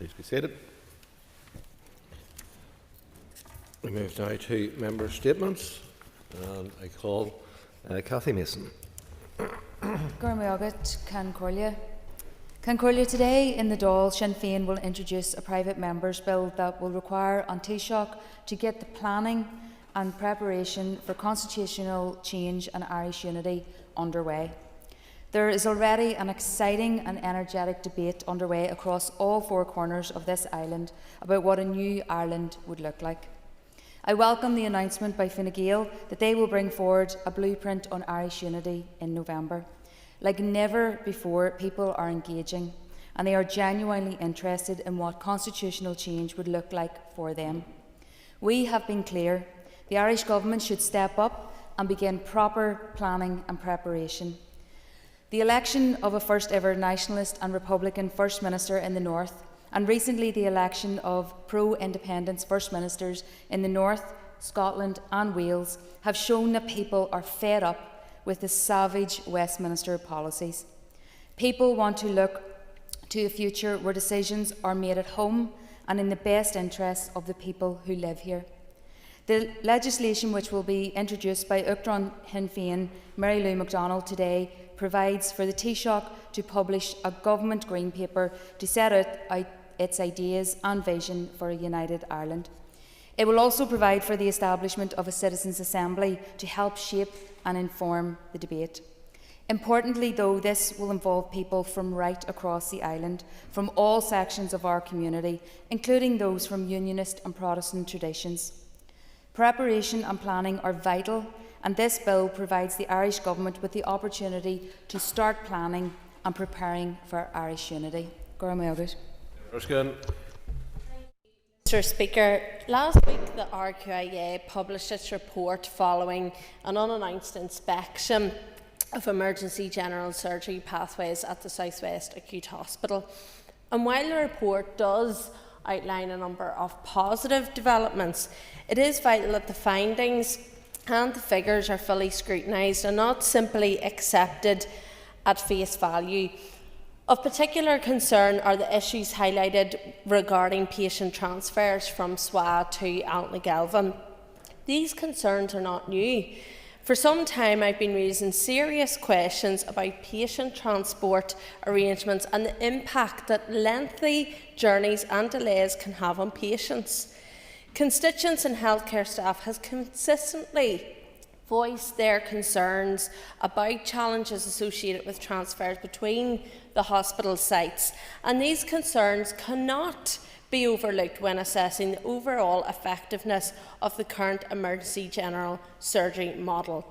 Please be seated. We move now to member statements, and I call Cathy Mason. Cancorlia, today in the Dáil, Sinn Féin will introduce a private member's bill that will require An Taoiseach to get the planning and preparation for constitutional change and Irish unity underway. There is already an exciting and energetic debate underway across all four corners of this island about what a new Ireland would look like. I welcome the announcement by Fine Gael that they will bring forward a blueprint on Irish unity in November. Like never before, people are engaging and they are genuinely interested in what constitutional change would look like for them. We have been clear. The Irish Government should step up and begin proper planning and preparation. The election of a first ever nationalist and Republican First Minister in the North, and recently the election of pro-independence First Ministers in the North, Scotland and Wales have shown that people are fed up with the savage Westminster policies. People want to look to a future where decisions are made at home and in the best interests of the people who live here. The legislation which will be introduced by Uachtaráin Sinn Féin, Mary Lou MacDonald, today provides for the Taoiseach to publish a government green paper to set out its ideas and vision for a united Ireland. It will also provide for the establishment of a citizens' assembly to help shape and inform the debate. Importantly, though, this will involve people from right across the island, from all sections of our community, including those from Unionist and Protestant traditions. Preparation and planning are vital, and this bill provides the Irish Government with the opportunity to start planning and preparing for Irish unity. Mr. Speaker, last week the RQIA published its report following an unannounced inspection of emergency general surgery pathways at the South West Acute Hospital. And while the report does outline a number of positive developments, it is vital that the findings and the figures are fully scrutinised and not simply accepted at face value. Of particular concern are the issues highlighted regarding patient transfers from SWA to Altnagelvin. These concerns are not new. For some time, I've been raising serious questions about patient transport arrangements and the impact that lengthy journeys and delays can have on patients. Constituents and healthcare staff have consistently voiced their concerns about challenges associated with transfers between the hospital sites, and these concerns cannot be overlooked when assessing the overall effectiveness of the current emergency general surgery model.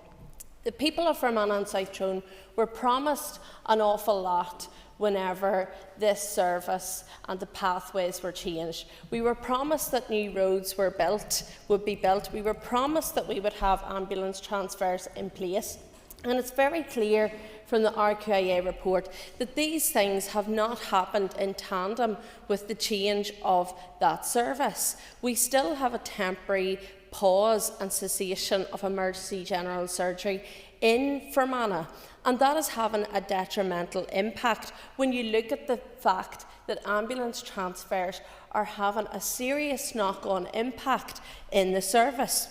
The people of Fermanagh and South Tyrone were promised an awful lot whenever this service and the pathways were changed. We were promised that new roads would be built. We were promised that we would have ambulance transfers in place. And it's very clear from the RQIA report that these things have not happened in tandem with the change of that service. We still have a temporary pause and cessation of emergency general surgery in Fermanagh, and that is having a detrimental impact when you look at the fact that ambulance transfers are having a serious knock-on impact in the service.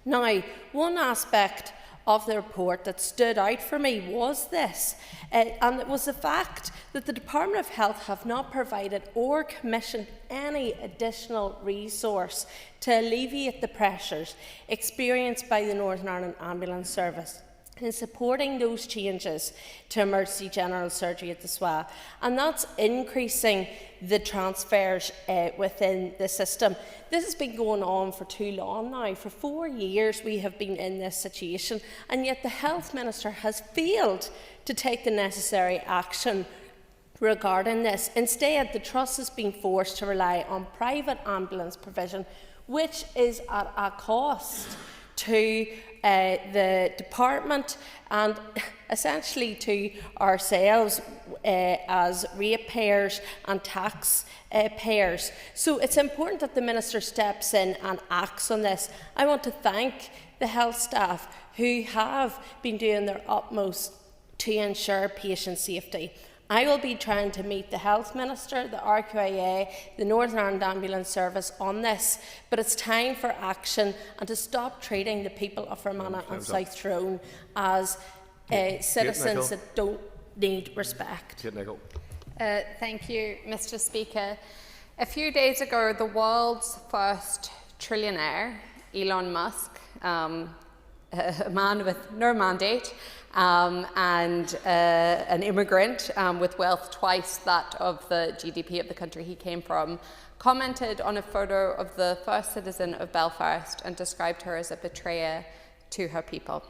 Now, one aspect of the report that stood out for me was this, and it was the fact that the Department of Health have not provided or commissioned any additional resource to alleviate the pressures experienced by the Northern Ireland Ambulance Service in supporting those changes to emergency general surgery at the SWA, and that's increasing the transfers within the system. This has been going on for too long now. For 4 years we have been in this situation, and yet the Health Minister has failed to take the necessary action regarding this. Instead, the Trust has been forced to rely on private ambulance provision, which is at a cost to the department and essentially to ourselves as ratepayers and tax payers. So it's important that the Minister steps in and acts on this. I want to thank the health staff who have been doing their utmost to ensure patient safety. I will be trying to meet the Health Minister, the RQIA, the Northern Ireland Ambulance Service on this, but it's time for action and to stop treating the people of Fermanagh and South Tyrone as citizens that don't need respect. Thank you, Mr. Speaker. A few days ago, the world's first trillionaire, Elon Musk, a man with no mandate, and an immigrant with wealth twice that of the GDP of the country he came from, commented on a photo of the first citizen of Belfast and described her as a betrayer to her people.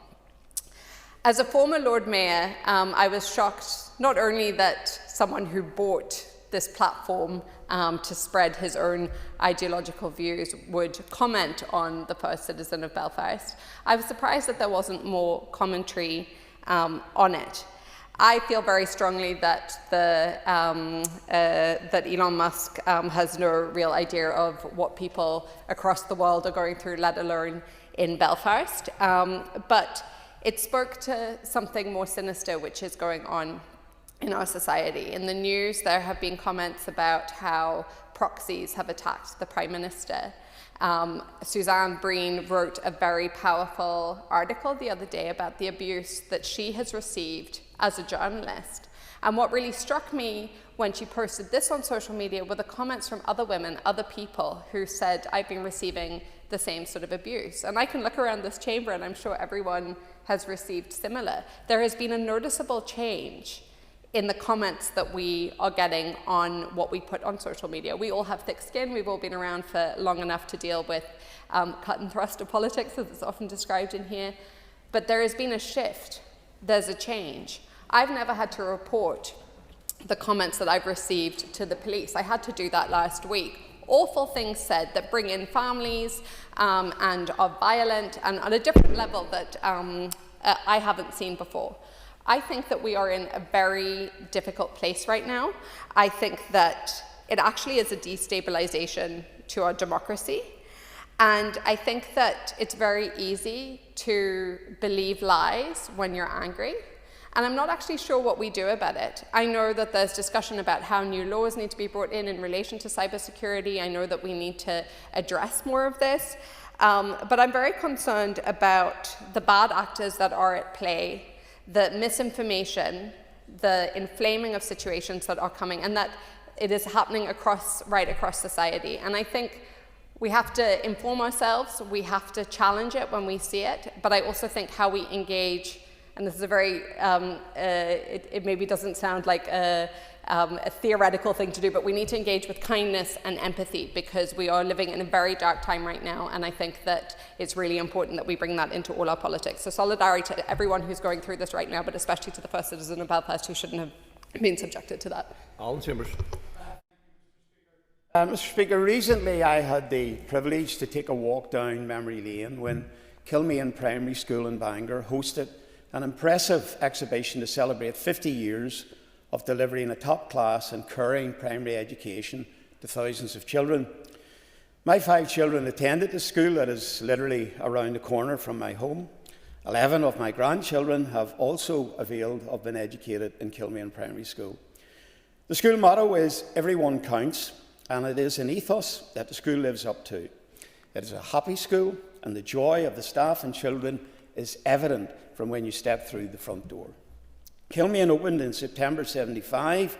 As a former Lord Mayor, I was shocked not only that someone who bought this platform to spread his own ideological views would comment on the first citizen of Belfast. I was surprised that there wasn't more commentary on it. I feel very strongly that that Elon Musk has no real idea of what people across the world are going through, let alone in Belfast. But it spoke to something more sinister which is going on in our society. In the news, there have been comments about how proxies have attacked the Prime Minister. Suzanne Breen wrote a very powerful article the other day about the abuse that she has received as a journalist. And what really struck me when she posted this on social media were the comments from other women, other people who said, I've been receiving the same sort of abuse. And I can look around this chamber and I'm sure everyone has received similar. There has been a noticeable change in the comments that we are getting on what we put on social media. We all have thick skin. We've all been around for long enough to deal with cut and thrust of politics, as it's often described in here. But there has been a shift. There's a change. I've never had to report the comments that I've received to the police. I had to do that last week. Awful things said that bring in families and are violent and on a different level that I haven't seen before. I think that we are in a very difficult place right now. I think that it actually is a destabilization to our democracy. And I think that it's very easy to believe lies when you're angry. And I'm not actually sure what we do about it. I know that there's discussion about how new laws need to be brought in relation to cybersecurity. I know that we need to address more of this. But I'm very concerned about the bad actors that are at play, the misinformation, the inflaming of situations that are coming, and that it is happening right across society. And I think we have to inform ourselves, we have to challenge it when we see it, but I also think how we engage, and this is a very, it maybe doesn't sound like a theoretical thing to do, but we need to engage with kindness and empathy because we are living in a very dark time right now, and I think that it's really important that we bring that into all our politics. So solidarity to everyone who's going through this right now, but especially to the first citizen of Belfast who shouldn't have been subjected to that. Alan Chambers. Mr. Speaker, recently I had the privilege to take a walk down memory lane when Kilmean Primary School in Bangor hosted an impressive exhibition to celebrate 50 years of delivering a top-class and caring primary education to thousands of children. My 5 children attended the school that is literally around the corner from my home. 11 of my grandchildren have also availed of being educated in Kilmean Primary School. The school motto is "Everyone counts," and it is an ethos that the school lives up to. It is a happy school, and the joy of the staff and children is evident from when you step through the front door. Kilmean opened in September '75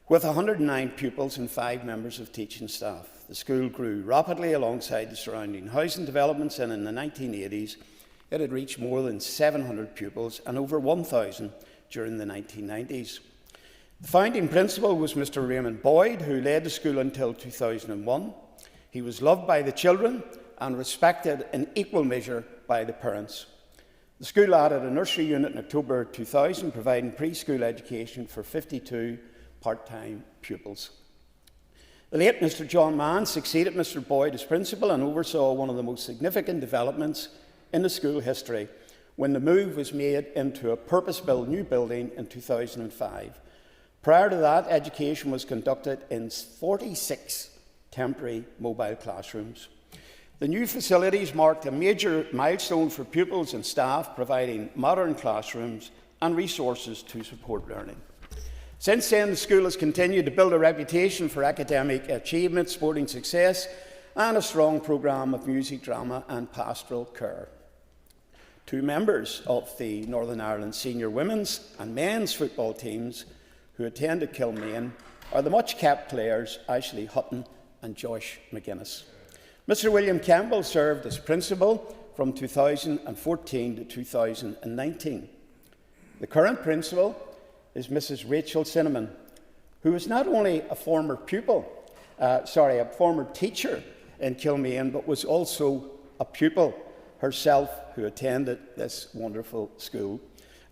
with 109 pupils and 5 members of teaching staff. The school grew rapidly alongside the surrounding housing developments, and in the 1980s it had reached more than 700 pupils and over 1,000 during the 1990s. The founding principal was Mr. Raymond Boyd, who led the school until 2001. He was loved by the children and respected in equal measure by the parents. The school added a nursery unit in October 2000, providing preschool education for 52 part-time pupils. The late Mr. John Mann succeeded Mr. Boyd as principal and oversaw one of the most significant developments in the school history when the move was made into a purpose-built new building in 2005. Prior to that, education was conducted in 46 temporary mobile classrooms. The new facilities marked a major milestone for pupils and staff, providing modern classrooms and resources to support learning. Since then, the school has continued to build a reputation for academic achievement, sporting success, and a strong programme of music, drama and pastoral care. 2 members of the Northern Ireland senior women's and men's football teams who attended Kilmaine are the much-kept players Ashley Hutton and Josh McGuinness. Mr. William Campbell served as principal from 2014 to 2019. The current principal is Mrs. Rachel Cinnamon, who is not only a former teacher in Kilmaine, but was also a pupil herself who attended this wonderful school.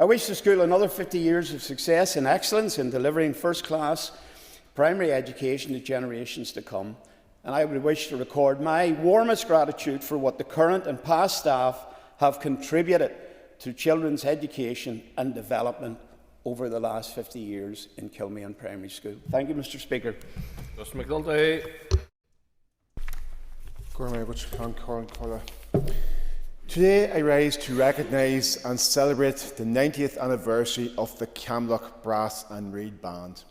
I wish the school another 50 years of success and excellence in delivering first-class primary education to generations to come. And I would wish to record my warmest gratitude for what the current and past staff have contributed to children's education and development over the last 50 years in Kilmaine Primary School. Thank you, Mr. Speaker. Mr. McNulty. Today I rise to recognise and celebrate the 90th anniversary of the Camlock Brass and Reed Band.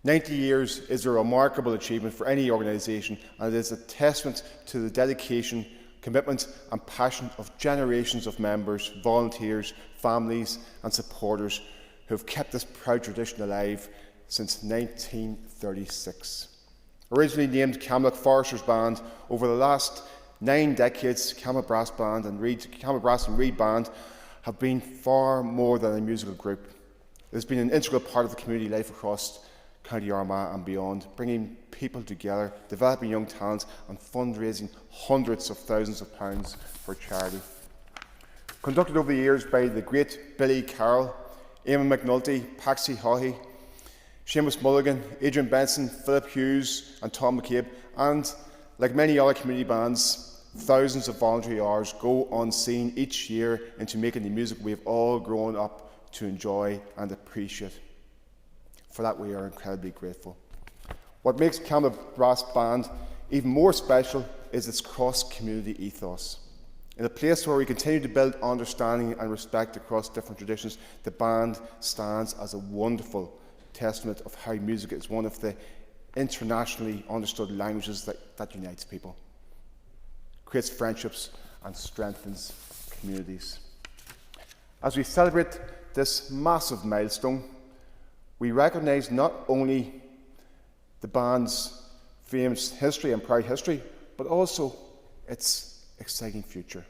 90 years is a remarkable achievement for any organisation, and it is a testament to the dedication, commitment and passion of generations of members, volunteers, families and supporters who have kept this proud tradition alive since 1936. Originally named Camlock Foresters Band, over the last 9 decades, Camlock Brass and Reed Band have been far more than a musical group. It has been an integral part of the community life across County Armagh and beyond, bringing people together, developing young talents and fundraising hundreds of thousands of pounds for charity. Conducted over the years by the great Billy Carroll, Eamon McNulty, Paxi Haughey, Seamus Mulligan, Adrian Benson, Philip Hughes and Tom McCabe, and like many other community bands, thousands of voluntary hours go unseen each year into making the music we have all grown up to enjoy and appreciate. For that we are incredibly grateful. What makes Camlock Brass Band even more special is its cross-community ethos. In a place where we continue to build understanding and respect across different traditions, the band stands as a wonderful testament of how music is one of the internationally understood languages that unites people, creates friendships and strengthens communities. As we celebrate this massive milestone, we recognise not only the band's famous history and proud history, but also its exciting future.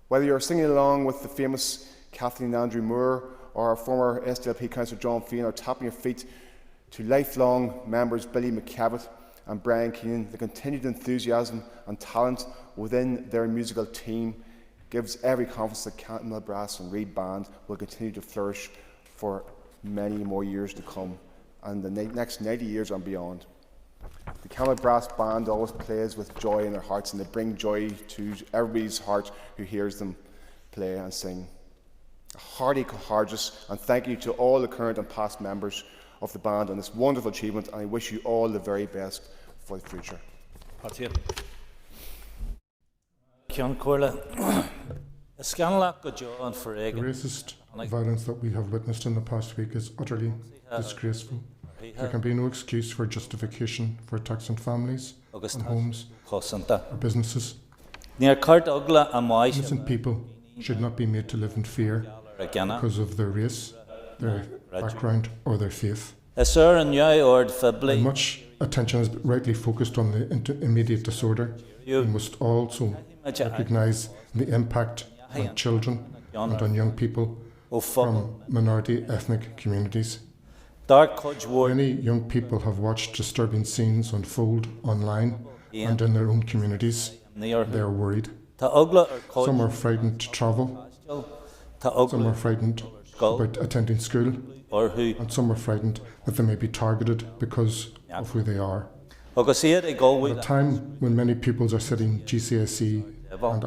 Whether you're singing along with the famous Kathleen Andrew Moore or our former SDLP councillor John Feehan, or tapping your feet to lifelong members Billy McCavitt and Brian Keenan, the continued enthusiasm and talent within their musical team gives every confidence that Camlock Brass and Reed Band will continue to flourish for many more years to come, and the next 90 years and beyond. The Camlock Brass Band always plays with joy in their hearts, and they bring joy to everybody's heart who hears them play and sing. A hearty cohargus and thank you to all the current and past members of the band on this wonderful achievement, and I wish you all the very best for the future. The racist violence that we have witnessed in the past week is utterly disgraceful. There can be no excuse for justification for attacks on families, on homes, or businesses. Innocent people should not be made to live in fear because of their race, their background, or their faith. And much attention is rightly focused on the immediate disorder. We must also recognise the impact on children and on young people from minority ethnic communities. Many young people have watched disturbing scenes unfold online and in their own communities. They are worried. Some are frightened to travel. Some are frightened about attending school. And some are frightened that they may be targeted because of who they are. At a time when many pupils are sitting GCSE and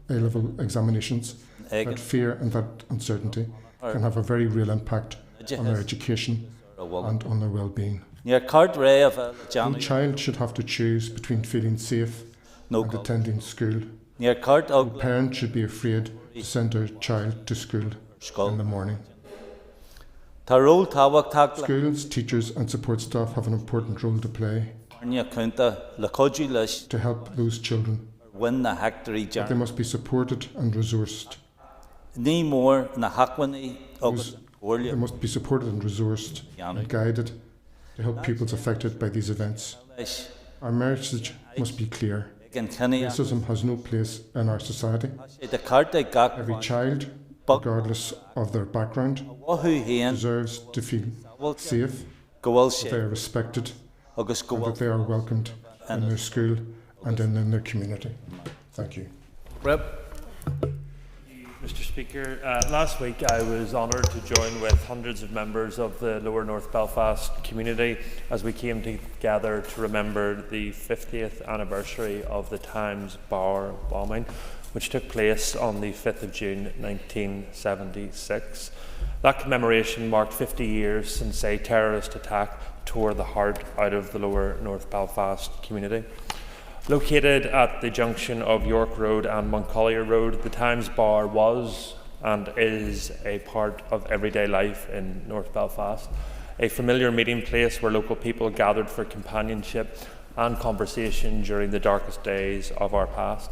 A-level examinations, that fear and that uncertainty can have a very real impact on their education and on their well-being. No child should have to choose between feeling safe and attending school. No parent should be afraid to send their child to school in the morning. Schools, teachers and support staff have an important role to play to help those children. But they must be supported and resourced. They must be supported and resourced and guided to help pupils affected by these events. Our message must be clear. Racism has no place in our society. Every child, regardless of their background, deserves to feel safe, that they are respected, and that they are welcomed in their school and in their community. Thank you. Mr. Speaker, last week I was honoured to join with hundreds of members of the Lower North Belfast community as we came together to remember the 50th anniversary of the Times Bar bombing, which took place on the 5th of June 1976. That commemoration marked 50 years since a terrorist attack tore the heart out of the Lower North Belfast community. Located at the junction of York Road and Montcollier Road, the Times Bar was and is a part of everyday life in North Belfast, a familiar meeting place where local people gathered for companionship and conversation during the darkest days of our past.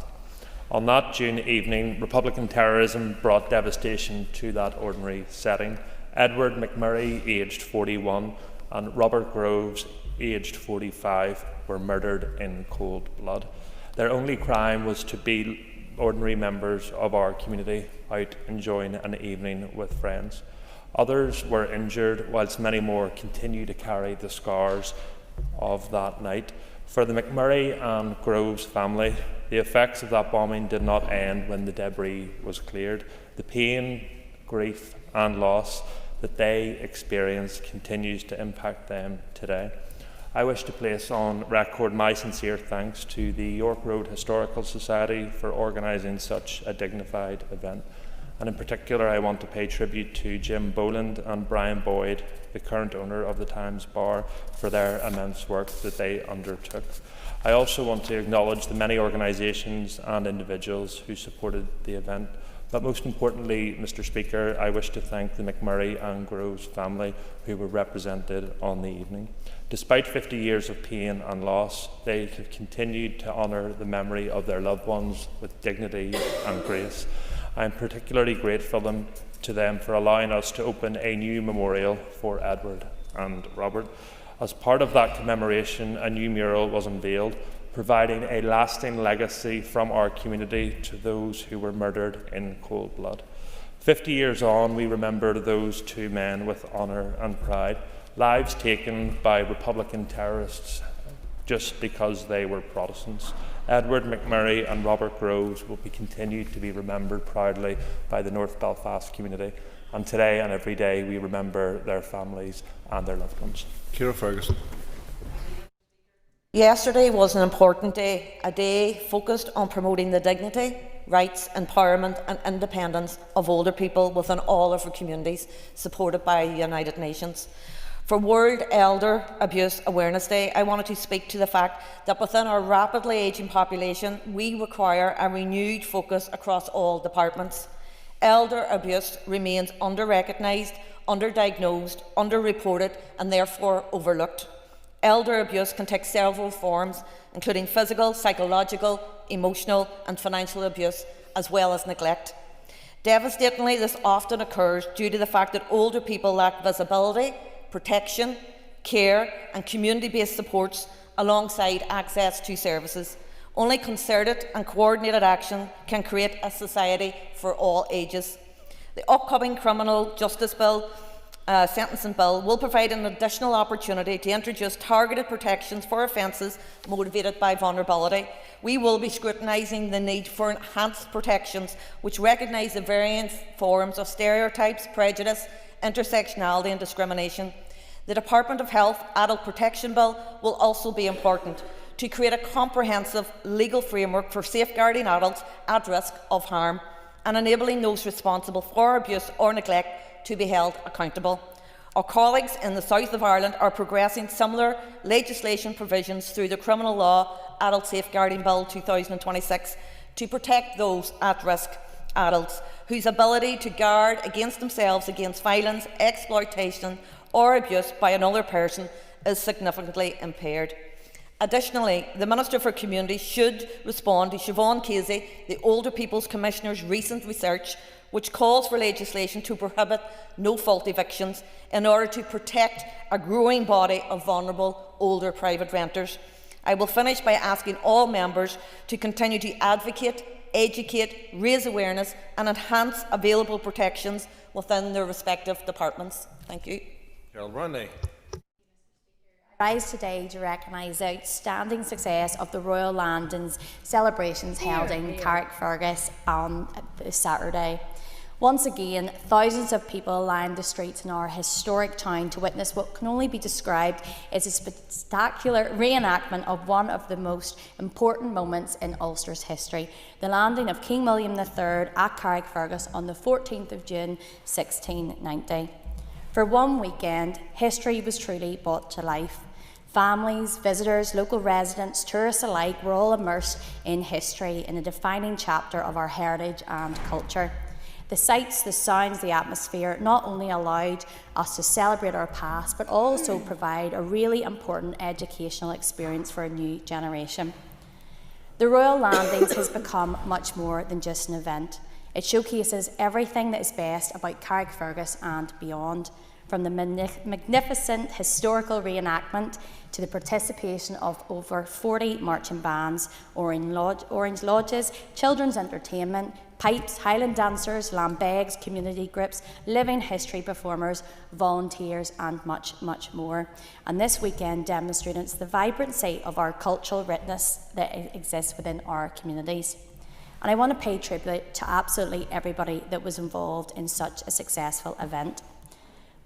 On that June evening, Republican terrorism brought devastation to that ordinary setting. Edward McMurray, aged 41, and Robert Groves, aged 45, were murdered in cold blood. Their only crime was to be ordinary members of our community out enjoying an evening with friends. Others were injured, whilst many more continue to carry the scars of that night. For the McMurray and Groves family, the effects of that bombing did not end when the debris was cleared. The pain, grief and loss that they experienced continues to impact them today. I wish to place on record my sincere thanks to the York Road Historical Society for organising such a dignified event. And in particular, I want to pay tribute to Jim Boland and Brian Boyd, the current owner of the Times Bar, for their immense work that they undertook. I also want to acknowledge the many organisations and individuals who supported the event. But most importantly, Mr. Speaker, I wish to thank the McMurray and Groves family who were represented on the evening. Despite 50 years of pain and loss, they have continued to honour the memory of their loved ones with dignity and grace. I am particularly grateful to them for allowing us to open a new memorial for Edward and Robert. As part of that commemoration, a new mural was unveiled, providing a lasting legacy from our community to those who were murdered in cold blood. 50 years on, we remember those two men with honour and pride, lives taken by Republican terrorists just because they were Protestants. Edward McMurray and Robert Groves will be continued to be remembered proudly by the North Belfast community, and today and every day we remember their families and their loved ones. Ciara Ferguson. Yesterday was an important day, a day focused on promoting the dignity, rights, empowerment and independence of older people within all of our communities, supported by the United Nations. For World Elder Abuse Awareness Day, I wanted to speak to the fact that within our rapidly ageing population, we require a renewed focus across all departments. Elder abuse remains under-recognised, under-diagnosed, under-reported and therefore overlooked. Elder abuse can take several forms, including physical, psychological, emotional and financial abuse, as well as neglect. Devastatingly, this often occurs due to the fact that older people lack visibility, protection, care and community-based supports alongside access to services. Only concerted and coordinated action can create a society for all ages. The upcoming Criminal Justice Bill Sentencing Bill will provide an additional opportunity to introduce targeted protections for offences motivated by vulnerability. We will be scrutinising the need for enhanced protections which recognise the varying forms of stereotypes, prejudice, intersectionality and discrimination. The Department of Health Adult Protection Bill will also be important to create a comprehensive legal framework for safeguarding adults at risk of harm and enabling those responsible for abuse or neglect to be held accountable. Our colleagues in the south of Ireland are progressing similar legislation provisions through the Criminal Law Adult Safeguarding Bill 2026 to protect those at risk adults whose ability to guard against themselves against violence, exploitation or abuse by another person is significantly impaired. Additionally, the Minister for Communities should respond to Siobhan Casey, the Older People's Commissioner's recent research, which calls for legislation to prohibit no-fault evictions in order to protect a growing body of vulnerable older private renters. I will finish by asking all members to continue to advocate, educate, raise awareness and enhance available protections within their respective departments. Thank you. Gerald Rundy. I rise today to recognise the outstanding success of the Royal Landings celebrations held in Carrickfergus on Saturday. Once again, thousands of people lined the streets in our historic town to witness what can only be described as a spectacular reenactment of one of the most important moments in Ulster's history, the landing of King William III at Carrickfergus on the 14th of June 1690. For one weekend, history was truly brought to life. Families, visitors, local residents, tourists alike were all immersed in history in a defining chapter of our heritage and culture. The sights, the sounds, the atmosphere not only allowed us to celebrate our past, but also provide a really important educational experience for a new generation. The Royal Landings has become much more than just an event. It showcases everything that is best about Carrickfergus and beyond, from the magnificent historical reenactment to the participation of over 40 marching bands, orange lodges, children's entertainment, pipes, Highland dancers, lambegs, community groups, living history performers, volunteers and much, much more. And this weekend demonstrated the vibrancy of our cultural richness that exists within our communities. And I want to pay tribute to absolutely everybody that was involved in such a successful event.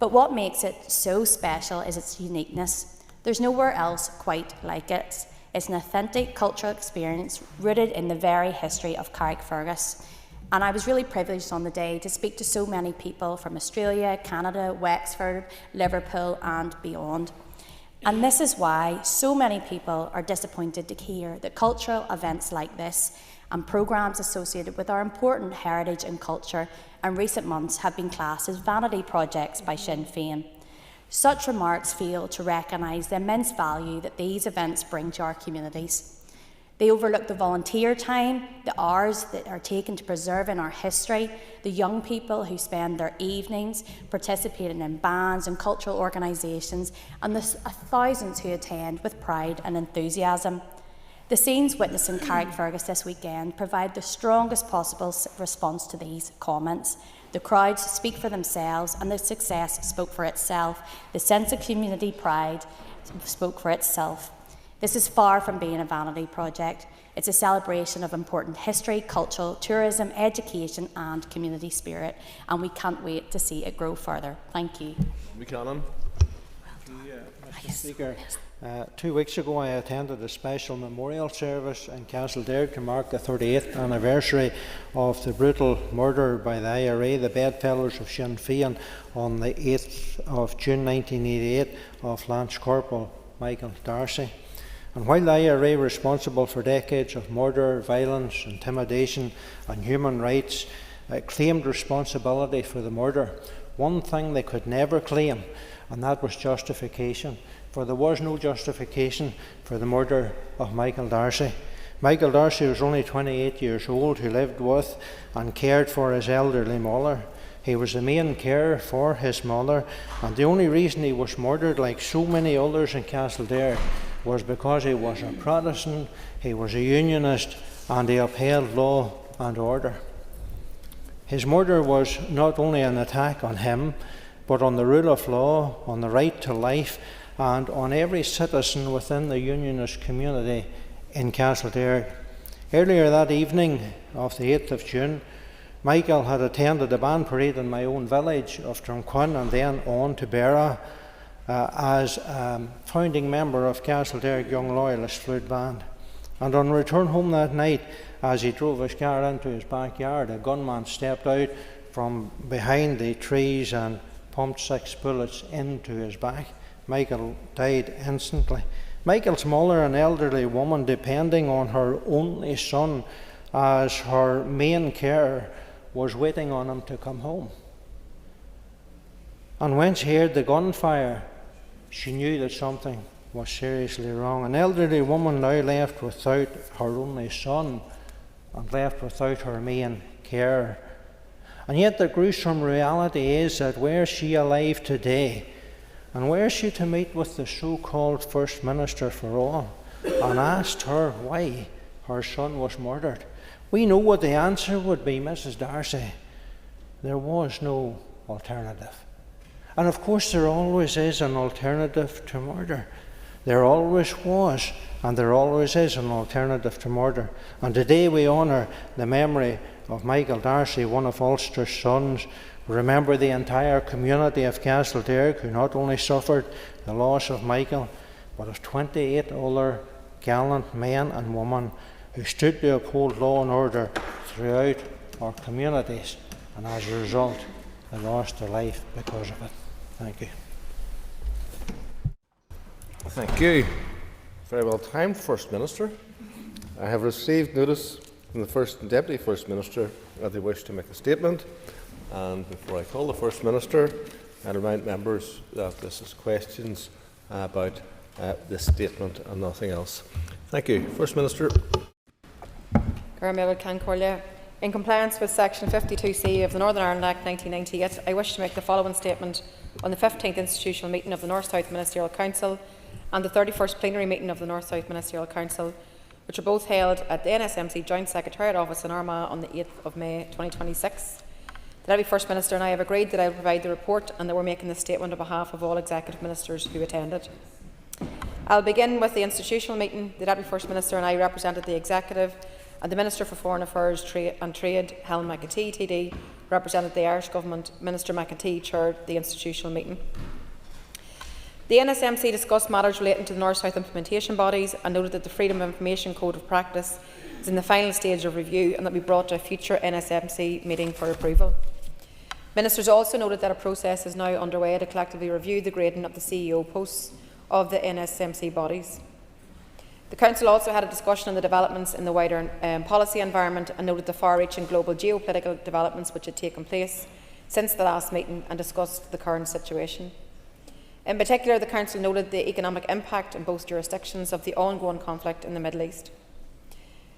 But what makes it so special is its uniqueness. There's nowhere else quite like it. It's an authentic cultural experience rooted in the very history of Carrickfergus. And I was really privileged on the day to speak to so many people from Australia, Canada, Wexford, Liverpool and beyond. And this is why so many people are disappointed to hear that cultural events like this and programmes associated with our important heritage and culture in recent months have been classed as vanity projects by Sinn Féin. Such remarks fail to recognise the immense value that these events bring to our communities. They overlook the volunteer time, the hours that are taken to preserve in our history, the young people who spend their evenings participating in bands and cultural organisations, and the thousands who attend with pride and enthusiasm. The scenes witnessed in Carrickfergus this weekend provide the strongest possible response to these comments. The crowds speak for themselves and the success spoke for itself. The sense of community pride spoke for itself. This is far from being a vanity project. It's a celebration of important history, culture, tourism, education and community spirit, and we can't wait to see it grow further. Thank you. Buchanan. Mr. Speaker, 2 weeks ago I attended a special memorial service in Castledare to mark the 38th anniversary of the brutal murder by the IRA, the bedfellows of Sinn Féin, on the 8th of June 1988 of Lance Corporal Michael Darcy. And while the IRA, responsible for decades of murder, violence, intimidation and human rights, claimed responsibility for the murder, one thing they could never claim, and that was justification. For there was no justification for the murder of Michael Darcy. Michael Darcy was only 28 years old, who lived with and cared for his elderly mother. He was the main carer for his mother, and the only reason he was murdered, like so many others in Castledare, was because he was a Protestant, he was a Unionist, and he upheld law and order. His murder was not only an attack on him, but on the rule of law, on the right to life, and on every citizen within the Unionist community in Castledare. Earlier that evening of the 8th of June, Michael had attended a band parade in my own village of Drumquin and then on to Beara as a founding member of Castledare Young Loyalist Flute Band. And on return home that night, as he drove his car into his backyard, a gunman stepped out from behind the trees and pumped 6 bullets into his back. Michael died instantly. Michael's mother, an elderly woman, depending on her only son as her main carer, was waiting on him to come home. And when she heard the gunfire, she knew that something was seriously wrong. An elderly woman now left without her only son and left without her main carer. And yet the gruesome reality is that were she alive today, and were she to meet with the so-called First Minister for all and asked her why her son was murdered, we know what the answer would be, Mrs. Darcy. There was no alternative. And of course there always is an alternative to murder. There always was, and there always is an alternative to murder. And today we honour the memory of Michael Darcy, one of Ulster's sons. We remember the entire community of Castlederg, who not only suffered the loss of Michael, but of 28 other gallant men and women who stood to uphold law and order throughout our communities, and as a result, they lost their life because of it. Thank you. Thank you. Very well timed, First Minister. I have received notice from the First and Deputy First Minister that they wish to make a statement. And before I call the First Minister, I remind members that this is questions about this statement and nothing else. Thank you. First Minister. In compliance with Section 52C of the Northern Ireland Act 1998, I wish to make the following statement on the 15th institutional meeting of the North-South Ministerial Council and the 31st plenary meeting of the North-South Ministerial Council, which were both held at the NSMC Joint Secretariat Office in Armagh on the 8th of May 2026. The Deputy First Minister and I have agreed that I will provide the report and that we are making this statement on behalf of all Executive Ministers who attended. I will begin with the institutional meeting. The Deputy First Minister and I represented the Executive, and the Minister for Foreign Affairs and Trade, Helen McEntee TD, represented the Irish Government. Minister McEntee chaired the institutional meeting. The NSMC discussed matters relating to the North-South implementation bodies and noted that the Freedom of Information Code of Practice is in the final stage of review and that will be brought to a future NSMC meeting for approval. Ministers also noted that a process is now underway to collectively review the grading of the CEO posts of the NSMC bodies. The Council also had a discussion on the developments in the wider policy environment and noted the far-reaching global geopolitical developments which had taken place since the last meeting and discussed the current situation. In particular, the Council noted the economic impact in both jurisdictions of the ongoing conflict in the Middle East.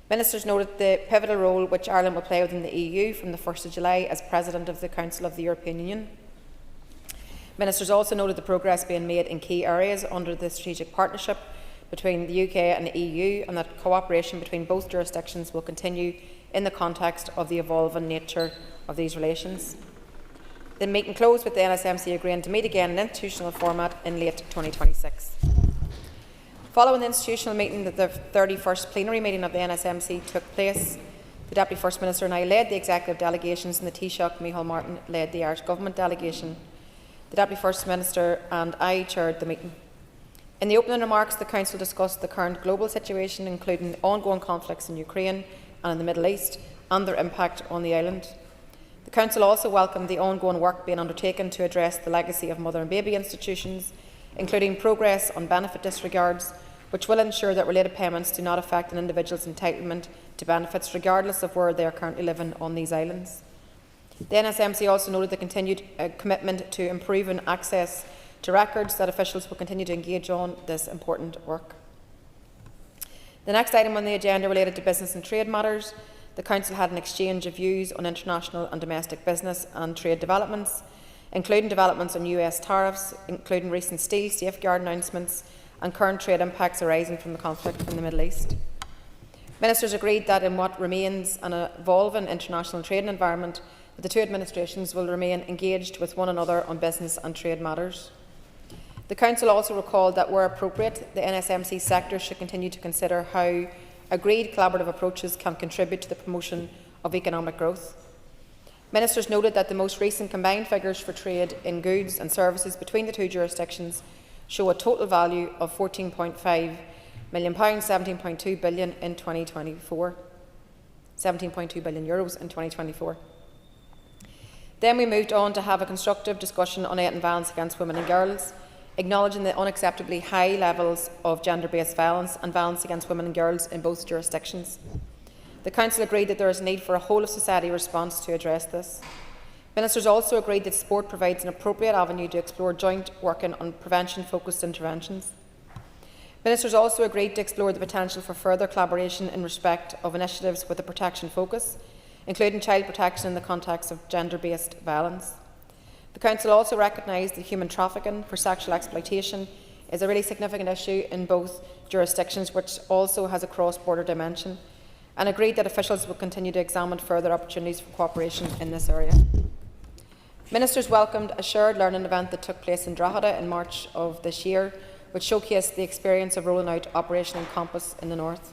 Ministers noted the pivotal role which Ireland will play within the EU from the 1st of July as President of the Council of the European Union. Ministers also noted the progress being made in key areas under the strategic partnership between the UK and the EU, and that cooperation between both jurisdictions will continue in the context of the evolving nature of these relations. The meeting closed with the NSMC agreeing to meet again in institutional format in late 2026. Following the institutional meeting, the 31st plenary meeting of the NSMC took place. The Deputy First Minister and I led the executive delegations, and the Taoiseach Micheál Martin led the Irish Government delegation. The Deputy First Minister and I chaired the meeting. In the opening remarks, the Council discussed the current global situation, including the ongoing conflicts in Ukraine and in the Middle East, and their impact on the island. The Council also welcomed the ongoing work being undertaken to address the legacy of mother and baby institutions, including progress on benefit disregards, which will ensure that related payments do not affect an individual's entitlement to benefits regardless of where they are currently living on these islands. The NSMC also noted the continued commitment to improving access to records, that officials will continue to engage on this important work. The next item on the agenda related to business and trade matters. The Council had an exchange of views on international and domestic business and trade developments, including developments on US tariffs, including recent steel safeguard announcements and current trade impacts arising from the conflict in the Middle East. Ministers agreed that in what remains an evolving international trading environment, the two administrations will remain engaged with one another on business and trade matters. The Council also recalled that, where appropriate, the NSMC sector should continue to consider how agreed collaborative approaches can contribute to the promotion of economic growth. Ministers noted that the most recent combined figures for trade in goods and services between the two jurisdictions show a total value of £14.5 million, €17.2 billion in 2024. €17.2 billion in 2024. Then we moved on to have a constructive discussion on hate and violence against women and girls, acknowledging the unacceptably high levels of gender-based violence and violence against women and girls in both jurisdictions. The Council agreed that there is a need for a whole-of-society response to address this. Ministers also agreed that sport provides an appropriate avenue to explore joint working on prevention-focused interventions. Ministers also agreed to explore the potential for further collaboration in respect of initiatives with a protection focus, including child protection in the context of gender-based violence. The Council also recognised that human trafficking for sexual exploitation is a really significant issue in both jurisdictions, which also has a cross-border dimension, and agreed that officials will continue to examine further opportunities for cooperation in this area. Ministers welcomed a shared learning event that took place in Drogheda in March of this year, which showcased the experience of rolling out Operation Encompass in the north.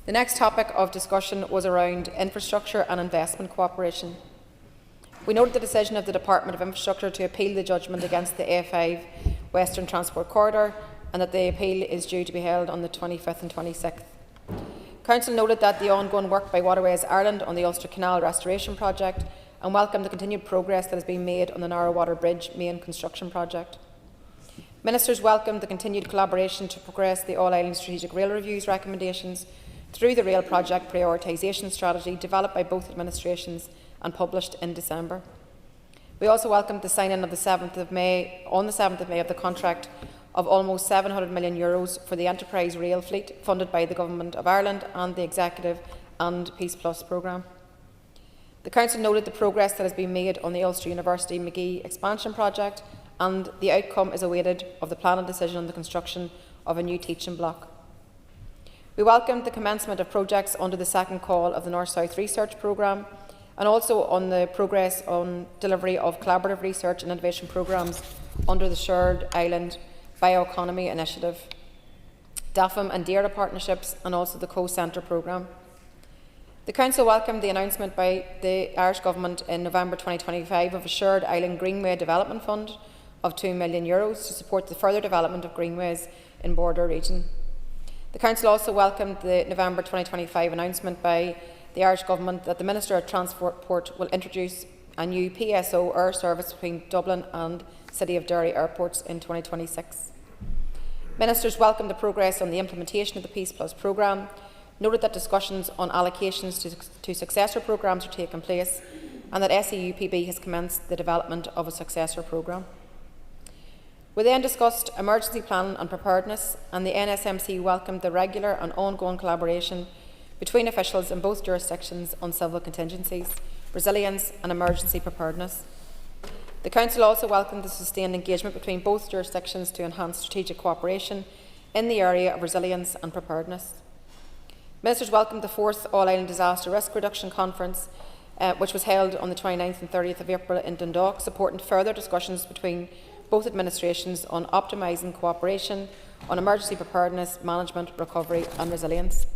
The next topic of discussion was around infrastructure and investment cooperation. We noted the decision of the Department of Infrastructure to appeal the judgment against the A5 Western Transport Corridor, and that the appeal is due to be held on the 25th and 26th. Council noted that the ongoing work by Waterways Ireland on the Ulster Canal Restoration Project, and welcomed the continued progress that has been made on the Narrow Bridge main construction project. Ministers welcomed the continued collaboration to progress the All-Ireland Strategic Rail Review's recommendations through the rail project prioritisation strategy developed by both administrations and published in December. We also welcomed the signing of on the 7th of May of the contract of almost €700 million for the enterprise rail fleet funded by the Government of Ireland and the Executive and Peace Plus programme. The Council noted the progress that has been made on the Ulster University Magee expansion project, and the outcome is awaited of the planning decision on the construction of a new teaching block. We welcomed the commencement of projects under the second call of the North-South Research Programme, and also on the progress on delivery of collaborative research and innovation programmes under the Shared Island Bioeconomy Initiative, DAFM and DERA partnerships, and also the Co-Centre programme. The Council welcomed the announcement by the Irish Government in November 2025 of a Shared Island Greenway Development Fund of €2 million to support the further development of greenways in border region. The Council also welcomed the November 2025 announcement by the Irish Government that the Minister of Transport will introduce a new PSO air service between Dublin and City of Derry airports in 2026. Ministers welcomed the progress on the implementation of the Peace Plus programme, noted that discussions on allocations to successor programmes are taking place, and that SEUPB has commenced the development of a successor programme. We then discussed emergency planning and preparedness, and the NSMC welcomed the regular and ongoing collaboration between officials in both jurisdictions on civil contingencies, resilience and emergency preparedness. The Council also welcomed the sustained engagement between both jurisdictions to enhance strategic cooperation in the area of resilience and preparedness. Ministers welcomed the 4th All-Ireland Disaster Risk Reduction Conference, which was held on the 29th and 30th of April in Dundalk, supporting further discussions between both administrations on optimising cooperation on emergency preparedness, management, recovery and resilience.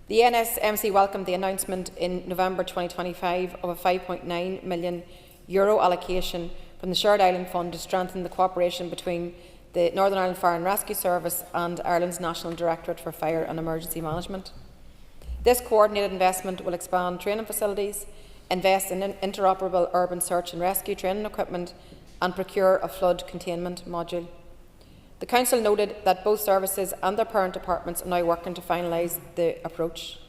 The NSMC welcomed the announcement in November 2025 of a €5.9 million allocation from the Shared Island Fund to strengthen the cooperation between the Northern Ireland Fire and Rescue Service and Ireland's National Directorate for Fire and Emergency Management. This coordinated investment will expand training facilities, invest in interoperable urban search and rescue training equipment, and procure a flood containment module. The Council noted that both services and their parent departments are now working to finalise the approach.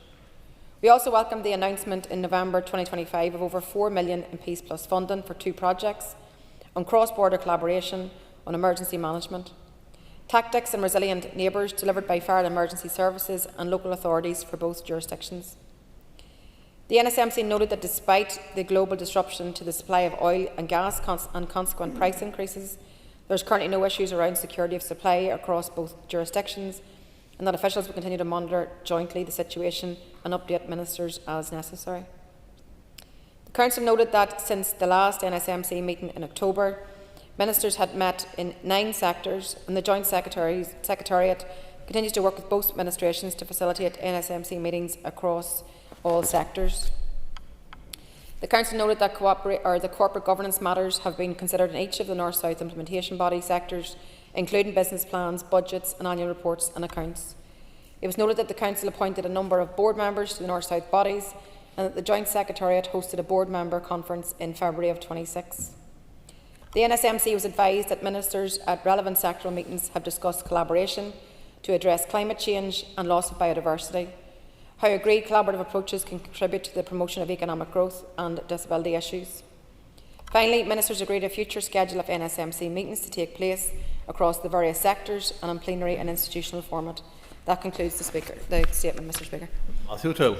We also welcomed the announcement in November 2025 of over €4 million in Peace Plus funding for 2 projects on cross-border collaboration on emergency management, tactics and resilient neighbours delivered by fire and emergency services and local authorities for both jurisdictions. The NSMC noted that despite the global disruption to the supply of oil and gas and consequent price increases, there is currently no issues around security of supply across both jurisdictions, and that officials will continue to monitor jointly the situation and update ministers as necessary. The Council noted that since the last NSMC meeting in October, ministers had met in 9 sectors, and the Joint Secretariat continues to work with both administrations to facilitate NSMC meetings across all sectors. The Council noted that the corporate governance matters have been considered in each of the North-South implementation body sectors, including business plans, budgets and annual reports and accounts. It was noted that the Council appointed a number of board members to the North-South bodies, and that the Joint Secretariat hosted a board member conference in February of 2026. The NSMC was advised that ministers at relevant sectoral meetings have discussed collaboration to address climate change and loss of biodiversity, how agreed collaborative approaches can contribute to the promotion of economic growth and disability issues. Finally, Ministers agreed a future schedule of NSMC meetings to take place across the various sectors and in plenary and institutional format. That concludes the statement, Mr. Speaker. Matthew O'Toole.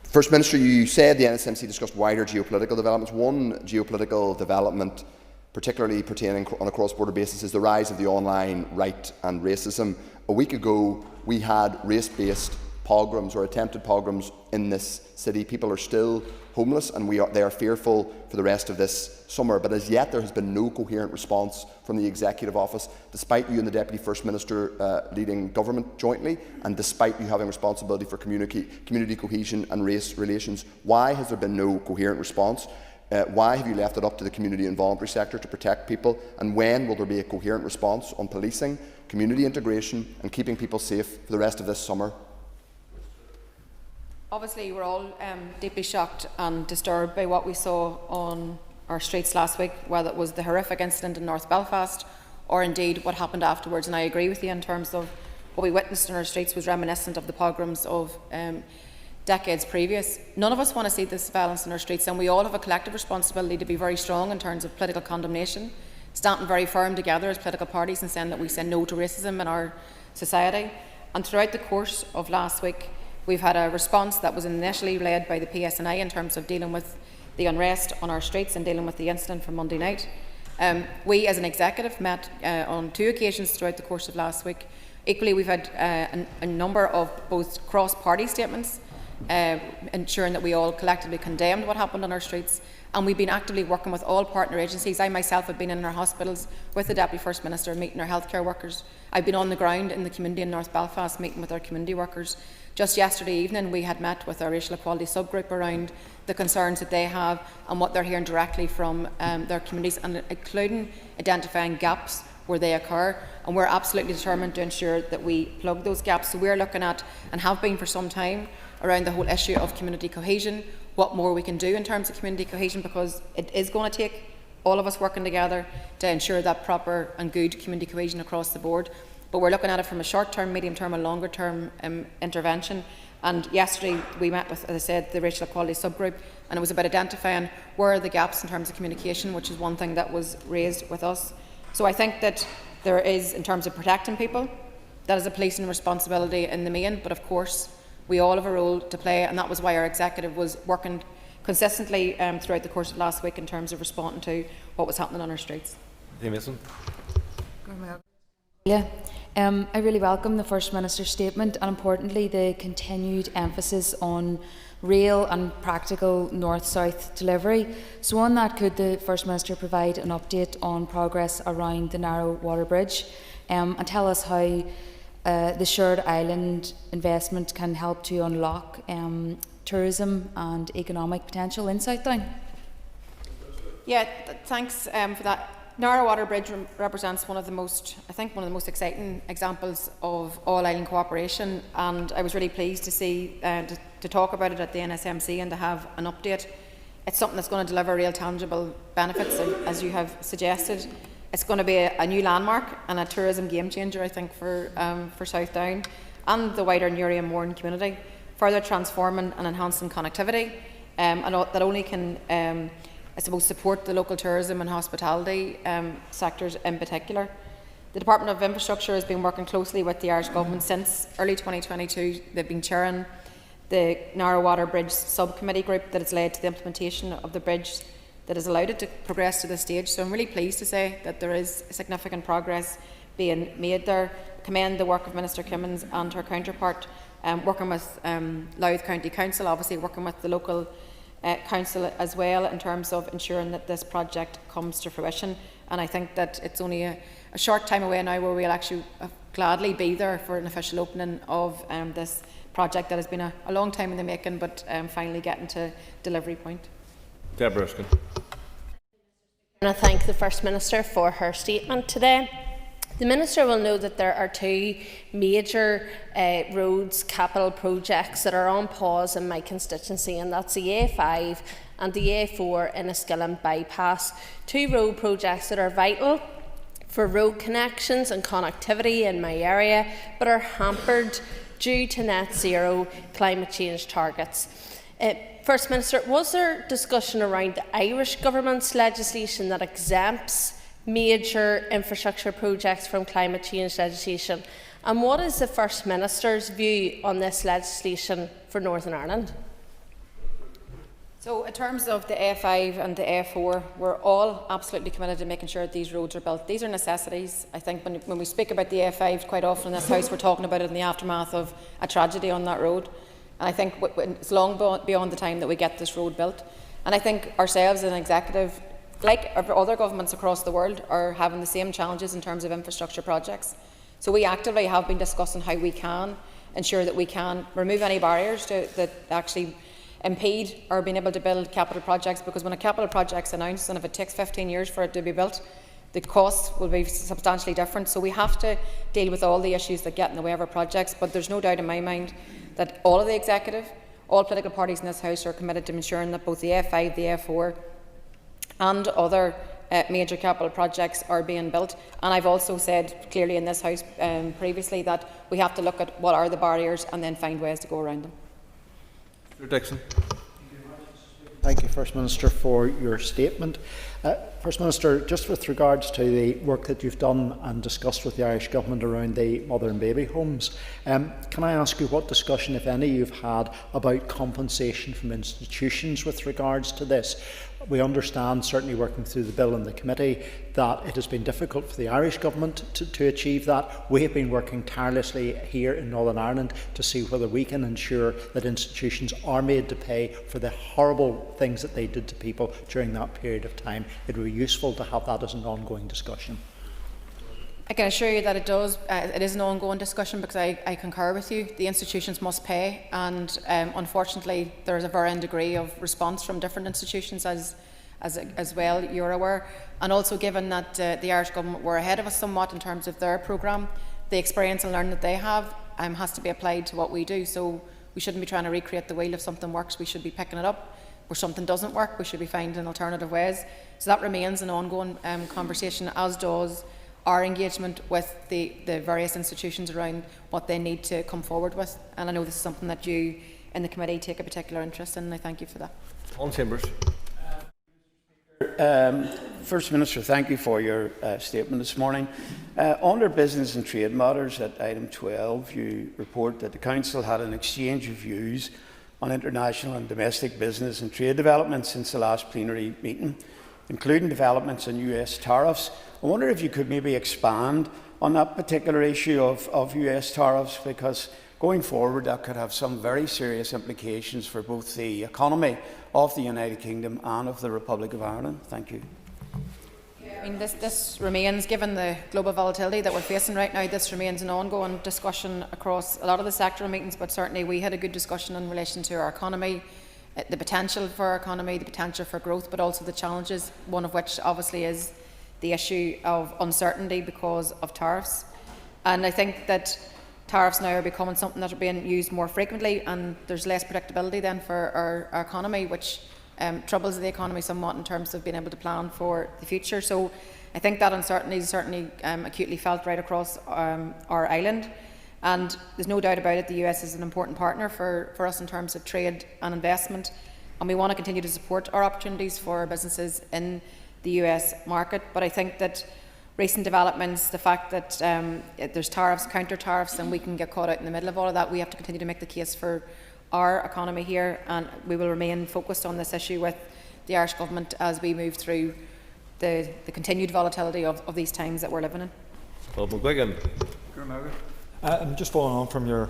First Minister, you said the NSMC discussed wider geopolitical developments. One geopolitical development, particularly pertaining on a cross-border basis, is the rise of the online right and racism. A week ago, we had race-based pogroms or attempted pogroms in this city. People are still homeless and they are fearful for the rest of this summer. But as yet, there has been no coherent response from the Executive Office, despite you and the Deputy First Minister leading government jointly, and despite you having responsibility for community cohesion and race relations. Why has there been no coherent response? Why have you left it up to the community and voluntary sector to protect people? And when will there be a coherent response on policing, community integration and keeping people safe for the rest of this summer? Obviously, we're all deeply shocked and disturbed by what we saw on our streets last week, whether it was the horrific incident in North Belfast or indeed what happened afterwards. And I agree with you in terms of what we witnessed in our streets was reminiscent of the pogroms of decades previous. None of us want to see this violence in our streets, and we all have a collective responsibility to be very strong in terms of political condemnation, standing very firm together as political parties and saying that we say no to racism in our society. And throughout the course of last week, we've had a response that was initially led by the PSNI in terms of dealing with the unrest on our streets and dealing with the incident from Monday night. We as an executive met on 2 occasions throughout the course of last week. Equally, we've had a number of both cross-party statements ensuring that we all collectively condemned what happened on our streets, and we've been actively working with all partner agencies. I myself have been in our hospitals with the Deputy First Minister meeting our healthcare workers. I've been on the ground in the community in North Belfast meeting with our community workers. Just yesterday evening we had met with our racial equality subgroup around the concerns that they have and what they're hearing directly from their communities, and including identifying gaps where they occur, and we're absolutely determined to ensure that we plug those gaps. So we're looking at, and have been for some time, around the whole issue of community cohesion, what more we can do in terms of community cohesion, because it is going to take all of us working together to ensure that proper and good community cohesion across the board. But we're looking at it from a short-term, medium-term and longer-term intervention. And yesterday we met with, as I said, the racial equality subgroup, and it was about identifying where are the gaps in terms of communication, which is one thing that was raised with us. So I think that there is, in terms of protecting people, that is a policing responsibility in the main, but of course we all have a role to play, and that was why our executive was working consistently throughout the course of last week in terms of responding to what was happening on our streets. Yeah. I really welcome the First Minister's statement, and importantly the continued emphasis on real and practical north-south delivery. So on that, could the First Minister provide an update on progress around the narrow water bridge and tell us how the shared island investment can help to unlock tourism and economic potential in Southdown? Yeah, thanks for that. Narrow Water Bridge represents one of the most exciting examples of all-island cooperation, and I was really pleased to see to talk about it at the NSMC and to have an update. It's something that's going to deliver real tangible benefits, as you have suggested. It's going to be a new landmark and a tourism game changer, I think, for Southdown and the wider Newry and Mourne community, further transforming and enhancing connectivity, and that only can I suppose, support the local tourism and hospitality sectors in particular. The Department of Infrastructure has been working closely with the Irish Government since early 2022. They've been chairing the Narrow Water Bridge Subcommittee group that has led to the implementation of the bridge that has allowed it to progress to this stage. So I'm really pleased to say that there is significant progress being made there. I commend the work of Minister Kimmins and her counterpart, working with Louth County Council, obviously working with the local council as well in terms of ensuring that this project comes to fruition. And I think that it's only a short time away now where we'll actually gladly be there for an official opening of this project that has been a long time in the making, but finally getting to delivery point. Deborah Erskine. I thank the First Minister for her statement today. The Minister will know that there are 2 major roads capital projects that are on pause in my constituency, and that's the A5 and the A4 Enniskillen bypass. 2 road projects that are vital for road connections and connectivity in my area, but are hampered due to net zero climate change targets. First Minister, was there discussion around the Irish Government's legislation that exempts major infrastructure projects from climate change legislation? And what is the First Minister's view on this legislation for Northern Ireland? So in terms of the A5 and the A4, we're all absolutely committed to making sure that these roads are built. These are necessities. I think when we speak about the A5 quite often in this House, we're talking about it in the aftermath of a tragedy on that road. And I think it's long beyond the time that we get this road built. And I think ourselves as an executive, like other governments across the world, are having the same challenges in terms of infrastructure projects. So we actively have been discussing how we can ensure that we can remove any barriers that actually impede our being able to build capital projects, because when a capital project is announced and if it takes 15 years for it to be built, the costs will be substantially different. So we have to deal with all the issues that get in the way of our projects, but there's no doubt in my mind that all of the executive, all political parties in this House are committed to ensuring that both the A5, the A4 and other major capital projects are being built. And I've also said clearly in this House previously that we have to look at what are the barriers and then find ways to go around them. Mr. Dixon. Thank you, First Minister, for your statement. First Minister, just with regards to the work that you've done and discussed with the Irish Government around the mother and baby homes, can I ask you what discussion, if any, you've had about compensation from institutions with regards to this? We understand, certainly working through the bill in the committee, that it has been difficult for the Irish Government to achieve that. We have been working tirelessly here in Northern Ireland to see whether we can ensure that institutions are made to pay for the horrible things that they did to people during that period of time. It would be useful to have that as an ongoing discussion. I can assure you that it does. It is an ongoing discussion, because I concur with you. The institutions must pay, and unfortunately there is a varying degree of response from different institutions, as well, you're aware. And also, given that the Irish Government were ahead of us somewhat in terms of their programme, the experience and learning that they have has to be applied to what we do. So we shouldn't be trying to recreate the wheel. If something works, we should be picking it up. Where something doesn't work, we should be finding alternative ways. So that remains an ongoing conversation, as does our engagement with the various institutions around what they need to come forward with. And I know this is something that you in the committee take a particular interest in, and I thank you for that. On Chambers. First Minister, thank you for your statement this morning. Under Business and Trade Matters at item 12, you report that the Council had an exchange of views on international and domestic business and trade developments since the last plenary meeting, including developments on US tariffs. I wonder if you could maybe expand on that particular issue of US tariffs, because going forward that could have some very serious implications for both the economy of the United Kingdom and of the Republic of Ireland. Thank you. I mean, this remains, given the global volatility that we're facing right now, this remains an ongoing discussion across a lot of the sectoral meetings, but certainly we had a good discussion in relation to our economy, the potential for our economy, the potential for growth, but also the challenges, one of which obviously is the issue of uncertainty because of tariffs. And I think that tariffs now are becoming something that are being used more frequently, and there's less predictability then for our economy, which troubles the economy somewhat in terms of being able to plan for the future. So I think that uncertainty is certainly acutely felt right across our island. And there's no doubt about it, the US is an important partner for us in terms of trade and investment, and we want to continue to support our opportunities for our businesses in the US market. But I think that recent developments, the fact that there's tariffs, counter tariffs, and we can get caught out in the middle of all of that, we have to continue to make the case for our economy here, and we will remain focused on this issue with the Irish Government as we move through the continued volatility of these times that we're living in. Just following on from your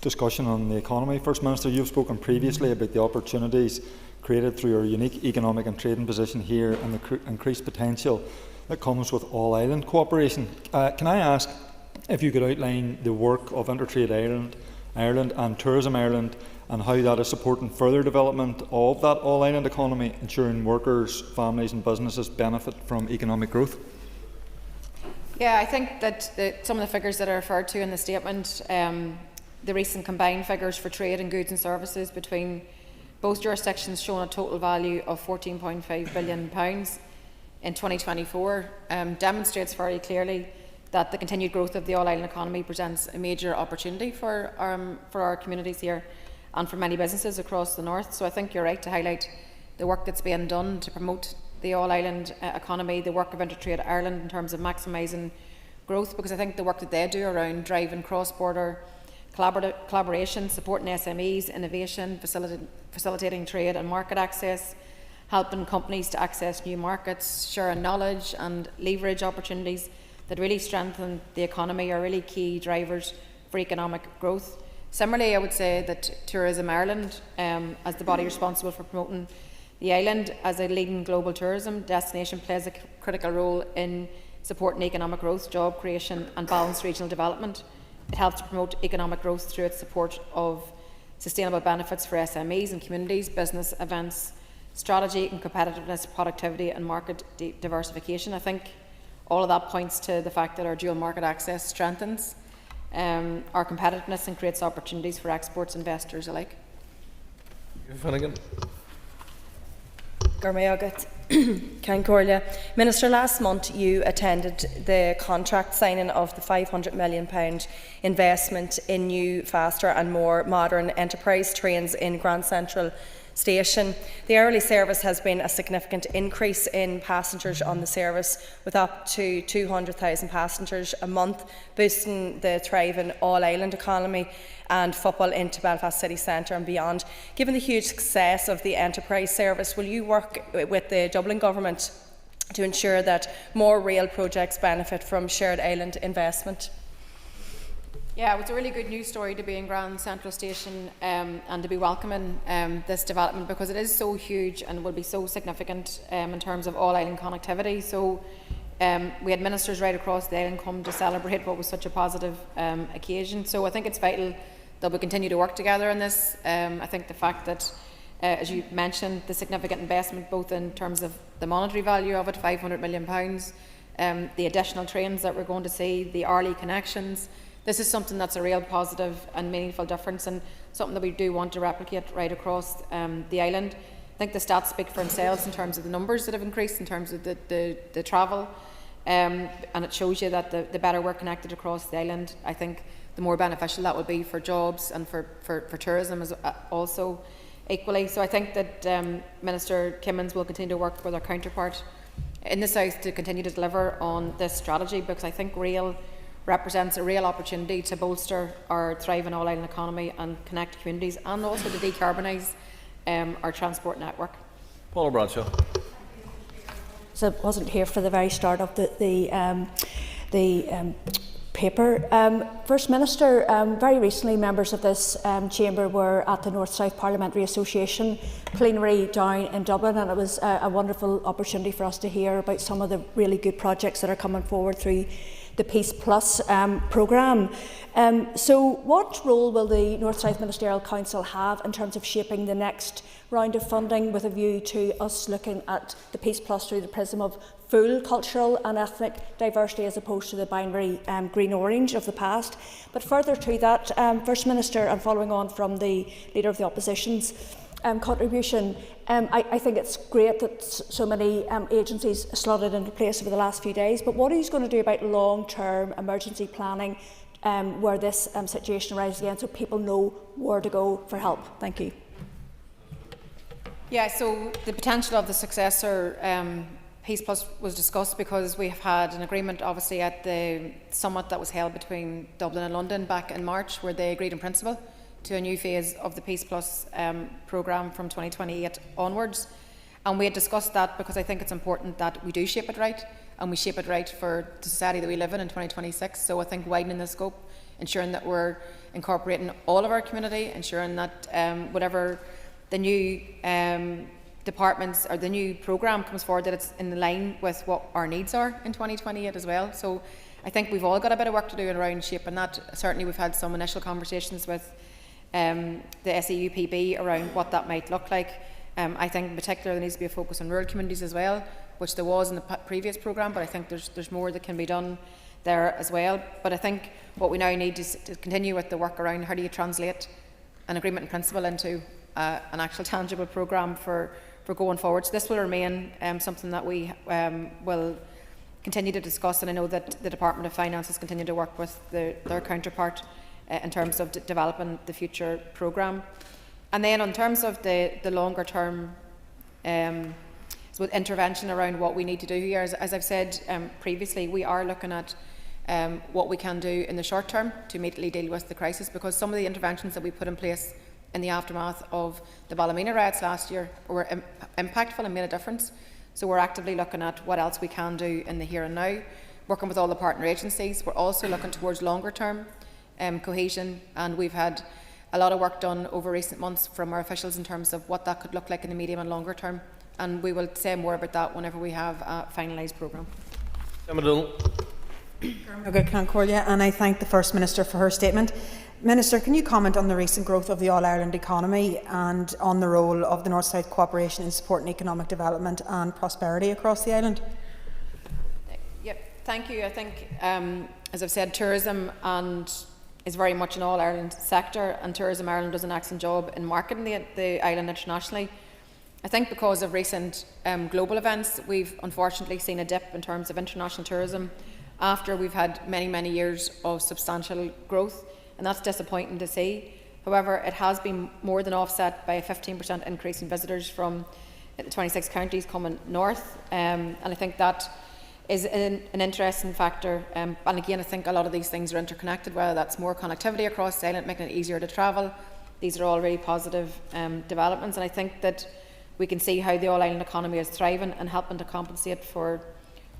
discussion on the economy, First Minister, you've spoken previously about the opportunities created through your unique economic and trading position here and the increased potential that comes with all-island cooperation. Can I ask if you could outline the work of Intertrade Ireland and Tourism Ireland, and how that is supporting further development of that all-island economy, ensuring workers, families and businesses benefit from economic growth? Yeah, I think that some of the figures that are referred to in the statement, the recent combined figures for trade and goods and services between both jurisdictions showing a total value of £14.5 billion in 2024, demonstrates very clearly that the continued growth of the all-island economy presents a major opportunity for our communities here and for many businesses across the north. So I think you're right to highlight the work that's being done to promote the all-island economy, the work of Intertrade Ireland in terms of maximising growth, because I think the work that they do around driving cross-border collaboration, supporting SMEs, innovation, facilitating trade and market access, helping companies to access new markets, sharing knowledge and leverage opportunities that really strengthen the economy are really key drivers for economic growth. Similarly, I would say that Tourism Ireland, as the body responsible for promoting the island as a leading global tourism destination, plays a critical role in supporting economic growth, job creation and balanced regional development. It helps to promote economic growth through its support of sustainable benefits for SMEs and communities, business events, strategy and competitiveness, productivity and market diversification. I think all of that points to the fact that our dual market access strengthens our competitiveness and creates opportunities for exports investors alike. Finnegan. Minister, last month you attended the contract signing of the £500 million investment in new, faster and more modern enterprise trains in Grand Central Station. The hourly service has been a significant increase in passengers on the service, with up to 200,000 passengers a month, boosting the thriving all-island economy and football into Belfast city centre and beyond. Given the huge success of the enterprise service, will you work with the Dublin Government to ensure that more rail projects benefit from shared island investment? Yeah, it was a really good news story to be in Grand Central Station and to be welcoming this development, because it is so huge and will be so significant in terms of all-island connectivity. So we had ministers right across the island come to celebrate what was such a positive occasion. So I think it's vital that we continue to work together on this. I think the fact that, as you mentioned, the significant investment both in terms of the monetary value of it, £500 million, the additional trains that we're going to see, the hourly connections. This is something that's a real positive and meaningful difference, and something that we do want to replicate right across the island. I think the stats speak for themselves in terms of the numbers that have increased, in terms of the travel, and it shows you that the better we're connected across the island, I think the more beneficial that will be for jobs and for tourism as also equally. So I think that Minister Kimmins will continue to work with our counterpart in the south to continue to deliver on this strategy, because I think rail represents a real opportunity to bolster our thriving all-island economy and connect communities, and also to decarbonise our transport network. Paula Bradshaw. So I wasn't here for the very start of the paper. First Minister, very recently members of this chamber were at the North-South Parliamentary Association plenary down in Dublin, and it was a wonderful opportunity for us to hear about some of the really good projects that are coming forward through the Peace Plus programme. So what role will the North-South Ministerial Council have in terms of shaping the next round of funding, with a view to us looking at the Peace Plus through the prism of full cultural and ethnic diversity as opposed to the binary green-orange of the past? But further to that, First Minister, and following on from the Leader of the Opposition's contribution, I think it's great that so many agencies slotted into place over the last few days, but what are you going to do about long-term emergency planning where this situation arises again, so people know where to go for help? Thank you. Yeah, so the potential of the successor Peace Plus was discussed because we have had an agreement, obviously, at the summit that was held between Dublin and London back in March, where they agreed in principle to a new phase of the Peace Plus programme from 2028 onwards. And we had discussed that because I think it's important that we do shape it right, and we shape it right for the society that we live in 2026. So I think widening the scope, ensuring that we're incorporating all of our community, ensuring that whatever the new departments or the new programme comes forward, that it's in line with what our needs are in 2028 as well. So I think we've all got a bit of work to do around shaping that. Certainly we've had some initial conversations with the SEUPB around what that might look like. I think in particular there needs to be a focus on rural communities as well, which there was in the previous programme, but I think there's more that can be done there as well. But I think what we now need is to continue with the work around how do you translate an agreement in principle into an actual tangible programme for going forward. So this will remain something that we will continue to discuss, and I know that the Department of Finance has continued to work with their counterpart in terms of developing the future programme. And then in terms of the longer term intervention around what we need to do here, as I've said previously, we are looking at what we can do in the short term to immediately deal with the crisis, because some of the interventions that we put in place in the aftermath of the Ballymena riots last year were impactful and made a difference. So we're actively looking at what else we can do in the here and now, working with all the partner agencies. We're also looking towards longer term cohesion, and we've had a lot of work done over recent months from our officials in terms of what that could look like in the medium and longer term, and we will say more about that whenever we have a finalised programme. And I thank the First Minister for her statement. Minister, can you comment on the recent growth of the All-Ireland economy and on the role of the North-South cooperation in supporting economic development and prosperity across the island? Yep, thank you. I think, as I've said, tourism is very much an all-Ireland sector, and Tourism Ireland does an excellent job in marketing the island internationally. I think because of recent global events, we've unfortunately seen a dip in terms of international tourism after we've had many, many years of substantial growth, and that's disappointing to see. However, it has been more than offset by a 15% increase in visitors from the 26 counties coming north, and I think that is an interesting factor. And again, I think a lot of these things are interconnected, whether that's more connectivity across the island, making it easier to travel. These are all really positive developments, and I think that we can see how the all-island economy is thriving and helping to compensate for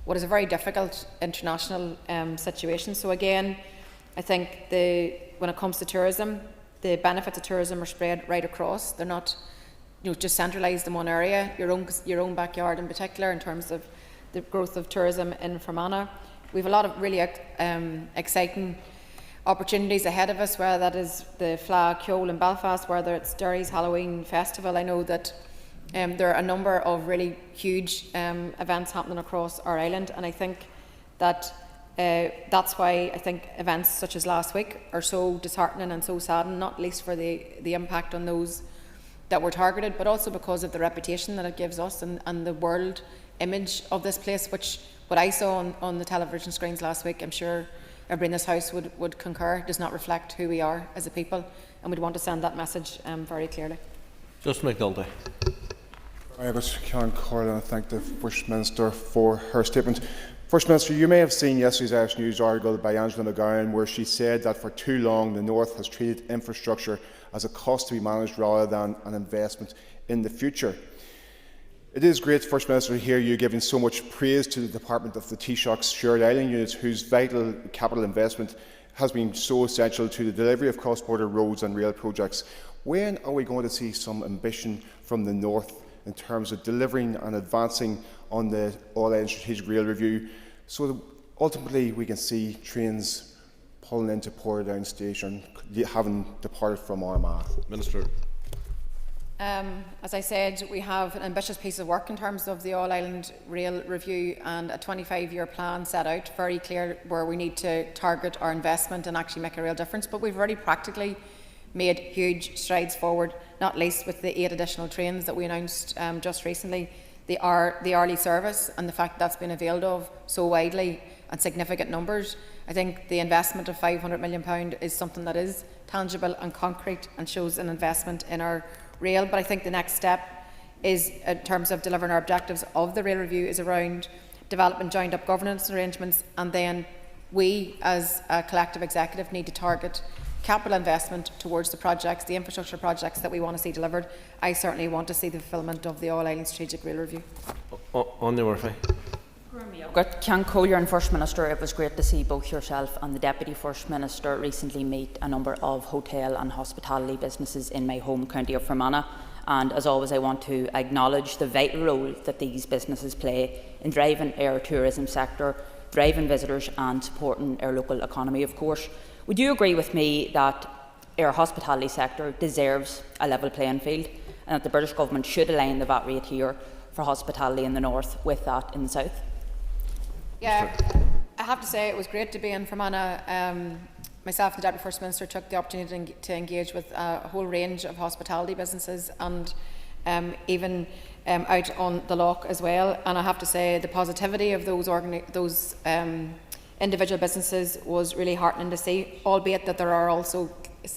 what is a very difficult international situation. So again, I think when it comes to tourism, the benefits of tourism are spread right across. They're not just centralised in one area. Your own backyard in particular, in terms of the growth of tourism in Fermanagh. We have a lot of really exciting opportunities ahead of us, whether that is the Fleadh Ceol in Belfast, whether it's Derry's Halloween Festival. I know that there are a number of really huge events happening across our island, and I think that that's why I think events such as last week are so disheartening and so saddening, not least for the impact on those that were targeted, but also because of the reputation that it gives us and the world image of this place, which what I saw on the television screens last week, I'm sure everybody in this House would concur, does not reflect who we are as a people, and we'd want to send that message very clearly. Just McNulty. I was Karen Corlin, and I thank the First Minister for her statement. First Minister, you may have seen yesterday's Irish News article by Angela McGowan, where she said that for too long the North has treated infrastructure as a cost to be managed rather than an investment in the future. It is great, First Minister, to hear you giving so much praise to the department of the Taoiseach's shared island units, whose vital capital investment has been so essential to the delivery of cross-border roads and rail projects. When are we going to see some ambition from the North in terms of delivering and advancing on the All-Ireland Strategic Rail Review, so that ultimately we can see trains pulling into Portadown Station, having departed from Armagh? Minister. As I said, we have an ambitious piece of work in terms of the All-Ireland Rail Review and a 25-year plan set out, very clear where we need to target our investment and actually make a real difference. But we've already practically made huge strides forward, not least with the 8 additional trains that we announced just recently, the hourly service, and the fact that's been availed of so widely and significant numbers. I think the investment of £500 million is something that is tangible and concrete and shows an investment in our rail. But I think the next step is, in terms of delivering our objectives of the rail review, is around developing joined up governance arrangements, and then we as a collective executive need to target capital investment towards the projects, the infrastructure projects that we want to see delivered. I certainly want to see the fulfilment of the All-Ireland Strategic Rail Review. On the Murphy. Ceann Comhairle, First Minister, it was great to see both yourself and the Deputy First Minister recently meet a number of hotel and hospitality businesses in my home county of Fermanagh. And as always, I want to acknowledge the vital role that these businesses play in driving our tourism sector, driving visitors and supporting our local economy, of course. Would you agree with me that our hospitality sector deserves a level playing field, and that the British Government should align the VAT rate here for hospitality in the north with that in the south? Yeah, I have to say it was great to be in Fermanagh. Myself and the Deputy First Minister took the opportunity to engage with a whole range of hospitality businesses, and even out on the loch as well. And I have to say the positivity of those individual businesses was really heartening to see, albeit that there are also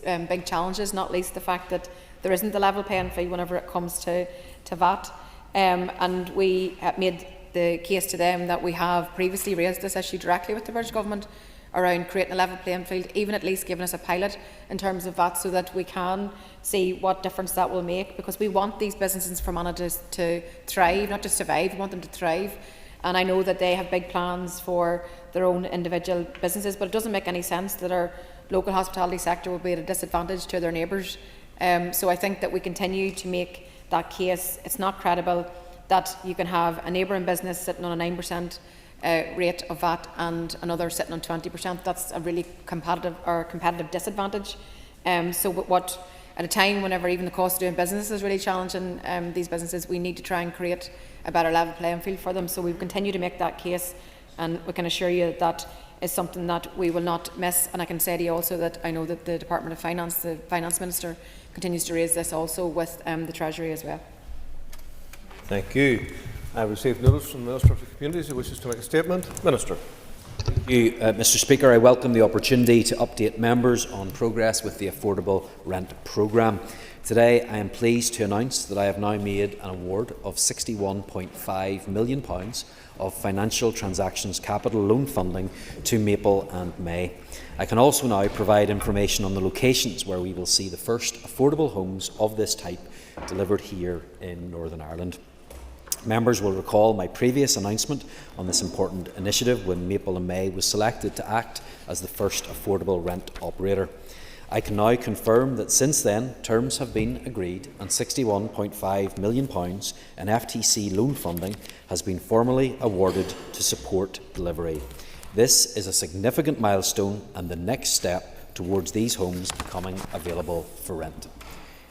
big challenges, not least the fact that there isn't a level playing field whenever it comes to VAT. And we made the case to them that we have previously raised this issue directly with the British Government around creating a level playing field, even at least giving us a pilot in terms of that, so that we can see what difference that will make, because we want these businesses in Fermanagh to thrive, not just survive, we want them to thrive. And I know that they have big plans for their own individual businesses, but it doesn't make any sense that our local hospitality sector will be at a disadvantage to their neighbours. So I think that we continue to make that case. It's not credible that you can have a neighbouring business sitting on a 9% rate of VAT and another sitting on 20%. That's a really competitive disadvantage. At a time whenever even the cost of doing business is really challenging these businesses, we need to try and create a better level playing field for them. So we continue to make that case, and we can assure you that that is something that we will not miss. And I can say to you also that I know that the Department of Finance, the Finance Minister, continues to raise this also with the Treasury as well. Thank you. I received notice from the Minister for Communities who wishes to make a statement. Minister. Thank you, Mr. Speaker. I welcome the opportunity to update members on progress with the Affordable Rent Programme. Today I am pleased to announce that I have now made an award of £61.5 million of financial transactions capital loan funding to Maple and May. I can also now provide information on the locations where we will see the first affordable homes of this type delivered here in Northern Ireland. Members will recall my previous announcement on this important initiative when Maple and May was selected to act as the first affordable rent operator. I can now confirm that since then terms have been agreed and £61.5 million in FTC loan funding has been formally awarded to support delivery. This is a significant milestone and the next step towards these homes becoming available for rent.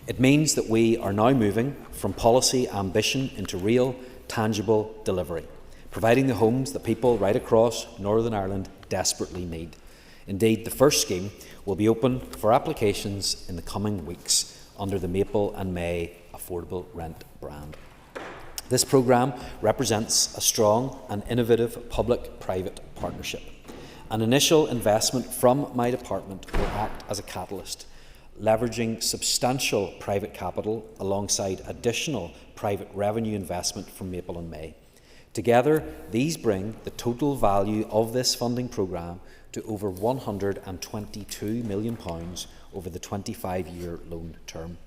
It means that we are now moving from policy ambition into real, tangible delivery, providing the homes that people right across Northern Ireland desperately need. Indeed, the first scheme will be open for applications in the coming weeks under the Maple and May Affordable Rent brand. This programme represents a strong and innovative public-private partnership. An initial investment from my department will act as a catalyst, leveraging substantial private capital alongside additional private revenue investment from Maple and May. Together, these bring the total value of this funding programme to over £122 million over the 25-year loan term.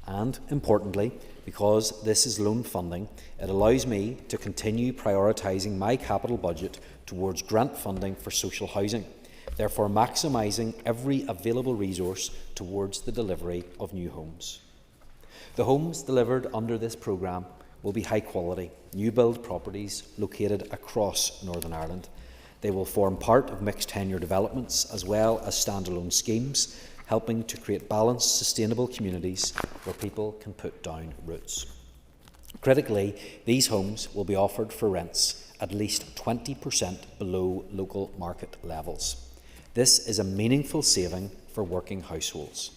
And, importantly, because this is loan funding, it allows me to continue prioritising my capital budget towards grant funding for social housing, therefore maximising every available resource towards the delivery of new homes. The homes delivered under this programme will be high-quality, new-build properties located across Northern Ireland. They will form part of mixed-tenure developments as well as standalone schemes, helping to create balanced, sustainable communities where people can put down roots. Critically, these homes will be offered for rents at least 20% below local market levels. This is a meaningful saving for working households.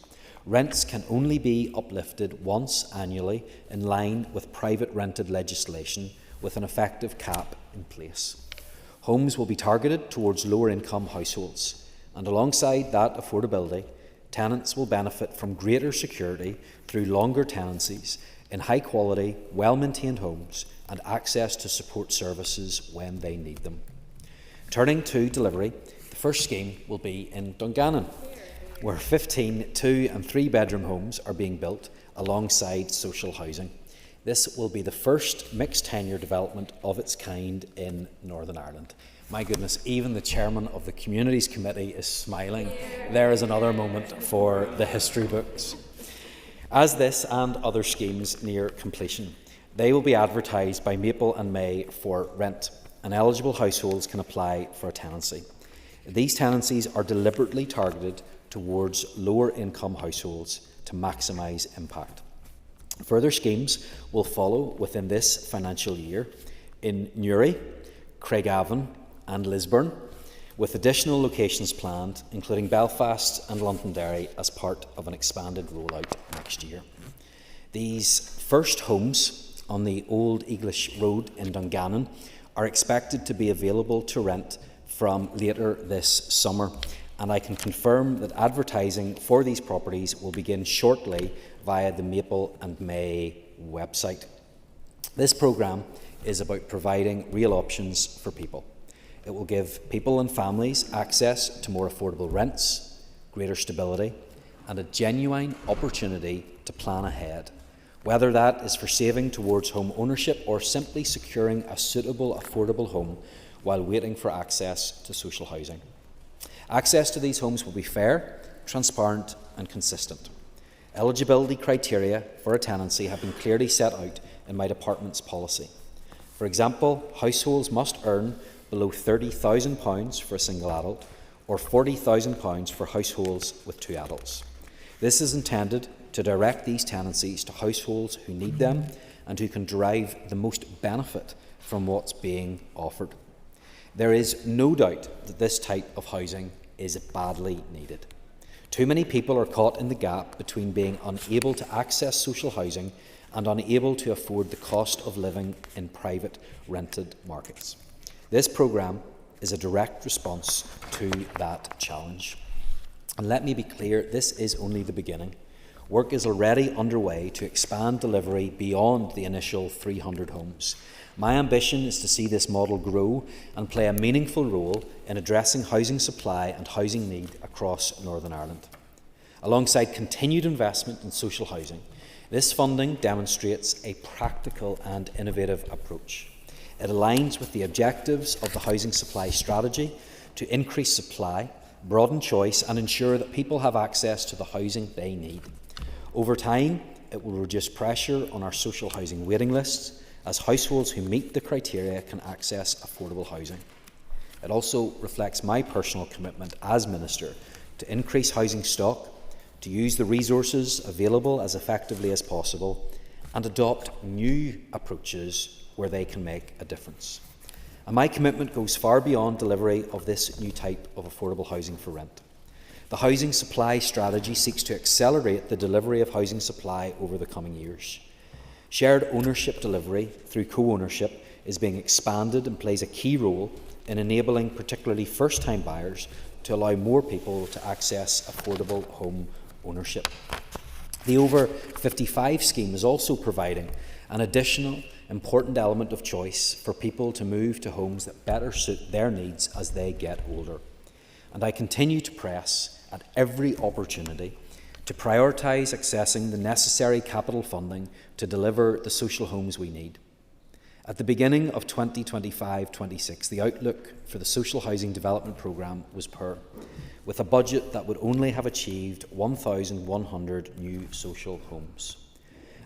Rents can only be uplifted once annually in line with private rented legislation with an effective cap in place. Homes will be targeted towards lower income households, and alongside that affordability, tenants will benefit from greater security through longer tenancies in high quality, well maintained homes and access to support services when they need them. Turning to delivery, the first scheme will be in Dungannon, where 15 2- and 3-bedroom homes are being built alongside social housing. This will be the first mixed tenure development of its kind in Northern Ireland. My goodness, even the chairman of the Communities Committee is smiling. There is another moment for the history books. As this and other schemes near completion, they will be advertised by Maple and May for rent, and eligible households can apply for a tenancy. These tenancies are deliberately targeted towards lower income households to maximise impact. Further schemes will follow within this financial year in Newry, Craigavon and Lisburn, with additional locations planned, including Belfast and Londonderry, as part of an expanded rollout next year. These first homes on the Old English Road in Dungannon are expected to be available to rent from later this summer, and I can confirm that advertising for these properties will begin shortly via the Maple and May website. This programme is about providing real options for people. It will give people and families access to more affordable rents, greater stability, and a genuine opportunity to plan ahead, whether that is for saving towards home ownership or simply securing a suitable, affordable home while waiting for access to social housing. Access to these homes will be fair, transparent and consistent. Eligibility criteria for a tenancy have been clearly set out in my department's policy. For example, households must earn below £30,000 for a single adult or £40,000 for households with 2 adults. This is intended to direct these tenancies to households who need them and who can derive the most benefit from what's being offered. There is no doubt that this type of housing is badly needed. Too many people are caught in the gap between being unable to access social housing and unable to afford the cost of living in private rented markets. This programme is a direct response to that challenge. And let me be clear, this is only the beginning. Work is already underway to expand delivery beyond the initial 300 homes. My ambition is to see this model grow and play a meaningful role in addressing housing supply and housing need across Northern Ireland. Alongside continued investment in social housing, this funding demonstrates a practical and innovative approach. It aligns with the objectives of the housing supply strategy to increase supply, broaden choice and ensure that people have access to the housing they need. Over time, it will reduce pressure on our social housing waiting lists as households who meet the criteria can access affordable housing. It also reflects my personal commitment as Minister to increase housing stock, to use the resources available as effectively as possible, and adopt new approaches where they can make a difference. And my commitment goes far beyond delivery of this new type of affordable housing for rent. The housing supply strategy seeks to accelerate the delivery of housing supply over the coming years. Shared ownership delivery through co-ownership is being expanded and plays a key role in enabling particularly first-time buyers to allow more people to access affordable home ownership. The Over 55 scheme is also providing an additional important element of choice for people to move to homes that better suit their needs as they get older. And I continue to press at every opportunity to prioritise accessing the necessary capital funding to deliver the social homes we need. At the beginning of 2025-26, the outlook for the social housing development programme was poor, with a budget that would only have achieved 1,100 new social homes.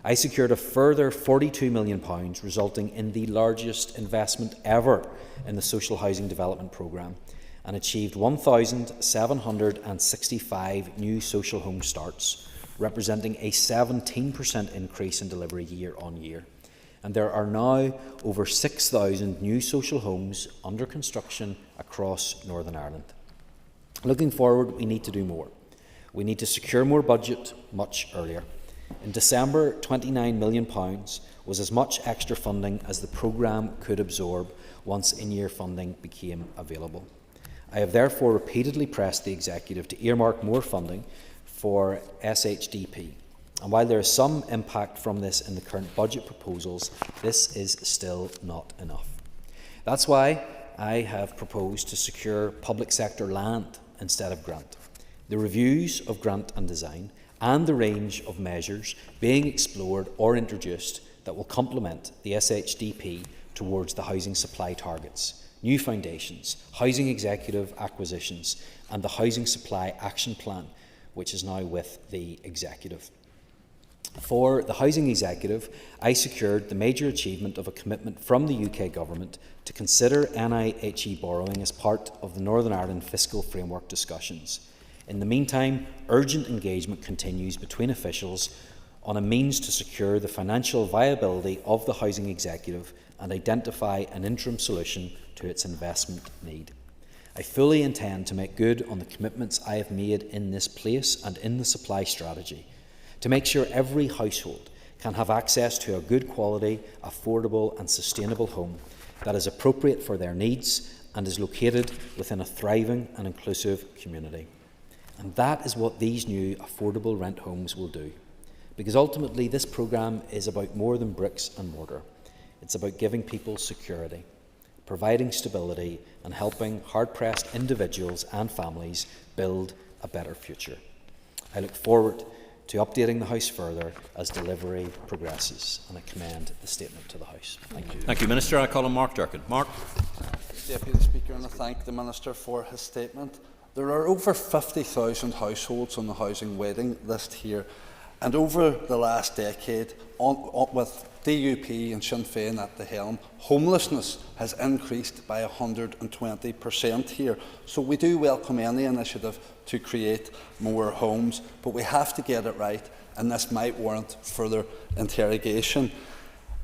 I secured a further £42 million, resulting in the largest investment ever in the social housing development programme, and achieved 1,765 new social home starts, representing a 17% increase in delivery year on year. And there are now over 6,000 new social homes under construction across Northern Ireland. Looking forward, we need to do more. We need to secure more budget much earlier. In December, £29 million was as much extra funding as the programme could absorb once in-year funding became available. I have therefore repeatedly pressed the Executive to earmark more funding for SHDP. And while there is some impact from this in the current budget proposals, this is still not enough. That's why I have proposed to secure public sector land instead of grant. The reviews of grant and design and the range of measures being explored or introduced that will complement the SHDP towards the housing supply targets, new foundations, housing executive acquisitions and the housing supply action plan, which is now with the Executive. For the Housing Executive, I secured the major achievement of a commitment from the UK Government to consider NIHE borrowing as part of the Northern Ireland fiscal framework discussions. In the meantime, urgent engagement continues between officials on a means to secure the financial viability of the Housing Executive and identify an interim solution to its investment need. I fully intend to make good on the commitments I have made in this place and in the supply strategy, to make sure every household can have access to a good quality, affordable and sustainable home that is appropriate for their needs and is located within a thriving and inclusive community. And that is what these new affordable rent homes will do. Because ultimately this programme is about more than bricks and mortar. It's about giving people security, providing stability and helping hard-pressed individuals and families build a better future. I look forward to updating the House further as delivery progresses, and I commend the statement to the House. Thank you. Thank you, Minister. I call on Mark Durkin. Mark. Deputy Speaker, and I thank the Minister for his statement. There are over 50,000 households on the housing waiting list here, and over the last decade, with DUP and Sinn Féin at the helm, homelessness has increased by 120% here. So we do welcome any initiative to create more homes, but we have to get it right, and this might warrant further interrogation.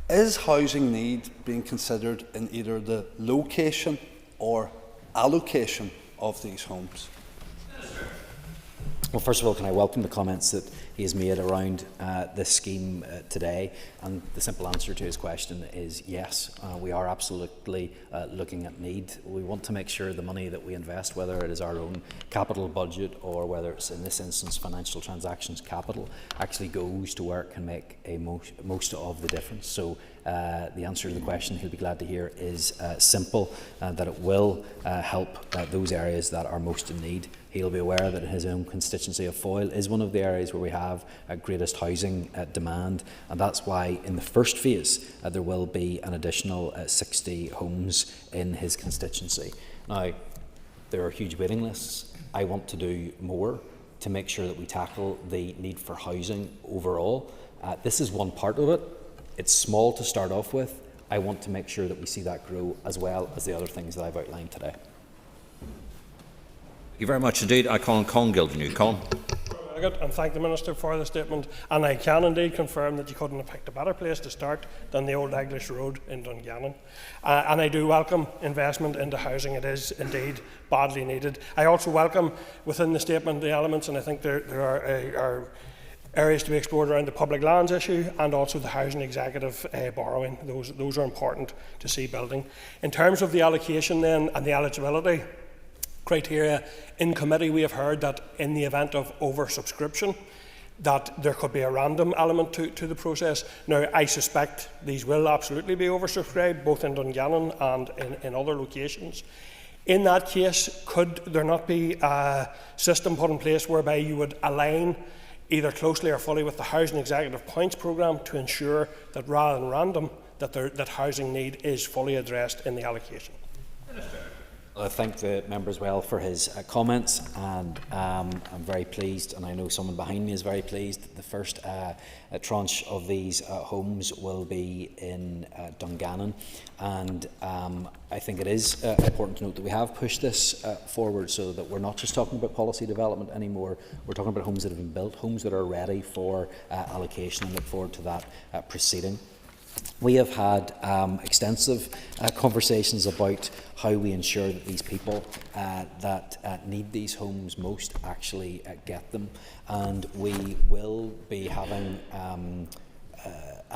Is housing need being considered in either the location or allocation of these homes? Well, first of all, can I welcome the comments that he has made around this scheme today, and the simple answer to his question is yes, we are absolutely looking at need. We want to make sure the money that we invest, whether it is our own capital budget or whether it's in this instance financial transactions capital, actually goes to where it can make a most of the difference. So the answer to the question, he'll be glad to hear, is simple, that it will help those areas that are most in need. He'll be aware that his own constituency of Foyle is one of the areas where we have greatest housing demand, and that's why in the first phase there will be an additional 60 homes in his constituency. Now, there are huge waiting lists. I want to do more to make sure that we tackle the need for housing overall. This is one part of it. It's small to start off with. I want to make sure that we see that grow as well as the other things that I've outlined today. Thank you very much indeed. I call on Colin Gildernew. Colin. And thank the Minister for the statement. And I can indeed confirm that you couldn't have picked a better place to start than the Old English Road in Dungannon. And I do welcome investment into housing. It is indeed badly needed. I also welcome within the statement the elements, and I think there are areas to be explored around the public lands issue and also the housing executive borrowing. Those are important to see building. In terms of the allocation then and the eligibility criteria, in committee we have heard that in the event of oversubscription that there could be a random element to the process. Now, I suspect these will absolutely be oversubscribed, both in Dungannon and in other locations. In that case, could there not be a system put in place whereby you would align either closely or fully with the Housing Executive Points Programme to ensure that rather than random, that housing need is fully addressed in the allocation? I thank the member as well for his comments, and I'm very pleased, and I know someone behind me is very pleased, that the first tranche of these homes will be in Dungannon, and I think it is important to note that we have pushed this forward so that we're not just talking about policy development anymore, we're talking about homes that have been built, homes that are ready for allocation, and look forward to that proceeding. We have had extensive conversations about how we ensure that these people that need these homes most actually get them, and we will be having an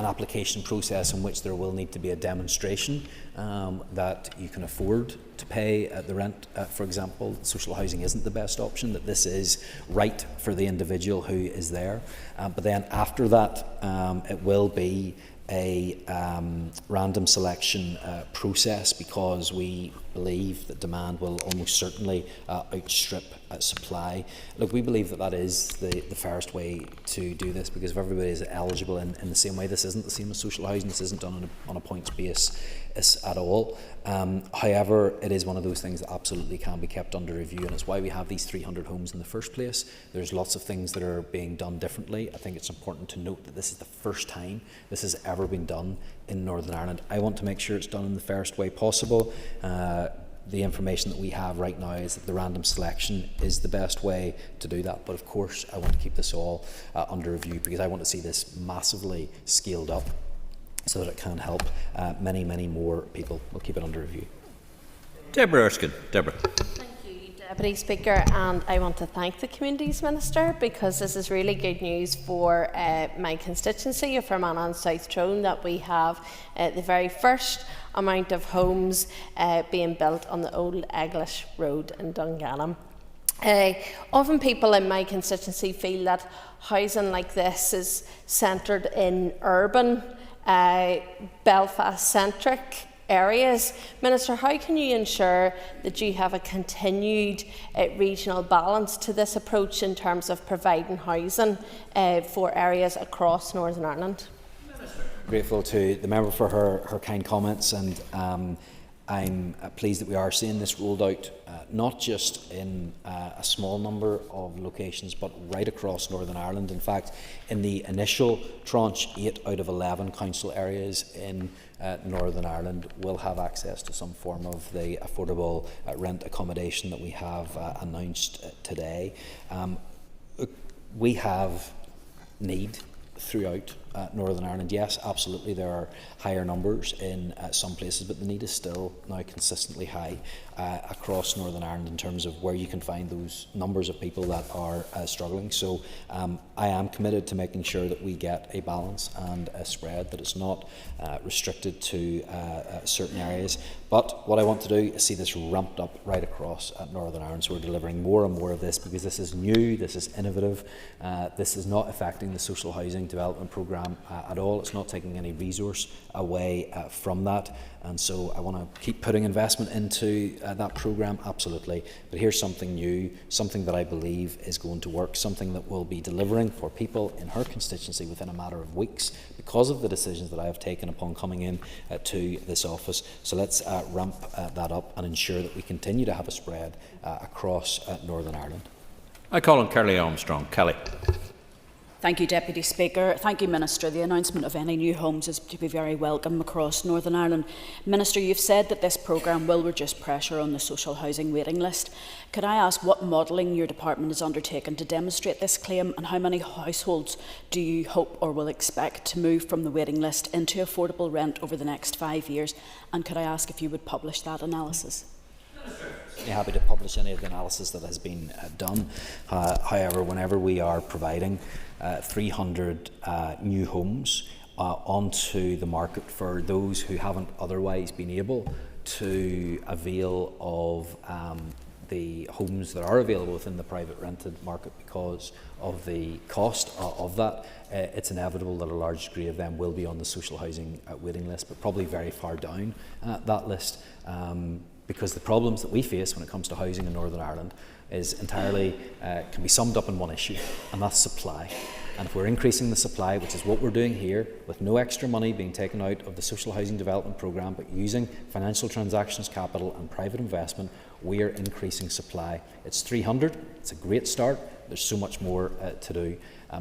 application process in which there will need to be a demonstration that you can afford to pay the rent, for example. Social housing isn't the best option, that this is right for the individual who is there. But then after that, it will be a random selection process, because we believe that demand will almost certainly outstrip supply. Look, we believe that is the fairest way to do this, because if everybody is eligible in the same way, this isn't the same as social housing, this isn't done on a points basis at all. However, it is one of those things that absolutely can be kept under review, and it's why we have these 300 homes in the first place. There's lots of things that are being done differently. I think it's important to note that this is the first time this has ever been done in Northern Ireland. I want to make sure it's done in the fairest way possible. The information that we have right now is that the random selection is the best way to do that. But of course, I want to keep this all under review, because I want to see this massively scaled up so that it can help many, many more people. We'll keep it under review. Deborah Erskine. Deborah. Thank you, Deputy Speaker, and I want to thank the Communities Minister, because this is really good news for my constituency of Fermanagh and South Tyrone, that we have the very first amount of homes being built on the Old English Road in Dungannon. Often people in my constituency feel that housing like this is centred in urban, Belfast-centric areas. Minister, how can you ensure that you have a continued regional balance to this approach in terms of providing housing for areas across Northern Ireland? Grateful to the member for her kind comments, and I'm pleased that we are seeing this rolled out not just in a small number of locations but right across Northern Ireland. In fact, in the initial tranche, 8 out of 11 council areas in Northern Ireland will have access to some form of the affordable rent accommodation that we have announced today. We have need throughout Northern Ireland. Yes, absolutely, there are higher numbers in some places, but the need is still now consistently high across Northern Ireland in terms of where you can find those numbers of people that are struggling. So I am committed to making sure that we get a balance and a spread, that it's not restricted to certain areas. But what I want to do is see this ramped up right across Northern Ireland. So we're delivering more and more of this, because this is new, this is innovative, this is not affecting the social housing development programme at all. It's not taking any resource away from that. And so I want to keep putting investment into that programme, absolutely. But here's something new, something that I believe is going to work, something that will be delivering for people in her constituency within a matter of weeks because of the decisions that I have taken upon coming in to this office. So let's ramp that up and ensure that we continue to have a spread across Northern Ireland. I call on Kelly Armstrong. Kelly. Thank you, Deputy Speaker. Thank you, Minister. The announcement of any new homes is to be very welcome across Northern Ireland. Minister, you've said that this programme will reduce pressure on the social housing waiting list. Could I ask what modelling your department has undertaken to demonstrate this claim, and how many households do you hope or will expect to move from the waiting list into affordable rent over the next 5 years? And could I ask if you would publish that analysis? Happy to publish any of the analysis that has been done. However, whenever we are providing 300 new homes onto the market for those who haven't otherwise been able to avail of the homes that are available within the private rented market because of the cost of that, it's inevitable that a large degree of them will be on the social housing waiting list, but probably very far down that list. Because the problems that we face when it comes to housing in Northern Ireland is entirely, can be summed up in one issue, and that's supply. And if we're increasing the supply, which is what we're doing here, with no extra money being taken out of the social housing development programme, but using financial transactions capital and private investment, we are increasing supply. It's 300, it's a great start, there's so much more to do.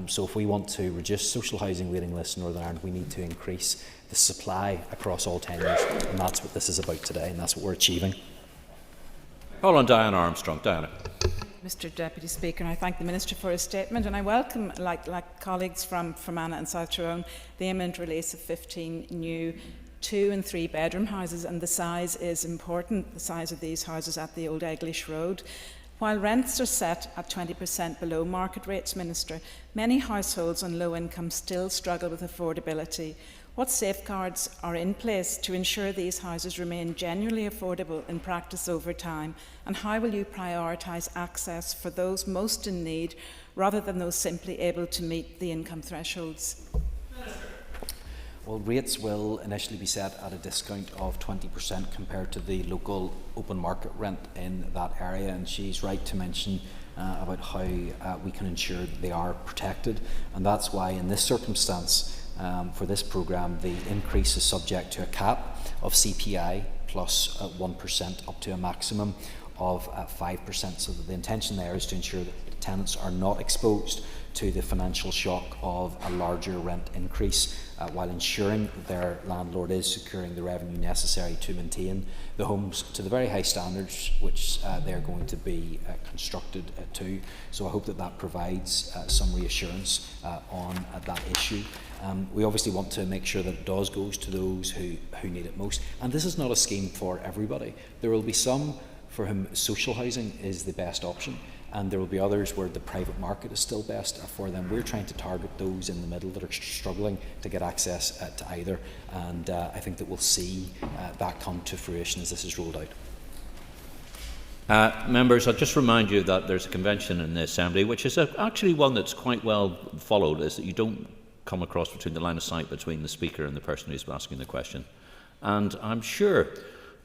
So if we want to reduce social housing waiting lists in Northern Ireland, we need to increase the supply across all tenures, and that's what this is about today, and that's what we're achieving. Call on Diana Armstrong. Diana. Mr Deputy Speaker, and I thank the Minister for his statement, and I welcome, like colleagues from Fermanagh and South Tyrone, the imminent release of 15 new 2- and 3-bedroom houses, and the size is important, the size of these houses at the Old English Road. While rents are set at 20% below market rates, Minister, many households on low income still struggle with affordability. What safeguards are in place to ensure these houses remain genuinely affordable in practice over time? And how will you prioritise access for those most in need rather than those simply able to meet the income thresholds? Well, rates will initially be set at a discount of 20% compared to the local open market rent in that area, and she's right to mention about how we can ensure that they are protected, and that's why in this circumstance for this programme the increase is subject to a cap of CPI plus 1% up to a maximum of 5%, so that the intention there is to ensure that tenants are not exposed to the financial shock of a larger rent increase while ensuring that their landlord is securing the revenue necessary to maintain the homes to the very high standards which they're going to be constructed to. So I hope that that provides some reassurance on that issue. We obviously want to make sure that it does go to those who need it most, and this is not a scheme for everybody. There will be some for whom social housing is the best option, and there will be others where the private market is still best for them. We're trying to target those in the middle that are struggling to get access to either, and I think that we'll see that come to fruition as this is rolled out. Members, I'll just remind you that there's a convention in the Assembly, which is actually one that's quite well followed, is that you don't come across between the line of sight between the Speaker and the person who's asking the question. And I'm sure,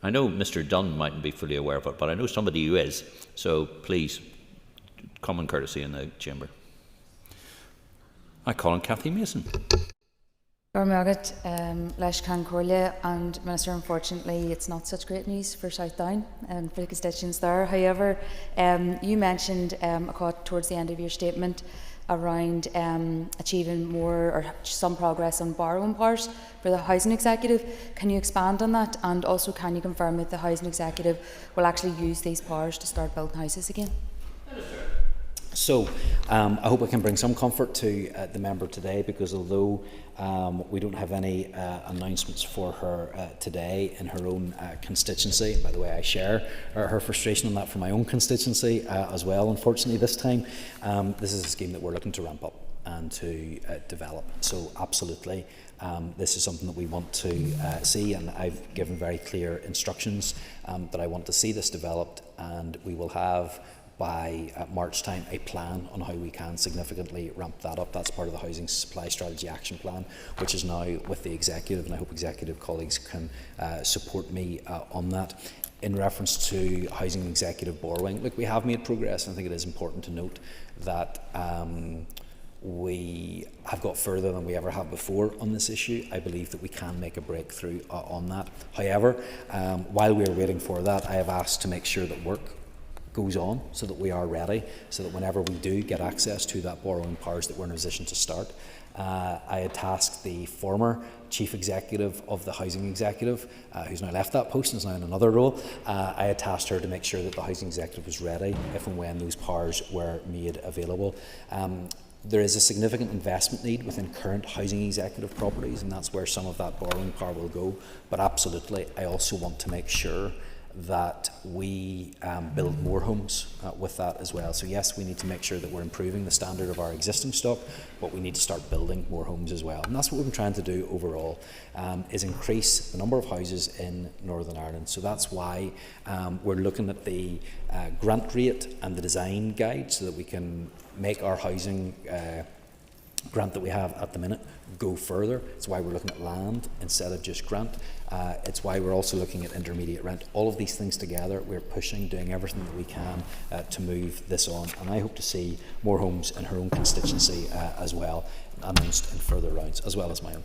I know Mr Dunn mightn't be fully aware of it, but I know somebody who is, so please, common courtesy in the chamber. I call on Cathy Mason. And Minister, unfortunately it's not such great news for South Down and for the constituents there. However, you mentioned towards the end of your statement around achieving more or some progress on borrowing powers for the Housing Executive. Can you expand on that, and also can you confirm that the Housing Executive will actually use these powers to start building houses again? So I hope I can bring some comfort to the member today, because although we don't have any announcements for her today in her own constituency, by the way I share her frustration on that for my own constituency as well, unfortunately this time, this is a scheme that we're looking to ramp up and to develop. So absolutely, this is something that we want to see, and I've given very clear instructions that I want to see this developed, and we will have by March time a plan on how we can significantly ramp that up. That's part of the Housing Supply Strategy Action Plan, which is now with the Executive, and I hope Executive colleagues can support me on that. In reference to Housing Executive borrowing, look, we have made progress, and I think it is important to note that we have got further than we ever have before on this issue. I believe that we can make a breakthrough on that. However, while we are waiting for that, I have asked to make sure that work goes on so that we are ready, so that whenever we do get access to that borrowing powers, that we're in a position to start. I had tasked the former Chief Executive of the Housing Executive, who's now left that post and is now in another role. I had tasked her to make sure that the Housing Executive was ready if and when those powers were made available. There is a significant investment need within current Housing Executive properties, and that's where some of that borrowing power will go. But absolutely, I also want to make sure that we build more homes with that as well. So yes, we need to make sure that we're improving the standard of our existing stock, but we need to start building more homes as well. And that's what we've been trying to do overall, is increase the number of houses in Northern Ireland. So that's why we're looking at the grant rate and the design guide, so that we can make our housing grant that we have at the minute go further. It's why we're looking at land instead of just grant. It's why we're also looking at intermediate rent. All of these things together, we're pushing, doing everything that we can to move this on. And I hope to see more homes in her own constituency as well, announced in further rounds, as well as my own.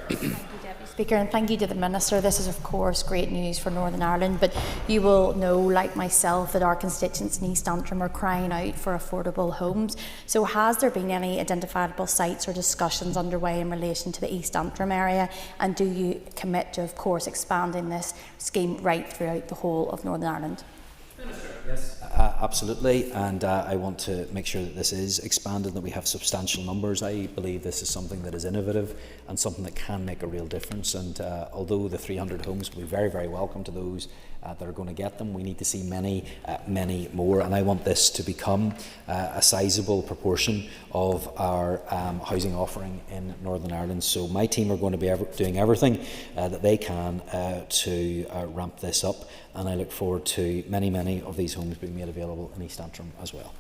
Thank you, Deputy Speaker, and thank you to the Minister. This is, of course, great news for Northern Ireland, but you will know, like myself, that our constituents in East Antrim are crying out for affordable homes. So has there been any identifiable sites or discussions underway in relation to the East Antrim area, and do you commit to, of course, expanding this scheme right throughout the whole of Northern Ireland? Yes. Absolutely, and I want to make sure that this is expanded, that we have substantial numbers. I believe this is something that is innovative and something that can make a real difference, and although the 300 homes will be very, very welcome to those that are going to get them, we need to see many, many more, and I want this to become a sizable proportion of our housing offering in Northern Ireland. So my team are going to be doing everything that they can to ramp this up, and I look forward to many, many of these homes being made available in East Antrim as well.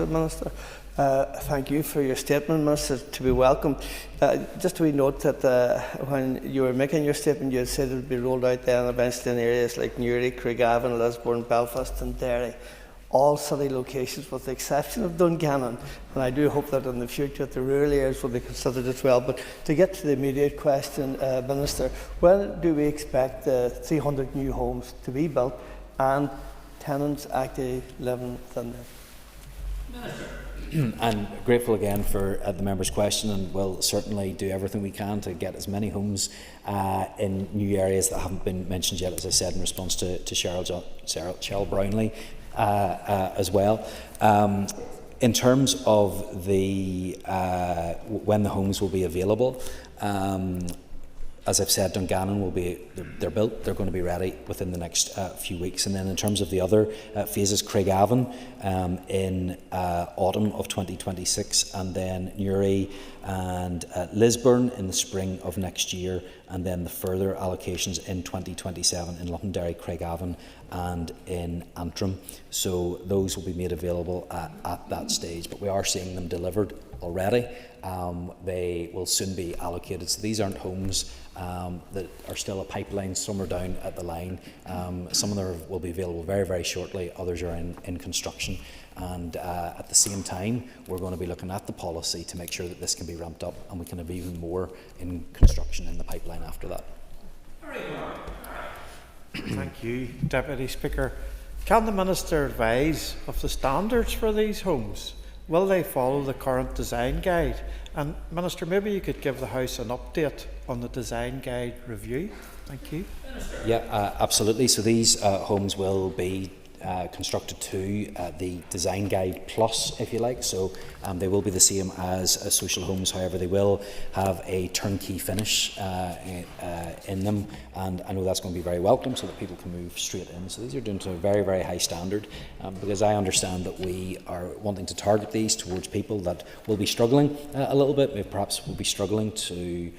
Minister. Thank you for your statement, Minister, to be welcomed. Just a wee note that when you were making your statement, you had said it would be rolled out then eventually in areas like Newry, Craigavon, Lisburn, Belfast and Derry. All city locations with the exception of Dungannon, and I do hope that in the future the rural areas will be considered as well. But to get to the immediate question, Minister, when do we expect the 300 new homes to be built and tenants actually living within them? I'm grateful again for the member's question, and we'll certainly do everything we can to get as many homes in new areas that haven't been mentioned yet, as I said in response to Cheryl Brownlee as well. in terms of the when the homes will be available, as I've said, Dungannon will be, they're built, they're going to be ready within the next few weeks. And then in terms of the other phases, Craigavon in autumn of 2026, and then Newry and Lisburn in the spring of next year, and then the further allocations in 2027 in Londonderry, Craigavon and in Antrim. So those will be made available at that stage, but we are seeing them delivered already. They will soon be allocated. So these aren't homes that are still a pipeline. Some are down at the line. Some of them will be available very, very shortly. Others are in construction. And at the same time, we're going to be looking at the policy to make sure that this can be ramped up, and we can have even more in construction in the pipeline after that. Thank you, Deputy Speaker. Can the Minister advise of the standards for these homes? Will they follow the current design guide? And Minister, maybe you could give the House an update on the design guide review. Thank you. Yeah, absolutely. So these homes will be constructed to the Design Guide Plus, if you like. So they will be the same as social homes. However, they will have a turnkey finish in them, and I know that's going to be very welcome, so that people can move straight in. So these are done to a very, very high standard, because I understand that we are wanting to target these towards people that will be struggling a little bit, perhaps will be struggling to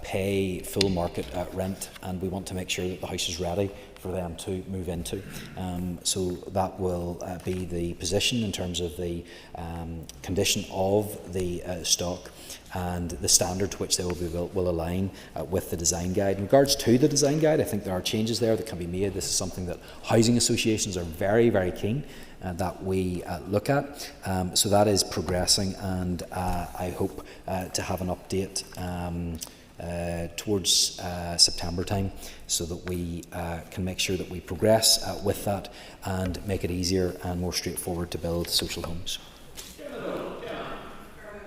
pay full market rent, and we want to make sure that the house is ready for them to move into. So that will be the position in terms of the condition of the stock, and the standard to which they will be built will align with the design guide. In regards to the design guide, I think there are changes there that can be made. This is something that housing associations are very, very keen that we look at. So that is progressing, and I hope to have an update towards September time, so that we can make sure that we progress with that and make it easier and more straightforward to build social homes.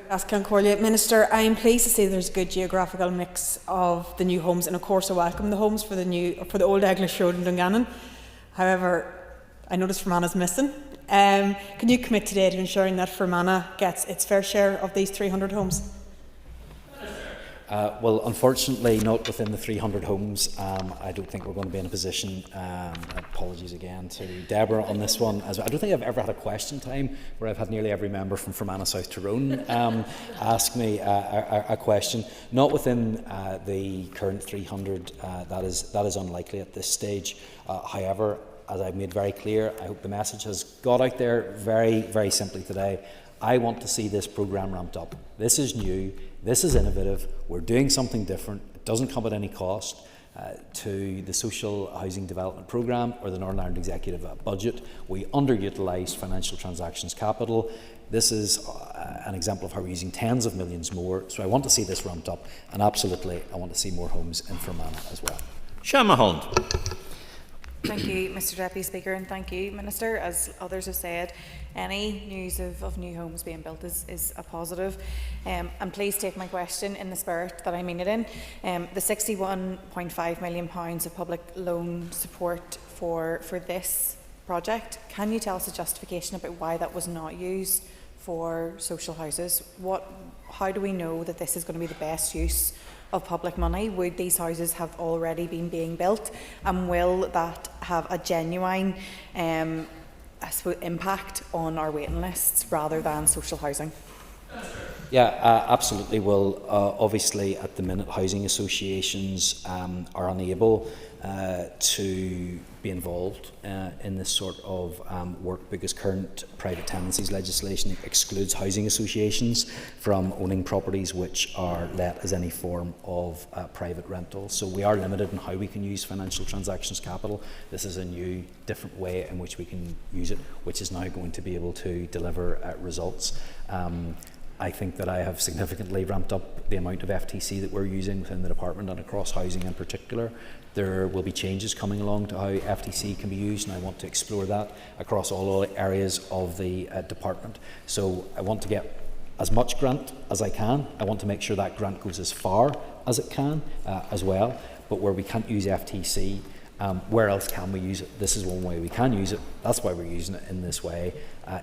Minister, I am pleased to see there's a good geographical mix of the new homes, and of course I welcome the homes for the Old Eglish Road in Dungannon. However, I noticed Fermanagh is missing. Can you commit today to ensuring that Fermanagh gets its fair share of these 300 homes? Well, unfortunately, not within the 300 homes. I don't think we're going to be in a position, apologies again to Deborah on this one. I don't think I've ever had a question time where I've had nearly every member from Fermanagh South Tyrone ask me a question. Not within the current 300, that is unlikely at this stage. However, as I've made very clear, I hope the message has got out there very, very simply today. I want to see this programme ramped up. This is new, this is innovative, we're doing something different, it doesn't come at any cost to the Social Housing Development Programme or the Northern Ireland Executive Budget. We underutilised financial transactions capital. This is an example of how we're using tens of millions more, so I want to see this ramped up, and absolutely I want to see more homes in Fermanagh as well. Sean Mahon. Thank you, Mr Deputy Speaker, and thank you, Minister. As others have said, any news of new homes being built is a positive. And please take my question in the spirit that I mean it in. The £61.5 million of public loan support for this project, can you tell us a justification about why that was not used for social houses? How do we know that this is going to be the best use of public money? Would these houses have already been being built, and will that have a genuine impact on our waiting lists rather than social housing? Yeah, absolutely. Well, obviously at the minute housing associations are unable to be involved in this sort of work, because current private tenancies legislation excludes housing associations from owning properties which are let as any form of private rental. So we are limited in how we can use financial transactions capital. This is a new, different way in which we can use it, which is now going to be able to deliver results. I think that I have significantly ramped up the amount of FTC that we're using within the department, and across housing in particular. There will be changes coming along to how FTC can be used, and I want to explore that across all areas of the department. So I want to get as much grant as I can. I want to make sure that grant goes as far as it can as well. But where we can't use FTC, Where else can we use it? This is one way we can use it. That's why we're using it in this way.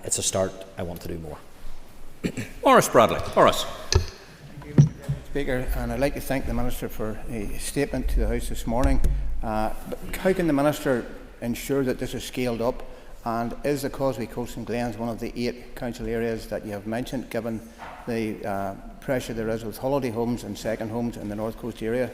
It's a start. I want to do more. Maurice Bradley. Maurice. Thank you, Mr. Speaker, and I'd like to thank the Minister for a statement to the House this morning. But how can the Minister ensure that this is scaled up? And is the Causeway Coast and Glens one of the 8 council areas that you have mentioned, given the pressure there is with holiday homes and second homes in the North Coast area?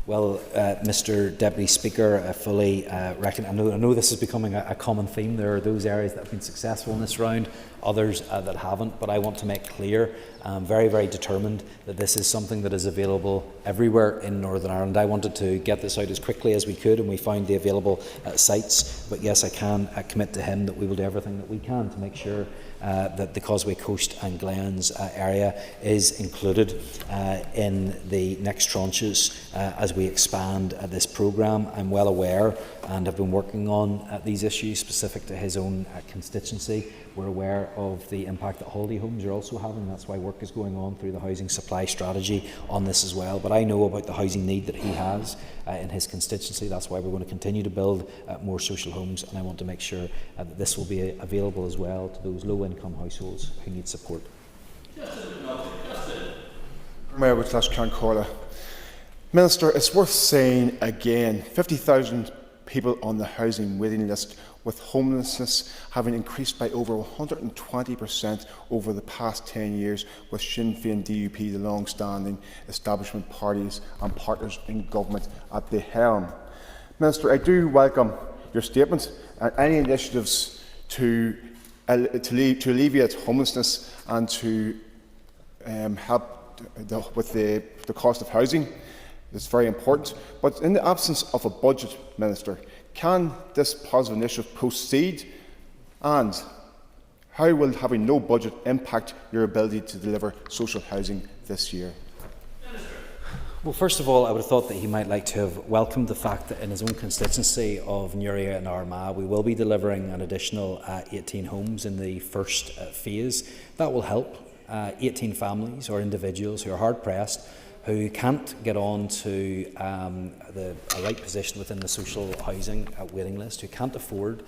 Mr. Deputy Speaker, I fully reckon. I know this is becoming a common theme. There are those areas that have been successful in this round, others that haven't. But I want to make clear, I'm very, very determined that this is something that is available everywhere in Northern Ireland. I wanted to get this out as quickly as we could, and we found the available sites. But yes, I can commit to him that we will do everything that we can to make sure that the Causeway Coast and Glens area is included in the next tranches as we expand this programme. I'm well aware and have been working on these issues specific to his own constituency. We're aware of the impact that holiday homes are also having. That's why work is going on through the housing supply strategy on this as well. But I know about the housing need that he has in his constituency. That's why we're going to continue to build more social homes, and I want to make sure that this will be available as well to those low-income households who need support. Mayor with Cloncorla. Minister, it's worth saying again, 50,000 people on the housing waiting list, with homelessness having increased by over 120% over the past 10 years, with Sinn Féin DUP, the long-standing establishment parties and partners in government at the helm. Minister, I do welcome your statement and any initiatives to alleviate homelessness and to help with the cost of housing. It's very important. But in the absence of a budget, Minister, can this positive initiative proceed? And how will having no budget impact your ability to deliver social housing this year? Well, first of all, I would have thought that he might like to have welcomed the fact that in his own constituency of Newry and Armagh, we will be delivering an additional 18 homes in the first phase. That will help 18 families or individuals who are hard-pressed, who can't get on to a right position within the social housing waiting list, who can't afford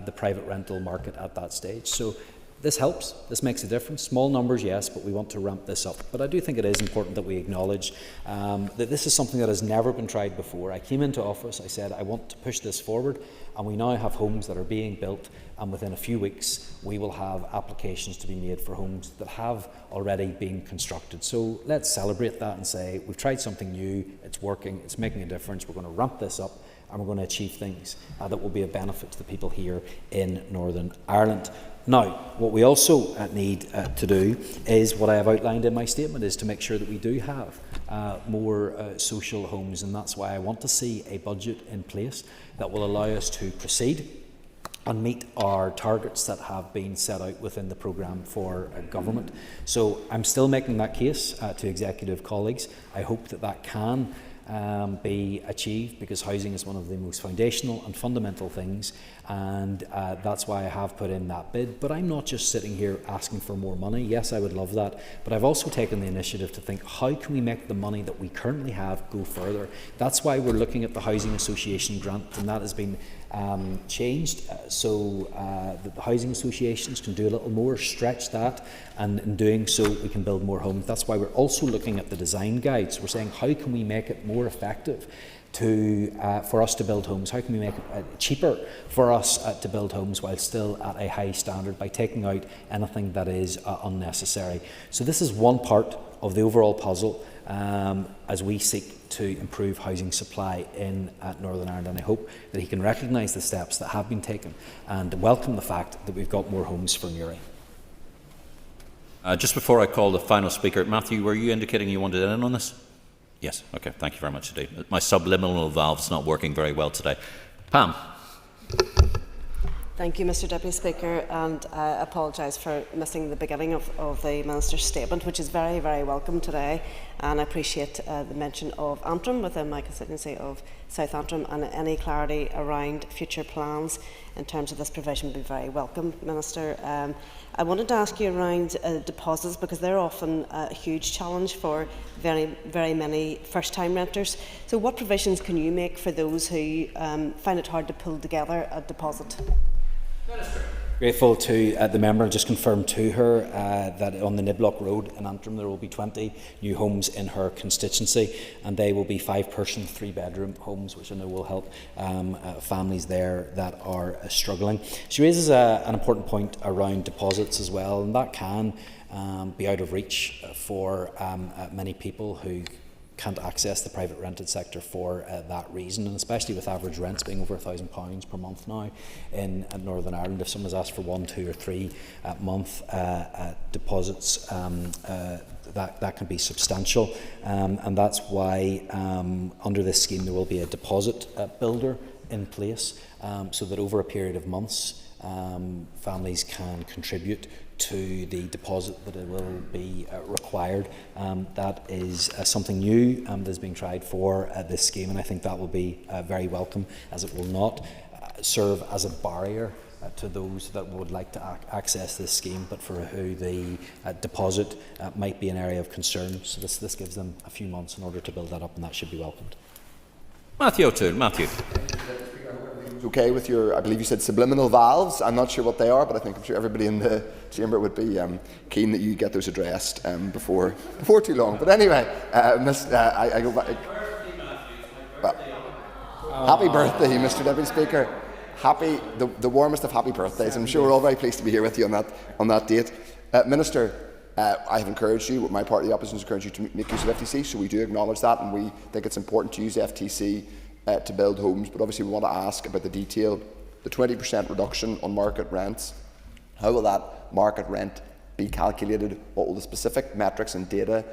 the private rental market at that stage. So this helps, this makes a difference. Small numbers, yes, but we want to ramp this up. But I do think it is important that we acknowledge that this is something that has never been tried before. I came into office, I said I want to push this forward, and we now have homes that are being built, and within a few weeks we will have applications to be made for homes that have already been constructed. So let's celebrate that and say we've tried something new, it's working, it's making a difference, we're going to ramp this up, and we're going to achieve things that will be a benefit to the people here in Northern Ireland. Now, what we also need to do is what I have outlined in my statement, is to make sure that we do have more social homes, and that's why I want to see a budget in place that will allow us to proceed and meet our targets that have been set out within the programme for government. So I'm still making that case to executive colleagues. I hope that that can be achieved, because housing is one of the most foundational and fundamental things, and that's why I have put in that bid. But I'm not just sitting here asking for more money. Yes, I would love that, but I've also taken the initiative to think, how can we make the money that we currently have go further? That's why we're looking at the Housing Association grant, and that has been changed so that the housing associations can do a little more, stretch that, and in doing so we can build more homes. That's why we're also looking at the design guides. We're saying, how can we make it more effective for us to build homes? How can we make it cheaper for us to build homes while still at a high standard, by taking out anything that is unnecessary? So this is one part of the overall puzzle as we seek to improve housing supply in Northern Ireland, and I hope that he can recognise the steps that have been taken and welcome the fact that we've got more homes for Newry. Just before I call the final speaker, Matthew, were you indicating you wanted in on this? Yes, okay, thank you very much indeed. My subliminal valve's not working very well today. Pam. Thank you, Mr Deputy Speaker, and I apologise for missing the beginning of the Minister's statement, which is very, very welcome today, and I appreciate the mention of Antrim within my constituency of South Antrim, and any clarity around future plans in terms of this provision would be very welcome, Minister. I wanted to ask you around deposits, because they're often a huge challenge for very, very many first-time renters. So what provisions can you make for those who find it hard to pull together a deposit? Grateful to the member. Just confirmed to her that on the Niblock Road in Antrim there will be 20 new homes in her constituency, and they will be 5-person, 3-bedroom homes, which I know will help families there that are struggling. She raises an important point around deposits as well, and that can be out of reach for many people who can't access the private rented sector for that reason, and especially with average rents being over £1,000 per month now in Northern Ireland. If someone's asked for 1, 2 or 3 month deposits, that can be substantial, and that's why under this scheme there will be a deposit builder in place, so that over a period of months families can contribute to the deposit that it will be required. That is something new that is being tried for this scheme, and I think that will be very welcome, as it will not serve as a barrier to those that would like to access this scheme, but for who the deposit might be an area of concern. So this gives them a few months in order to build that up, and that should be welcomed. Matthew O'Toole. Matthew. Okay with your, I believe you said subliminal valves. I'm not sure what they are, but I'm sure everybody in the chamber would be keen that you get those addressed before too long. But anyway, I go back. Happy birthday, Mr Deputy Speaker. The warmest of happy birthdays. I'm sure we're all very pleased to be here with you on that date. Minister, I have encouraged you, my party, the opposition, has encouraged you to make use of FTC, so we do acknowledge that, and we think it's important to use FTC to build homes, but obviously we want to ask about the detail. The 20% reduction on market rents, how will that market rent be calculated? What will the specific metrics and data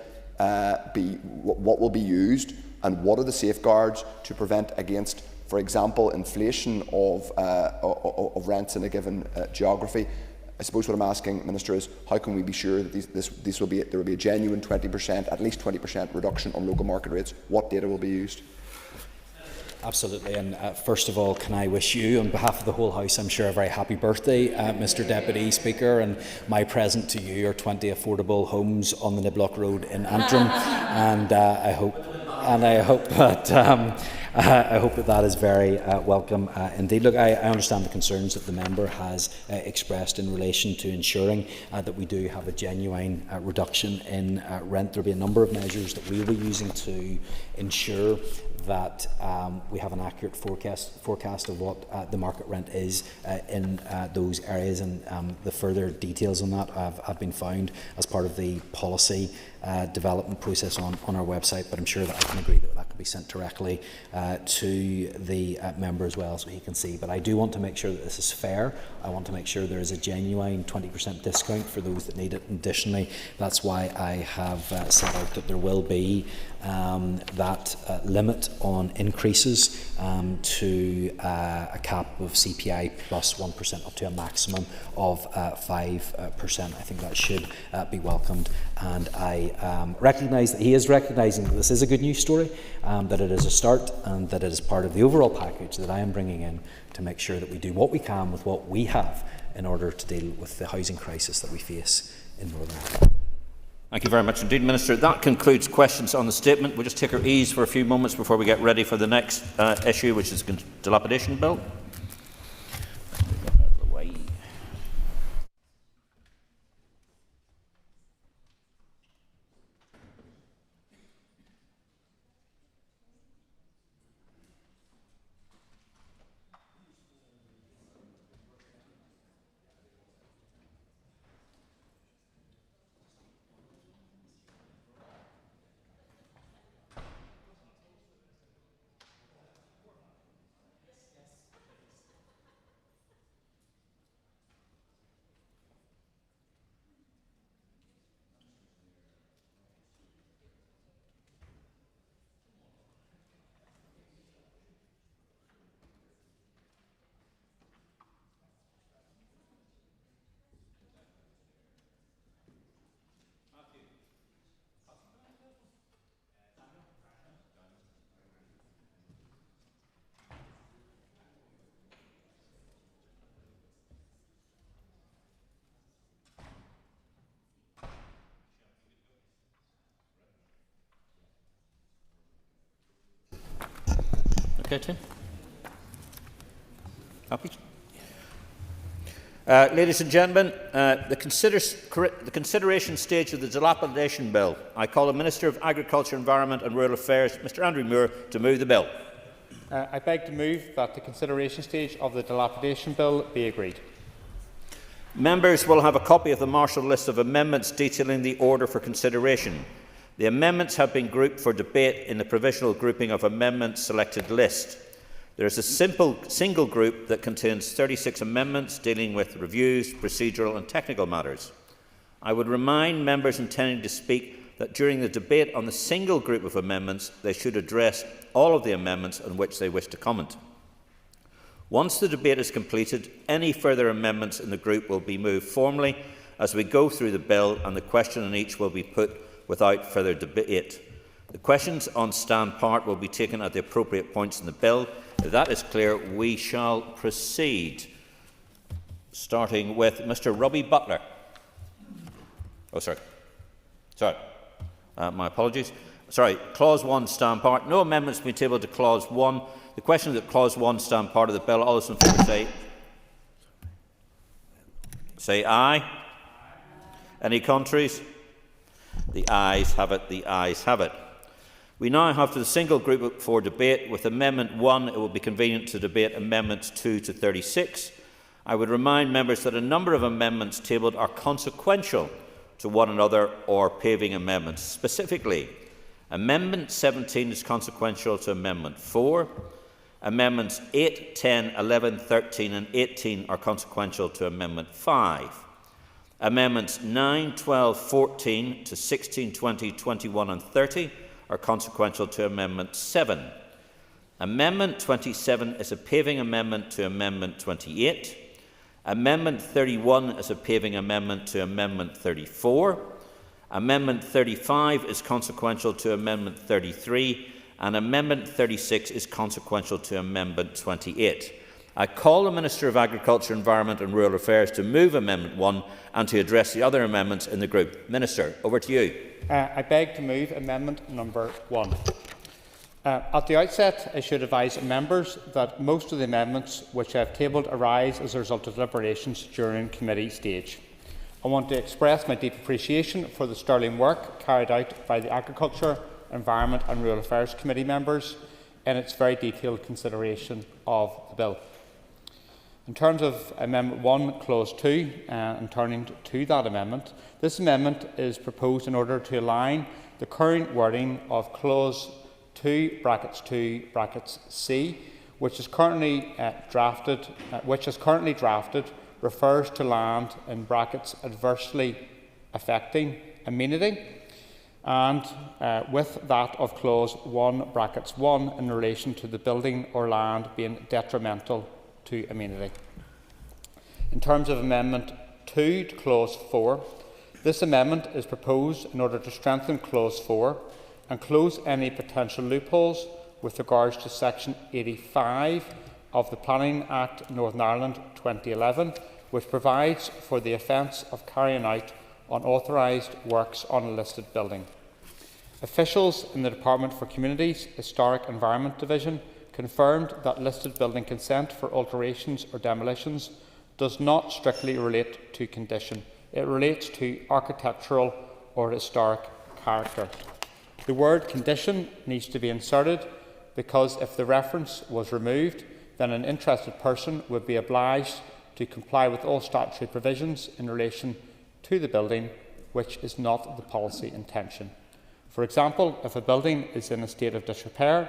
be? What will be used, and what are the safeguards to prevent against, for example, inflation of rents in a given geography? I suppose what I'm asking, Minister, is how can we be sure that there will be a genuine 20%, at least 20% reduction on local market rates? What data will be used? Absolutely, and first of all, can I wish you, on behalf of the whole House, I'm sure, a very happy birthday, Mr Deputy Speaker, and my present to you are 20 affordable homes on the Niblock Road in Antrim, and I hope that is very welcome indeed. Look, I understand the concerns that the member has expressed in relation to ensuring that we do have a genuine reduction in rent. There will be a number of measures that we will be using to ensure that we have an accurate forecast of what the market rent is in those areas, and the further details on that have been found as part of the policy development process on our website, but I'm sure that I can agree that that can be sent directly to the member as well, so he can see. But I do want to make sure that this is fair. I want to make sure there is a genuine 20% discount for those that need it. Additionally, that's why I have set out that there will be that limit on increases to a cap of CPI plus 1% up to a maximum of 5%. I think that should be welcomed, and I recognise that he is recognising that this is a good news story, that it is a start, and that it is part of the overall package that I am bringing in to make sure that we do what we can with what we have in order to deal with the housing crisis that we face in Northern Ireland. Thank you very much indeed, Minister. That concludes questions on the statement. We'll just take our ease for a few moments before we get ready for the next issue, which is the Dilapidation Bill. Okay, Tim. Happy? Ladies and gentlemen, the consideration stage of the Dilapidation Bill. I call the Minister of Agriculture, Environment and Rural Affairs, Mr Andrew Muir, to move the bill. I beg to move that the consideration stage of the Dilapidation Bill be agreed. Members will have a copy of the marshalled list of amendments detailing the order for consideration. The amendments have been grouped for debate in the provisional grouping of amendments selected list. There is a single group that contains 36 amendments dealing with reviews, procedural and technical matters. I would remind members intending to speak that during the debate on the single group of amendments, they should address all of the amendments on which they wish to comment. Once the debate is completed, any further amendments in the group will be moved formally as we go through the bill, and the question on each will be put without further debate. The questions on stand part will be taken at the appropriate points in the bill. If that is clear, we shall proceed, starting with Mr Robbie Butler. Oh, sorry. My apologies. Sorry, Clause 1, stand part. No amendments be tabled to Clause 1. The question that Clause 1, stand part of the bill. All those in favour say aye. Any contraries? The ayes have it. The ayes have it. We now have to the single group for debate. With Amendment 1, it will be convenient to debate Amendments 2 to 36. I would remind members that a number of amendments tabled are consequential to one another or paving amendments. Specifically, Amendment 17 is consequential to Amendment 4. Amendments 8, 10, 11, 13 and 18 are consequential to Amendment 5. Amendments 9, 12, 14 to 16, 20, 21 and 30 are consequential to Amendment 7. Amendment 27 is a paving amendment to Amendment 28. Amendment 31 is a paving amendment to Amendment 34. Amendment 35 is consequential to Amendment 33. And Amendment 36 is consequential to Amendment 28. I call the Minister of Agriculture, Environment and Rural Affairs to move Amendment 1 and to address the other amendments in the group. Minister, over to you. I beg to move Amendment number 1. At the outset, I should advise members that most of the amendments which I have tabled arise as a result of deliberations during committee stage. I want to express my deep appreciation for the sterling work carried out by the Agriculture, Environment and Rural Affairs Committee members in its very detailed consideration of the bill. In terms of Amendment 1, Clause 2, and turning to that amendment, this amendment is proposed in order to align the current wording of Clause 2, brackets C, which is currently drafted, refers to land in brackets adversely affecting amenity, and with that of Clause 1, brackets 1, in relation to the building or land being detrimental to amenity. In terms of Amendment 2 to Clause 4, this amendment is proposed in order to strengthen Clause 4 and close any potential loopholes with regards to Section 85 of the Planning Act Northern Ireland 2011, which provides for the offence of carrying out unauthorised works on a listed building. Officials in the Department for Communities Historic Environment Division confirmed that listed building consent for alterations or demolitions does not strictly relate to condition. It relates to architectural or historic character. The word condition needs to be inserted because if the reference was removed, then an interested person would be obliged to comply with all statutory provisions in relation to the building, which is not the policy intention. For example, if a building is in a state of disrepair,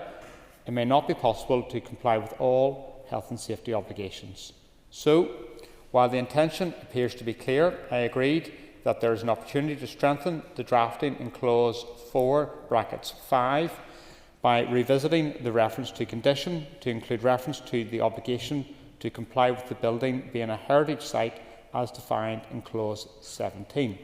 it may not be possible to comply with all health and safety obligations. So, while the intention appears to be clear, I agreed that there is an opportunity to strengthen the drafting in Clause 4, brackets 5, by revisiting the reference to condition to include reference to the obligation to comply with the building being a heritage site as defined in Clause 17.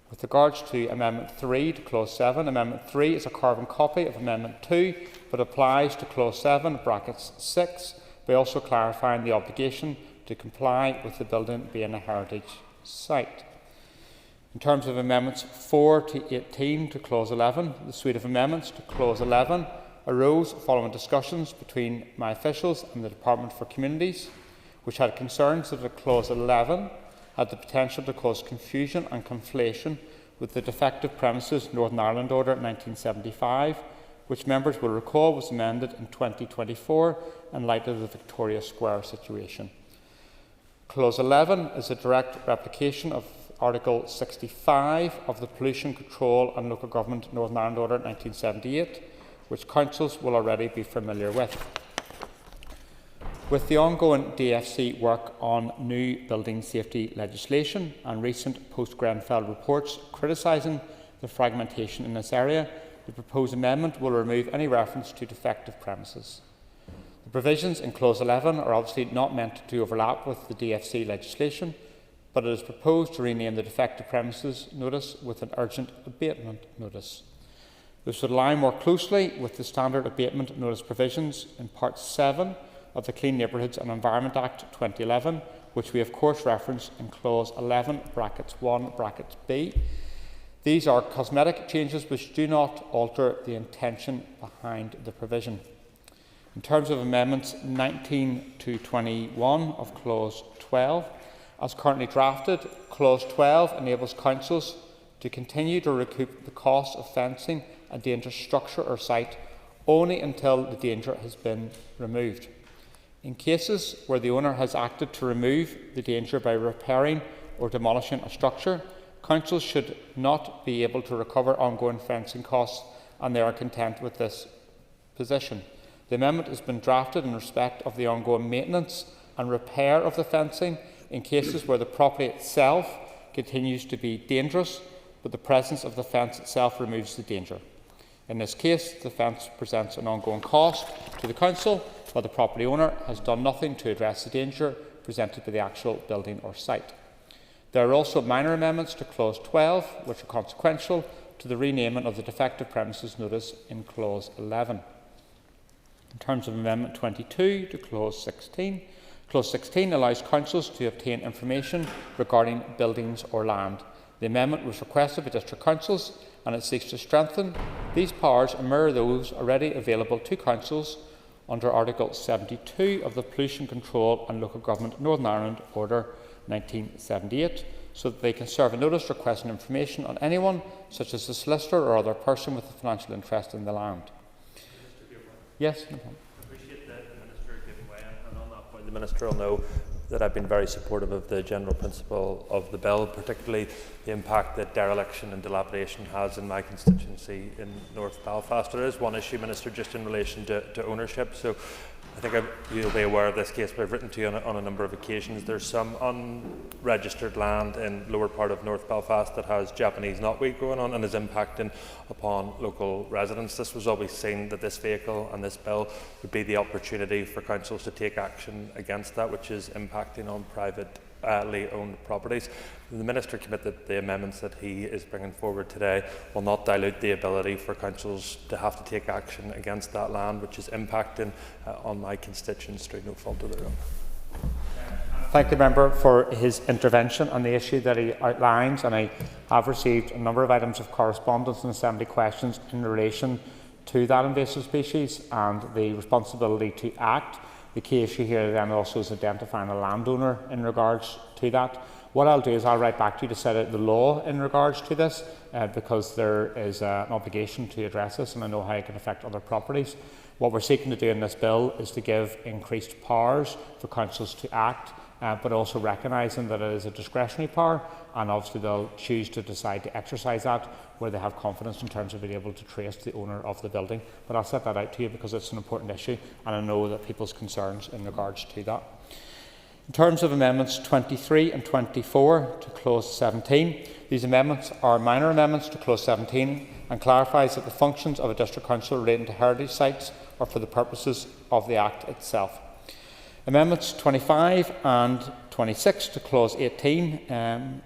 With regards to Amendment 3 to Clause 7, Amendment 3 is a carbon copy of Amendment 2, but applies to Clause 7, brackets 6, by also clarifying the obligation to comply with the building being a heritage site. In terms of Amendments 4 to 18 to Clause 11, the suite of amendments to Clause 11 arose following discussions between my officials and the Department for Communities, which had concerns that Clause 11 had the potential to cause confusion and conflation with the Defective Premises Northern Ireland Order 1975, which members will recall was amended in 2024 in light of the Victoria Square situation. Clause 11 is a direct replication of Article 65 of the Pollution Control and Local Government Northern Ireland Order 1978, which councils will already be familiar with. With the ongoing DFC work on new building safety legislation and recent post-Grenfell reports criticising the fragmentation in this area, the proposed amendment will remove any reference to defective premises. The provisions in Clause 11 are obviously not meant to overlap with the DFC legislation, but it is proposed to rename the defective premises notice with an urgent abatement notice. This would align more closely with the standard abatement notice provisions in Part 7 of the Clean Neighbourhoods and Environment Act 2011, which we of course reference in Clause 11, brackets 1, brackets B. These are cosmetic changes which do not alter the intention behind the provision. In terms of Amendments 19 to 21 of Clause 12, as currently drafted, Clause 12 enables councils to continue to recoup the cost of fencing a dangerous structure or site only until the danger has been removed. In cases where the owner has acted to remove the danger by repairing or demolishing a structure, councils should not be able to recover ongoing fencing costs, and they are content with this position. The amendment has been drafted in respect of the ongoing maintenance and repair of the fencing in cases where the property itself continues to be dangerous, but the presence of the fence itself removes the danger. In this case, the fence presents an ongoing cost to the council, while the property owner has done nothing to address the danger presented by the actual building or site. There are also minor amendments to Clause 12, which are consequential to the renaming of the defective premises notice in Clause 11. In terms of Amendment 22 to Clause 16, Clause 16 allows councils to obtain information regarding buildings or land. The amendment was requested by district councils, and it seeks to strengthen these powers and mirror those already available to councils under Article 72 of the Pollution Control and Local Government Northern Ireland Order 1978, so that they can serve a notice requesting information on anyone, such as the solicitor or other person with a financial interest in the land. Yes, no problem. I appreciate the Minister giving way, and on that point the Minister will know that I've been very supportive of the general principle of the bill, particularly the impact that dereliction and dilapidation has in my constituency in North Belfast. There is one issue, Minister, just in relation to ownership. So I think you'll be aware of this case, but I've written to you on a number of occasions. There's some unregistered land in lower part of North Belfast that has Japanese knotweed growing on and is impacting upon local residents. This was always seen that this vehicle and this bill would be the opportunity for councils to take action against that, which is impacting on privately owned properties. The Minister committed that the amendments that he is bringing forward today will not dilute the ability for councils to have to take action against that land, which is impacting on my constituents through no fault of their own. Thank the member for his intervention on the issue that he outlines, and I have received a number of items of correspondence and assembly questions in relation to that invasive species and the responsibility to act. The key issue here then also is identifying a landowner in regards to that. What I'll do is I'll write back to you to set out the law in regards to this, because there is an obligation to address this, and I know how it can affect other properties. What we're seeking to do in this bill is to give increased powers for councils to act, but also recognising that it is a discretionary power, and obviously they'll choose to decide to exercise that where they have confidence in terms of being able to trace the owner of the building. But I'll set that out to you because it's an important issue, and I know that people's concerns in regards to that. In terms of Amendments 23 and 24 to Clause 17, these amendments are minor amendments to Clause 17 and clarifies that the functions of a district council relating to heritage sites are for the purposes of the Act itself. Amendments 25 and 26 to Clause 18.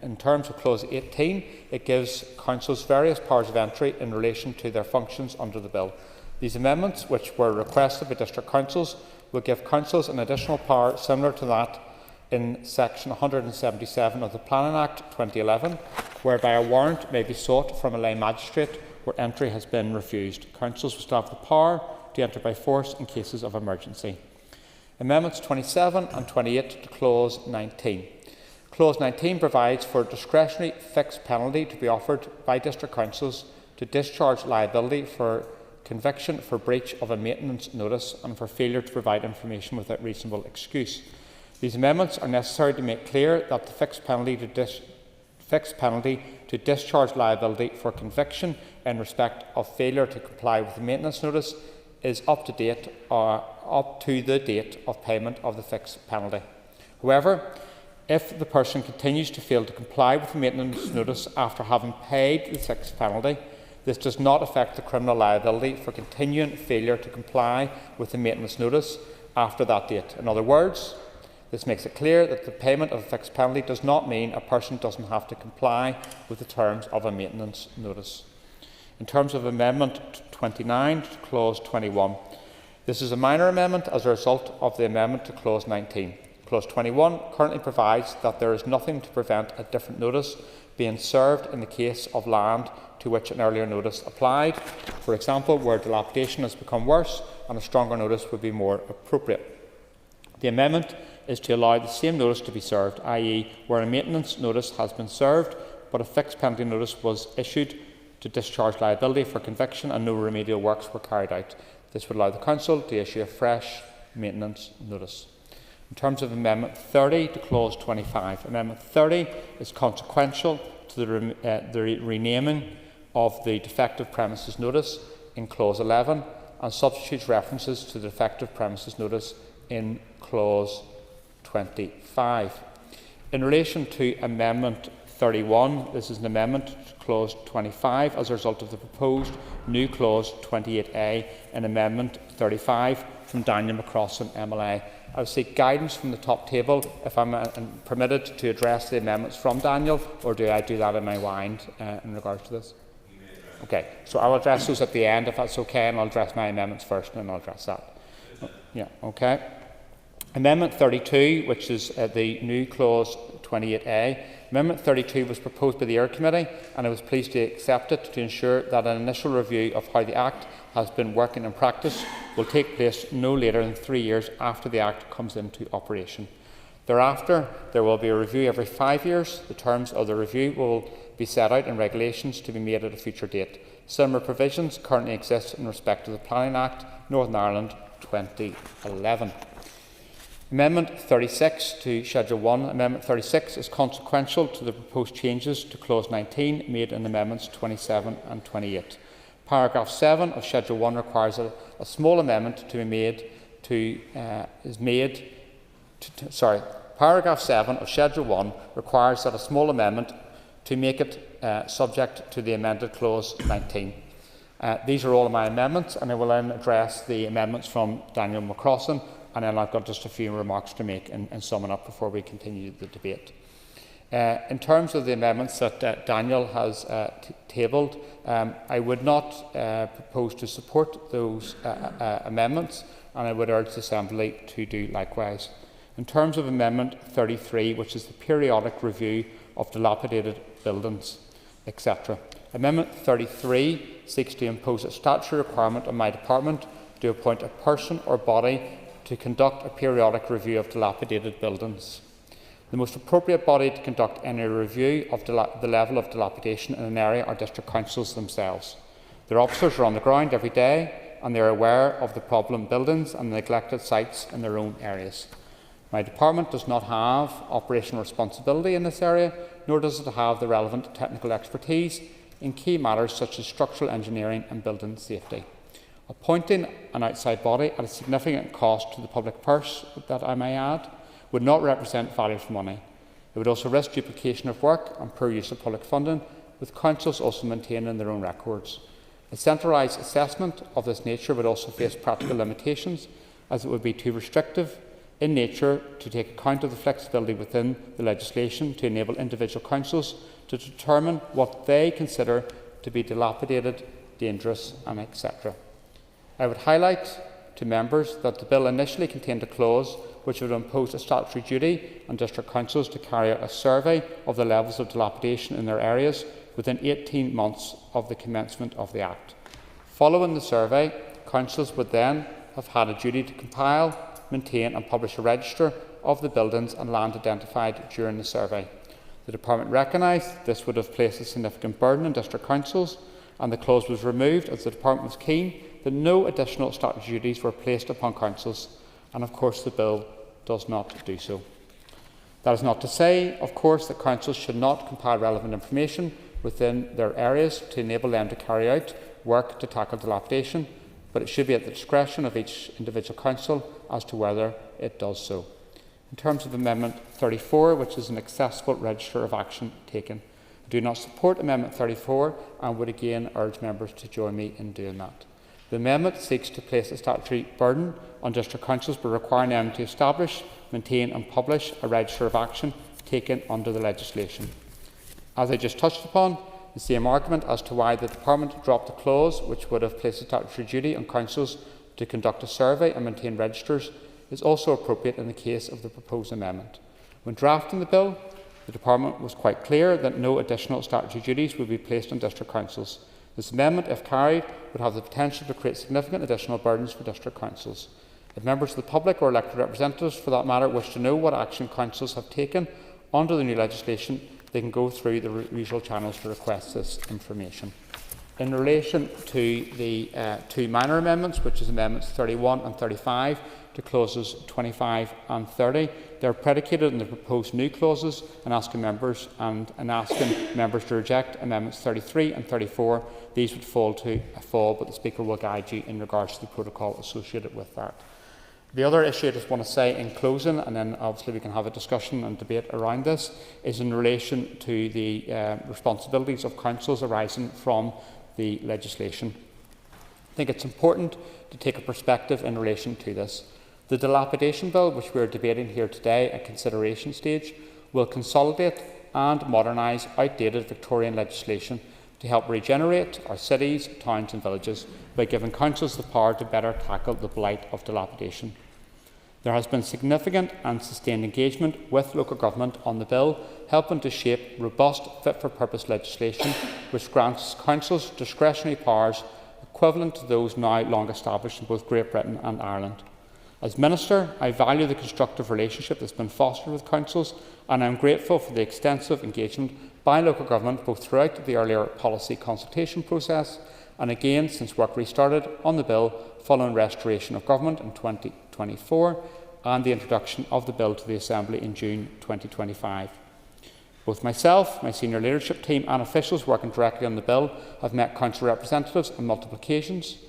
In terms of Clause 18, it gives councils various powers of entry in relation to their functions under the bill. These amendments, which were requested by district councils, will give councils an additional power similar to that in Section 177 of the Planning Act 2011, whereby a warrant may be sought from a lay magistrate where entry has been refused. Councils will still have the power to enter by force in cases of emergency. Amendments 27 and 28 to Clause 19. Clause 19 provides for a discretionary fixed penalty to be offered by district councils to discharge liability for conviction for breach of a maintenance notice and for failure to provide information without reasonable excuse. These amendments are necessary to make clear that the fixed penalty to discharge liability for conviction in respect of failure to comply with the maintenance notice is up to the date of payment of the fixed penalty. However, if the person continues to fail to comply with the maintenance notice after having paid the fixed penalty, this does not affect the criminal liability for continuing failure to comply with the maintenance notice after that date. In other words, this makes it clear that the payment of a fixed penalty does not mean a person doesn't have to comply with the terms of a maintenance notice. In terms of Amendment 29 to Clause 21, this is a minor amendment as a result of the amendment to Clause 19. Clause 21 currently provides that there is nothing to prevent a different notice being served in the case of land to which an earlier notice applied, for example, where dilapidation has become worse and a stronger notice would be more appropriate. The amendment is to allow the same notice to be served, i.e. where a maintenance notice has been served but a fixed penalty notice was issued to discharge liability for conviction and no remedial works were carried out. This would allow the Council to issue a fresh maintenance notice. In terms of Amendment 30 to Clause 25, Amendment 30 is consequential to the renaming of the defective premises notice in Clause 11 and substitutes references to the defective premises notice in Clause 25. In relation to Amendment 31, this is an amendment to Clause 25 as a result of the proposed new Clause 28A in Amendment 35 from Daniel McCrossan, MLA. I would seek guidance from the top table if I'm permitted to address the amendments from Daniel, or do I do that in my wind in regards to this? Okay, so I'll address those at the end if that's okay, and I'll address my amendments first and then I'll address that. Yeah, okay. Amendment 32, which is the new Clause 28A. Amendment 32 was proposed by the Air Committee and I was pleased to accept it to ensure that an initial review of how the Act has been working in practice will take place no later than 3 years after the Act comes into operation. Thereafter, there will be a review every 5 years. The terms of the review will be set out in regulations to be made at a future date. Similar provisions currently exist in respect of the Planning Act, Northern Ireland 2011. Amendment 36 to Schedule 1. Amendment 36 is consequential to the proposed changes to Clause 19 made in Amendments 27 and 28. Paragraph 7 of Schedule 1 requires a small amendment to be made to Paragraph 7 of Schedule 1 requires that a small amendment to make it subject to the amended Clause 19. These are all of my amendments, and I will then address the amendments from Daniel McCrossan, and then I've got just a few remarks to make and summing up before we continue the debate. In terms of the amendments that Daniel has tabled, I would not propose to support those amendments, and I would urge the Assembly to do likewise. In terms of Amendment 33, which is the periodic review of dilapidated buildings, etc. Amendment 33 seeks to impose a statutory requirement on my department to appoint a person or body to conduct a periodic review of dilapidated buildings. The most appropriate body to conduct any review of the level of dilapidation in an area are district councils themselves. Their officers are on the ground every day and they are aware of the problem buildings and neglected sites in their own areas. My department does not have operational responsibility in this area, nor does it have the relevant technical expertise in key matters such as structural engineering and building safety. Appointing an outside body at a significant cost to the public purse, that I may add, would not represent value for money. It would also risk duplication of work and poor use of public funding, with councils also maintaining their own records. A centralised assessment of this nature would also face practical limitations, as it would be too restrictive in nature to take account of the flexibility within the legislation to enable individual councils to determine what they consider to be dilapidated, dangerous, and etc. I would highlight to members that the bill initially contained a clause which would impose a statutory duty on district councils to carry out a survey of the levels of dilapidation in their areas within 18 months of the commencement of the Act. Following the survey, councils would then have had a duty to compile, maintain and publish a register of the buildings and land identified during the survey. The Department recognised this would have placed a significant burden on district councils, and the clause was removed as the Department was keen that no additional statutory duties were placed upon councils, and of course the bill does not do so. That is not to say, of course, that councils should not compile relevant information within their areas to enable them to carry out work to tackle dilapidation, but it should be at the discretion of each individual council as to whether it does so. In terms of Amendment 34, which is an accessible register of action taken, I do not support Amendment 34 and would again urge members to join me in doing that. The amendment seeks to place a statutory burden on district councils by requiring them to establish, maintain and publish a register of action taken under the legislation. As I just touched upon, the same argument as to why the Department dropped the clause which would have placed a statutory duty on councils to conduct a survey and maintain registers is also appropriate in the case of the proposed amendment. When drafting the bill, the Department was quite clear that no additional statutory duties would be placed on district councils. This amendment, if carried, would have the potential to create significant additional burdens for district councils. If members of the public or elected representatives, for that matter, wish to know what action councils have taken under the new legislation, they can go through the usual channels to request this information. In relation to the two minor amendments, which is Amendments 31 and 35 to clauses 25 and 30, they are predicated on the proposed new clauses and asking members to reject Amendments 33 and 34. These would fall to a fall, but the Speaker will guide you in regards to the protocol associated with that. The other issue I just want to say in closing, and then obviously we can have a discussion and debate around this, is in relation to the responsibilities of councils arising from the legislation. I think it's important to take a perspective in relation to this. The Dilapidation Bill, which we are debating here today at consideration stage, will consolidate and modernise outdated Victorian legislation to help regenerate our cities, towns and villages by giving councils the power to better tackle the blight of dilapidation. There has been significant and sustained engagement with local government on the bill, helping to shape robust fit-for-purpose legislation which grants councils discretionary powers equivalent to those now long established in both Great Britain and Ireland. As Minister, I value the constructive relationship that has been fostered with councils, and I am grateful for the extensive engagement by local government both throughout the earlier policy consultation process and again since work restarted on the bill following restoration of government in 2024 and the introduction of the bill to the Assembly in June 2025. Both myself, my senior leadership team and officials working directly on the bill have met council representatives on multiple occasions,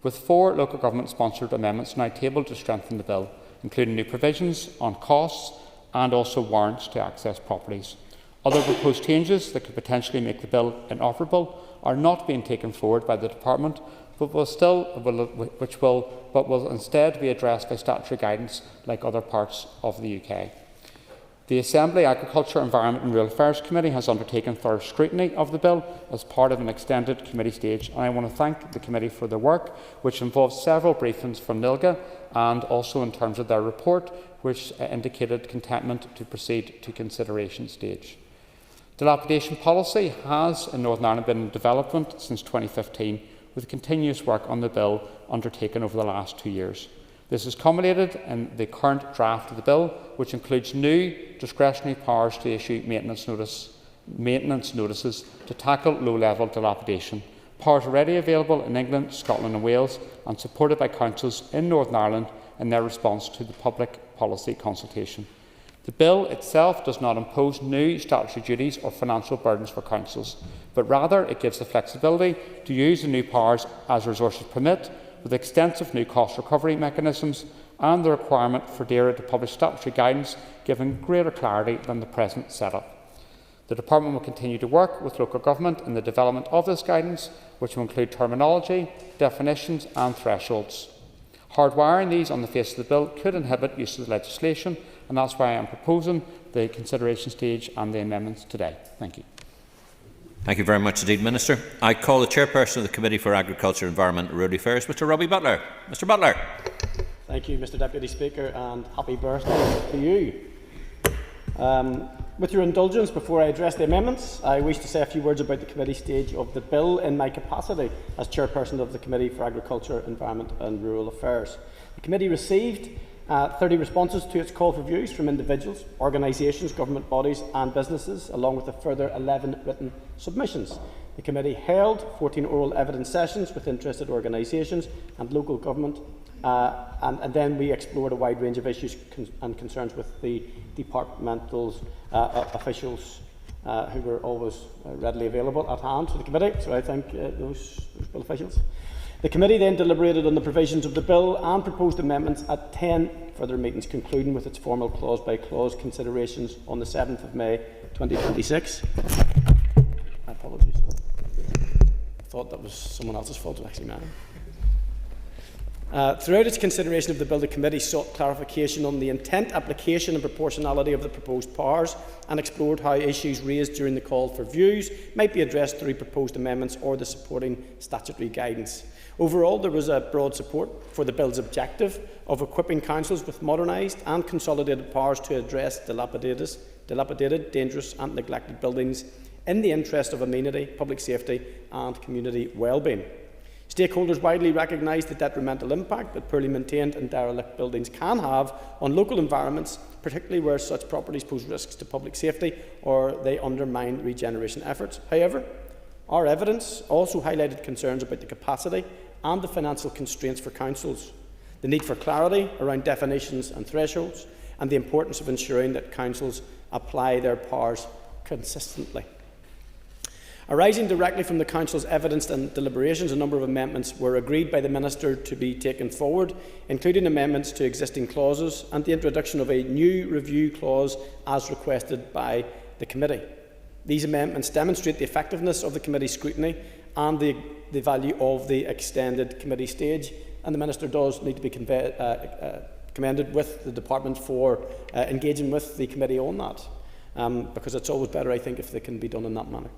with 4 local government-sponsored amendments now tabled to strengthen the bill, including new provisions on costs and also warrants to access properties. Other proposed changes that could potentially make the bill inoperable are not being taken forward by the Department, but will instead be addressed by statutory guidance like other parts of the UK. The Assembly Agriculture, Environment and Rural Affairs Committee has undertaken thorough scrutiny of the bill as part of an extended committee stage, and I want to thank the committee for their work, which involves several briefings from NILGA and also in terms of their report, which indicated contentment to proceed to consideration stage. Dilapidation policy has in Northern Ireland been in development since 2015, with continuous work on the bill undertaken over the last 2 years. This is culminated in the current draft of the bill, which includes new discretionary powers to issue maintenance notices to tackle low-level dilapidation. Powers already available in England, Scotland and Wales and supported by councils in Northern Ireland in their response to the public policy consultation. The bill itself does not impose new statutory duties or financial burdens for councils, but rather it gives the flexibility to use the new powers as resources permit, with extensive new cost recovery mechanisms and the requirement for DAERA to publish statutory guidance giving greater clarity than the present setup. The Department will continue to work with local government in the development of this guidance, which will include terminology, definitions and thresholds. Hardwiring these on the face of the bill could inhibit use of the legislation, and that's why I am proposing the consideration stage and the amendments today. Thank you. Thank you very much indeed, Minister. I call the Chairperson of the Committee for Agriculture, Environment and Rural Affairs, Mr Robbie Butler. Mr Butler. Thank you, Mr Deputy Speaker, and happy birthday to you. With your indulgence, before I address the amendments, I wish to say a few words about the committee stage of the bill in my capacity as chairperson of the Committee for Agriculture, Environment and Rural Affairs. The committee received 30 responses to its call for views from individuals, organisations, government bodies and businesses, along with a further 11 written submissions. The committee held 14 oral evidence sessions with interested organisations and local government, and then we explored a wide range of issues and concerns with the departmental officials who were always readily available at hand to the committee, so I thank those officials. The committee then deliberated on the provisions of the bill and proposed amendments at 10 further meetings, concluding with its formal clause-by-clause considerations on the 7th of May 2026. Apologies. I thought that was someone else's fault, it was actually mine. Throughout its consideration of the bill, the committee sought clarification on the intent, application and proportionality of the proposed powers and explored how issues raised during the call for views might be addressed through proposed amendments or the supporting statutory guidance. Overall, there was a broad support for the bill's objective of equipping councils with modernised and consolidated powers to address dilapidated, dangerous and neglected buildings in the interest of amenity, public safety and community well-being. Stakeholders widely recognise the detrimental impact that poorly maintained and derelict buildings can have on local environments, particularly where such properties pose risks to public safety or they undermine regeneration efforts. However, our evidence also highlighted concerns about the capacity and the financial constraints for councils, the need for clarity around definitions and thresholds, and the importance of ensuring that councils apply their powers consistently. Arising directly from the Council's evidence and deliberations, a number of amendments were agreed by the Minister to be taken forward, including amendments to existing clauses and the introduction of a new review clause as requested by the Committee. These amendments demonstrate the effectiveness of the Committee's scrutiny and the value of the extended Committee stage, and the Minister does need to be commended with the Department for engaging with the Committee on that, because it's always better, I think, if they can be done in that manner.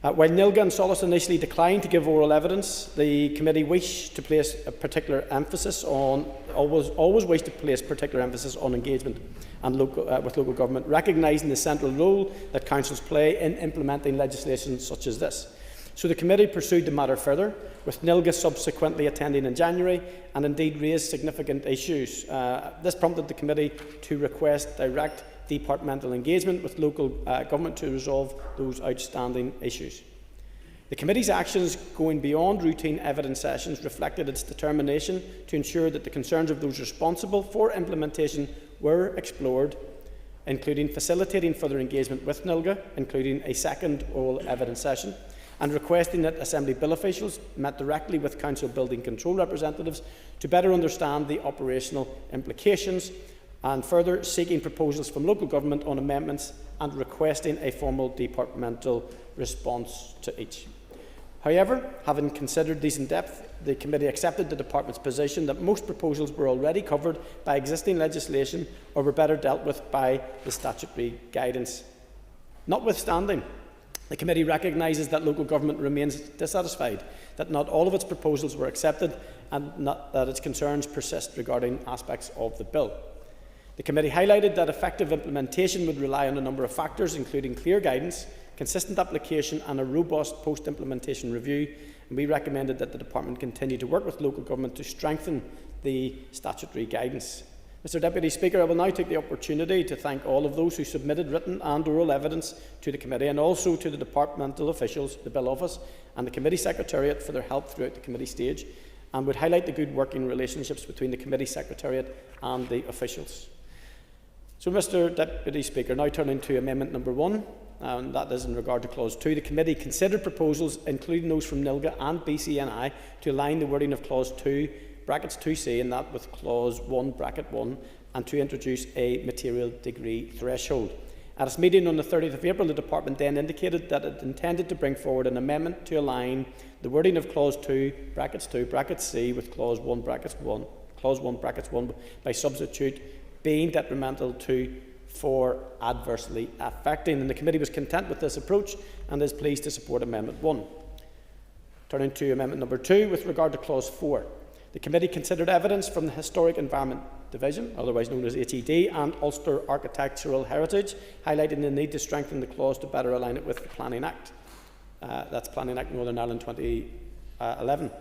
While Nilga and Solace initially declined to give oral evidence, the committee wished to place a particular emphasis on always wished to place particular emphasis on engagement and with local government, recognising the central role that councils play in implementing legislation such as this. So the committee pursued the matter further, with Nilga subsequently attending in January and indeed raised significant issues. This prompted the committee to request direct departmental engagement with local government to resolve those outstanding issues. The committee's actions going beyond routine evidence sessions reflected its determination to ensure that the concerns of those responsible for implementation were explored, including facilitating further engagement with Nilga, including a second oral evidence session, and requesting that Assembly Bill officials met directly with Council Building Control representatives to better understand the operational implications, and further seeking proposals from local government on amendments and requesting a formal departmental response to each. However, having considered these in depth, the committee accepted the department's position that most proposals were already covered by existing legislation or were better dealt with by the statutory guidance. Notwithstanding, the committee recognises that local government remains dissatisfied that not all of its proposals were accepted and that its concerns persist regarding aspects of the bill. The committee highlighted that effective implementation would rely on a number of factors, including clear guidance, consistent application and a robust post-implementation review, and we recommended that the department continue to work with local government to strengthen the statutory guidance. Mr Deputy Speaker, I will now take the opportunity to thank all of those who submitted written and oral evidence to the committee, and also to the departmental officials, the Bill Office and the Committee Secretariat for their help throughout the committee stage, and would highlight the good working relationships between the Committee Secretariat and the officials. So, Mr Deputy Speaker, now turning to Amendment number 1, and that is in regard to Clause 2. The Committee considered proposals, including those from Nilga and BCNI, to align the wording of Clause 2, brackets 2C, and that with Clause 1, bracket 1, and to introduce a material degree threshold. At its meeting on the 30th of April, the Department then indicated that it intended to bring forward an amendment to align the wording of Clause 2, brackets C, with Clause 1, brackets 1, Clause 1, brackets 1, by substitute being detrimental to for adversely affecting, and the committee was content with this approach and is pleased to support Amendment 1. Turning to Amendment number 2, with regard to Clause 4. The committee considered evidence from the historic environment Division, otherwise known as HED, and Ulster Architectural Heritage, highlighting the need to strengthen the clause to better align it with the Planning Act. That's Planning Act Northern Ireland 2011.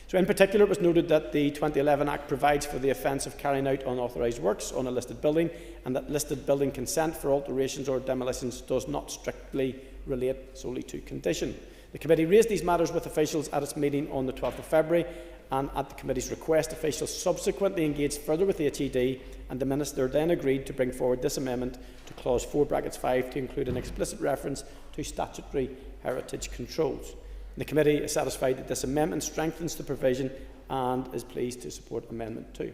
So in particular, it was noted that the 2011 Act provides for the offence of carrying out unauthorised works on a listed building, and that listed building consent for alterations or demolitions does not strictly relate solely to condition. The committee raised these matters with officials at its meeting on the 12th of February, and at the committee's request, officials subsequently engaged further with the HED, and the Minister then agreed to bring forward this amendment to clause 4(5) to include an explicit reference to statutory heritage controls. The committee is satisfied that this amendment strengthens the provision and is pleased to support Amendment 2.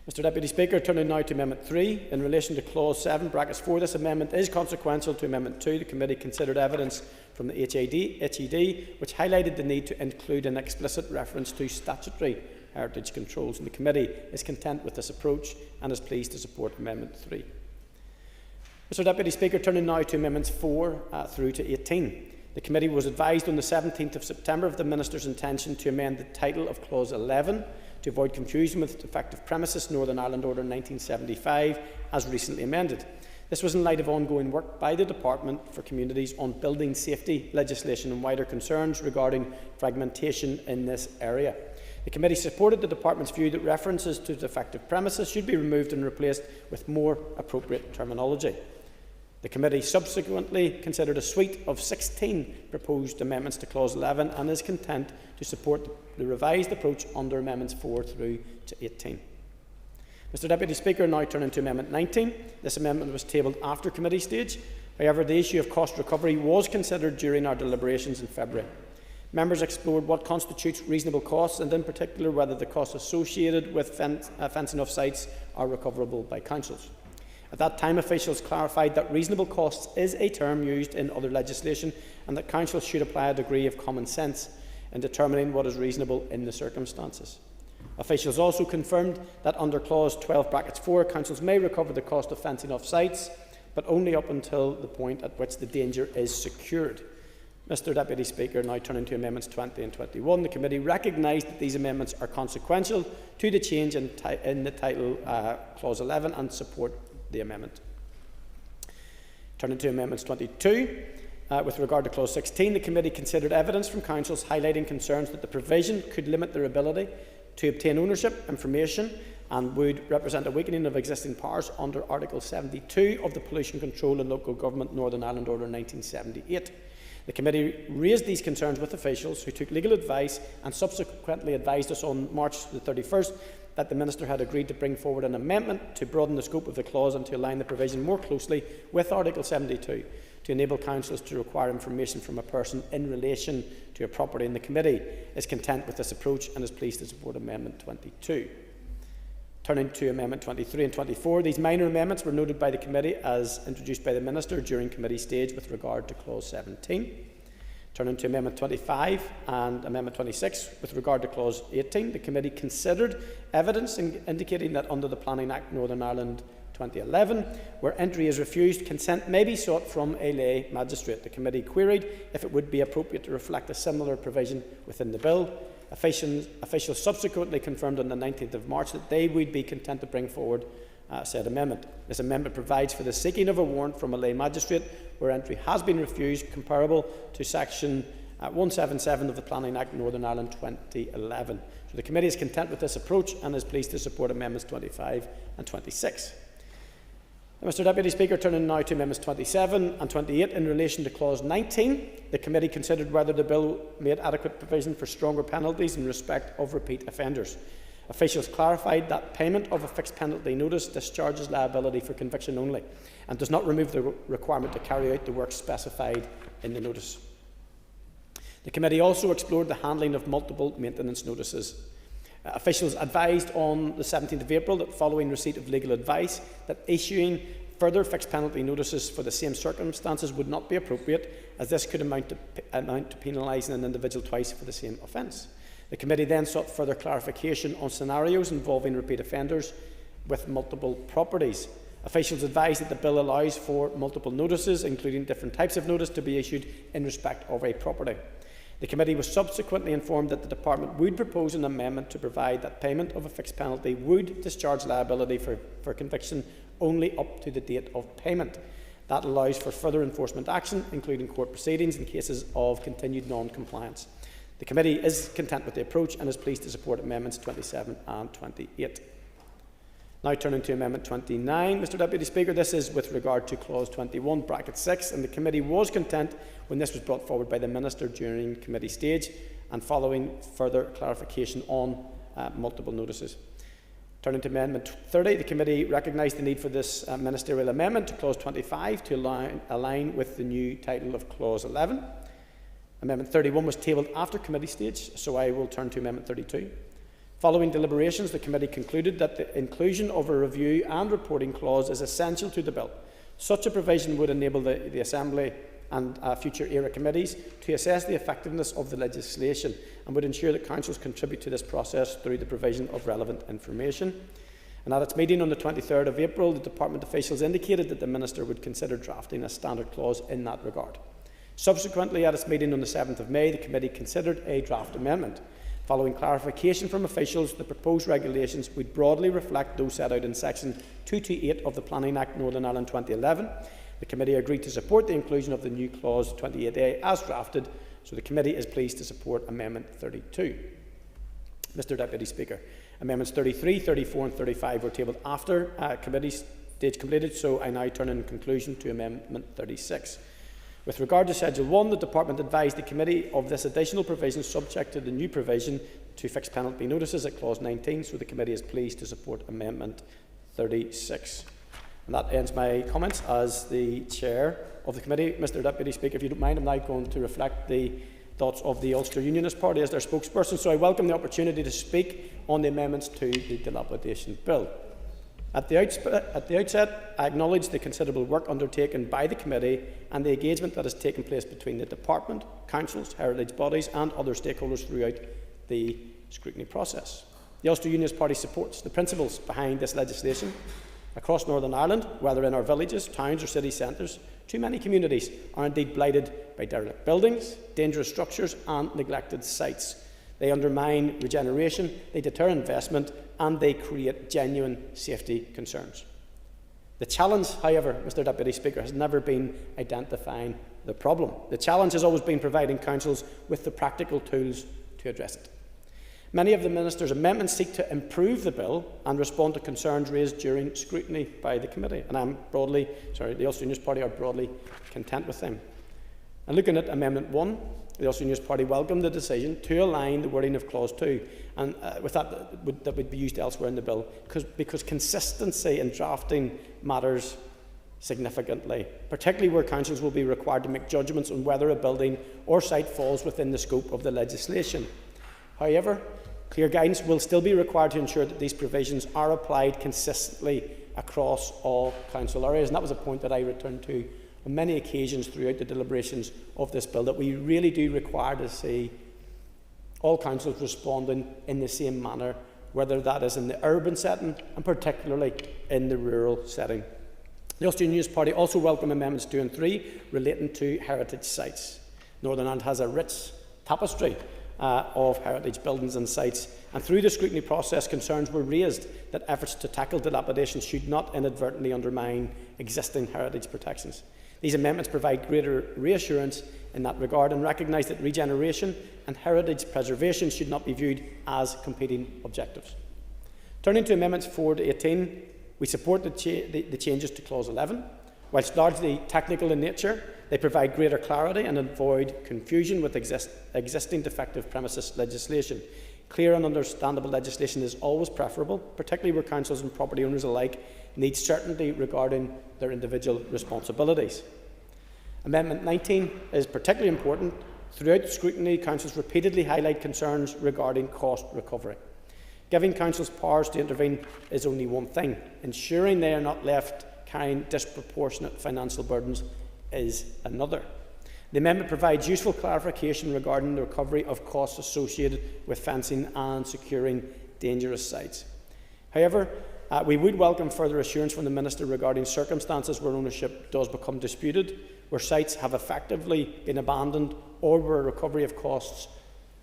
Mr Deputy Speaker, turning now to Amendment 3. In relation to Clause 7(4), this amendment is consequential to Amendment 2. The committee considered evidence from the HED, which highlighted the need to include an explicit reference to statutory heritage controls, and the committee is content with this approach and is pleased to support Amendment 3. Mr Deputy Speaker, turning now to Amendments 4 through to 18. The committee was advised on the 17th of September of the Minister's intention to amend the title of Clause 11 to avoid confusion with Defective Premises Northern Ireland Order 1975 as recently amended. This was in light of ongoing work by the Department for Communities on building safety legislation and wider concerns regarding fragmentation in this area. The committee supported the Department's view that references to defective premises should be removed and replaced with more appropriate terminology. The committee subsequently considered a suite of 16 proposed amendments to Clause 11 and is content to support the revised approach under Amendments 4 through to 18. Mr Deputy Speaker, now turning to Amendment 19. This amendment was tabled after committee stage. However, the issue of cost recovery was considered during our deliberations in February. Members explored what constitutes reasonable costs, and in particular whether the costs associated with fencing off sites are recoverable by councils. At that time, officials clarified that reasonable costs is a term used in other legislation and that councils should apply a degree of common sense in determining what is reasonable in the circumstances. Officials also confirmed that under Clause 12(4), councils may recover the cost of fencing off sites, but only up until the point at which the danger is secured. Mr Deputy Speaker, now turning to Amendments 20 and 21, the committee recognised that these amendments are consequential to the change in the title Clause 11 and support the amendment. Turning to Amendments 22, with regard to Clause 16, the committee considered evidence from councils highlighting concerns that the provision could limit their ability to obtain ownership information and would represent a weakening of existing powers under Article 72 of the Pollution Control and Local Government Northern Ireland Order 1978. The committee raised these concerns with officials who took legal advice and subsequently advised us on March the 31st that the Minister had agreed to bring forward an amendment to broaden the scope of the clause and to align the provision more closely with Article 72 to enable councils to require information from a person in relation to a property. And the committee is content with this approach and is pleased to support Amendment 22. Turning to Amendment 23 and 24, these minor amendments were noted by the committee as introduced by the Minister during committee stage with regard to Clause 17. Turning to Amendment 25 and Amendment 26, with regard to Clause 18, the committee considered evidence indicating that under the Planning Act Northern Ireland 2011, where entry is refused, consent may be sought from a lay magistrate. The committee queried if it would be appropriate to reflect a similar provision within the bill. Officials subsequently confirmed on the 19th of March that they would be content to bring forward said amendment. This amendment provides for the seeking of a warrant from a lay magistrate where entry has been refused, comparable to Section 177 of the Planning Act Northern Ireland 2011. So the committee is content with this approach and is pleased to support Amendments 25 and 26. Mr Deputy Speaker, turning now to Amendments 27 and 28 in relation to Clause 19, the committee considered whether the bill made adequate provision for stronger penalties in respect of repeat offenders. Officials clarified that payment of a fixed penalty notice discharges liability for conviction only and does not remove the requirement to carry out the work specified in the notice. The committee also explored the handling of multiple maintenance notices. Officials advised on the 17th of April that following receipt of legal advice that issuing further fixed penalty notices for the same circumstances would not be appropriate, as this could amount to penalising an individual twice for the same offence. The committee then sought further clarification on scenarios involving repeat offenders with multiple properties. Officials advised that the bill allows for multiple notices, including different types of notice, to be issued in respect of a property. The committee was subsequently informed that the department would propose an amendment to provide that payment of a fixed penalty would discharge liability for conviction only up to the date of payment. That allows for further enforcement action, including court proceedings in cases of continued non-compliance. The committee is content with the approach and is pleased to support Amendments 27 and 28. Now turning to Amendment 29, Mr Deputy Speaker, this is with regard to Clause 21, bracket 6, and the committee was content when this was brought forward by the Minister during committee stage and following further clarification on multiple notices. Turning to Amendment 30, the committee recognised the need for this ministerial amendment to Clause 25 to align with the new title of Clause 11. Amendment 31 was tabled after committee stage, so I will turn to Amendment 32. Following deliberations, the committee concluded that the inclusion of a review and reporting clause is essential to the bill. Such a provision would enable the Assembly and future ERA committees to assess the effectiveness of the legislation and would ensure that councils contribute to this process through the provision of relevant information. And at its meeting on the 23rd of April, the department officials indicated that the Minister would consider drafting a standard clause in that regard. Subsequently, at its meeting on the 7th of May, the committee considered a draft amendment. Following clarification from officials, the proposed regulations would broadly reflect those set out in Section 228 of the Planning Act Northern Ireland 2011. The committee agreed to support the inclusion of the new Clause 28A as drafted, so the committee is pleased to support Amendment 32. Mr Deputy Speaker, Amendments 33, 34 and 35 were tabled after committee stage completed, so I now turn in conclusion to Amendment 36. With regard to Schedule 1, the Department advised the Committee of this additional provision subject to the new provision to fixed penalty notices at Clause 19, so the Committee is pleased to support Amendment 36. And that ends my comments as the Chair of the Committee. Mr Deputy Speaker, if you don't mind, I'm now going to reflect the thoughts of the Ulster Unionist Party as their spokesperson, so I welcome the opportunity to speak on the amendments to the Dilapidation Bill. At the outset, I acknowledge the considerable work undertaken by the committee and the engagement that has taken place between the department, councils, heritage bodies and other stakeholders throughout the scrutiny process. The Ulster Unionist Party supports the principles behind this legislation. Across Northern Ireland, whether in our villages, towns or city centres, too many communities are indeed blighted by derelict buildings, dangerous structures and neglected sites. They undermine regeneration, they deter investment and they create genuine safety concerns. The challenge, however, Mr Deputy Speaker, has never been identifying the problem. The challenge has always been providing councils with the practical tools to address it. Many of the Minister's amendments seek to improve the bill and respond to concerns raised during scrutiny by the committee, and the Ulster Unionist Party are broadly content with them. And looking at Amendment 1, the Ulster Unionist Party welcomed the decision to align the wording of Clause 2 and with that would be used elsewhere in the bill because consistency in drafting matters significantly, particularly where councils will be required to make judgments on whether a building or site falls within the scope of the legislation. However, clear guidance will still be required to ensure that these provisions are applied consistently across all council areas, and that was a point that I returned to on many occasions throughout the deliberations of this bill, that we really do require to see all councils responding in the same manner, whether that is in the urban setting and particularly in the rural setting. The Ulster Unionist Party also welcome Amendments 2 and 3 relating to heritage sites. Northern Ireland has a rich tapestry of heritage buildings and sites, and through the scrutiny process concerns were raised that efforts to tackle dilapidation should not inadvertently undermine existing heritage protections. These amendments provide greater reassurance in that regard and recognise that regeneration and heritage preservation should not be viewed as competing objectives. Turning to Amendments 4 to 18, we support the changes to Clause 11. Whilst largely technical in nature, they provide greater clarity and avoid confusion with existing defective premises legislation. Clear and understandable legislation is always preferable, particularly where councils and property owners alike need certainty regarding their individual responsibilities. Amendment 19 is particularly important. Throughout the scrutiny, councils repeatedly highlight concerns regarding cost recovery. Giving councils powers to intervene is only one thing. Ensuring they are not left carrying disproportionate financial burdens is another. The amendment provides useful clarification regarding the recovery of costs associated with fencing and securing dangerous sites. However, we would welcome further assurance from the Minister regarding circumstances where ownership does become disputed, where sites have effectively been abandoned, or where recovery of costs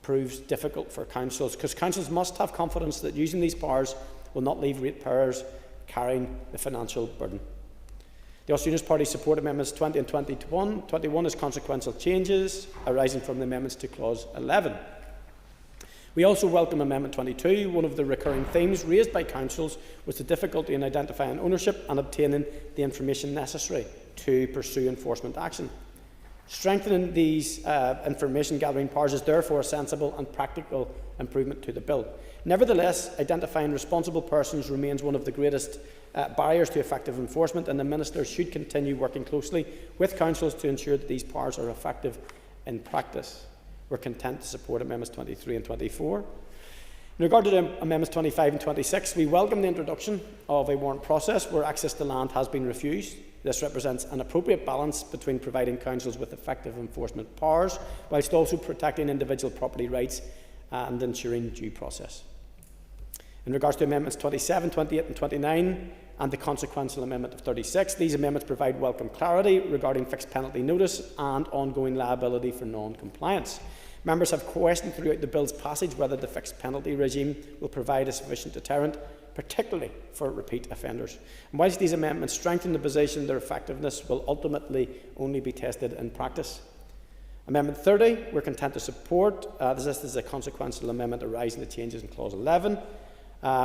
proves difficult for councils, because councils must have confidence that using these powers will not leave ratepayers carrying the financial burden. The Ulster Unionist Party support Amendments 20 and 21 as consequential changes arising from the amendments to Clause 11. We also welcome Amendment 22. One of the recurring themes raised by councils was the difficulty in identifying ownership and obtaining the information necessary to pursue enforcement action. Strengthening these information gathering powers is therefore a sensible and practical improvement to the bill. Nevertheless, identifying responsible persons remains one of the greatest barriers to effective enforcement, and the Minister should continue working closely with councils to ensure that these powers are effective in practice. We're content to support Amendments 23 and 24. In regard to Amendments 25 and 26, we welcome the introduction of a warrant process where access to land has been refused. This represents an appropriate balance between providing councils with effective enforcement powers, whilst also protecting individual property rights and ensuring due process. In regards to Amendments 27, 28 and 29 and the consequential amendment of 36, these amendments provide welcome clarity regarding fixed penalty notice and ongoing liability for non-compliance. Members have questioned throughout the bill's passage whether the fixed penalty regime will provide a sufficient deterrent, particularly for repeat offenders. And whilst these amendments strengthen the position, their effectiveness will ultimately only be tested in practice. Amendment 30, we're content to support. This is a consequential amendment arising to changes in Clause 11.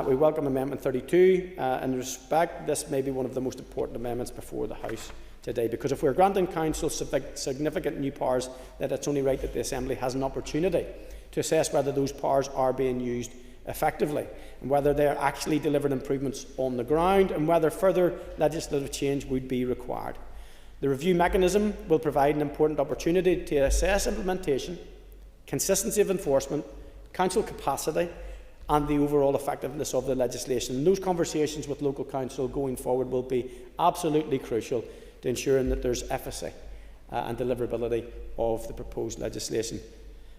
We welcome Amendment 32. In respect, this may be one of the most important amendments before the House today, because if we're granting Council significant new powers, then it's only right that the Assembly has an opportunity to assess whether those powers are being used effectively, and whether they are actually delivering improvements on the ground, and whether further legislative change would be required. The review mechanism will provide an important opportunity to assess implementation, consistency of enforcement, council capacity, and the overall effectiveness of the legislation. And those conversations with local council going forward will be absolutely crucial to ensuring that there's efficacy and deliverability of the proposed legislation.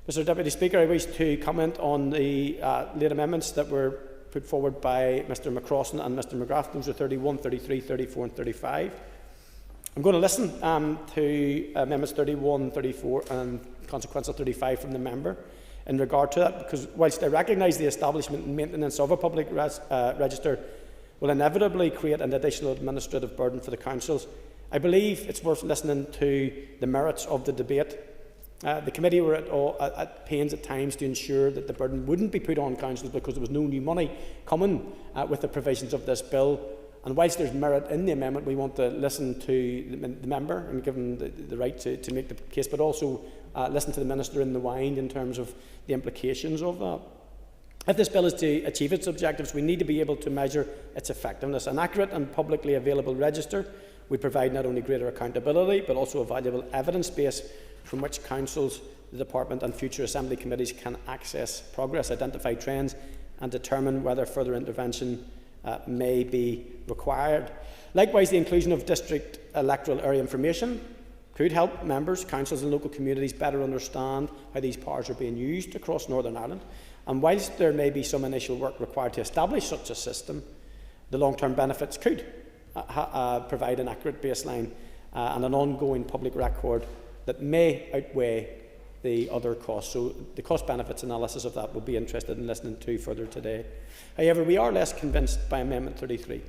Mr Deputy Speaker, I wish to comment on the late amendments that were put forward by Mr McCrossan and Mr McGrath. Those are 31, 33, 34 and 35. I'm going to listen to Amendments 31, 34 and consequential 35 from the member in regard to that, because whilst I recognise the establishment and maintenance of a public register will inevitably create an additional administrative burden for the councils, I believe it's worth listening to the merits of the debate. The committee were at pains at times to ensure that the burden wouldn't be put on councils because there was no new money coming with the provisions of this bill. And whilst there's merit in the amendment, we want to listen to the member and give him the right to make the case, but also listen to the Minister in the wind in terms of the implications of that. If this bill is to achieve its objectives, we need to be able to measure its effectiveness. An accurate and publicly available register would provide not only greater accountability, but also a valuable evidence base from which councils, the department and future assembly committees can access progress, identify trends and determine whether further intervention may be required. Likewise, the inclusion of district electoral area information could help members, councils and local communities better understand how these powers are being used across Northern Ireland. And whilst there may be some initial work required to establish such a system, the long-term benefits could provide an accurate baseline and an ongoing public record that may outweigh the other costs. So the cost-benefits analysis of that we'll be interested in listening to further today. However, we are less convinced by Amendment 33.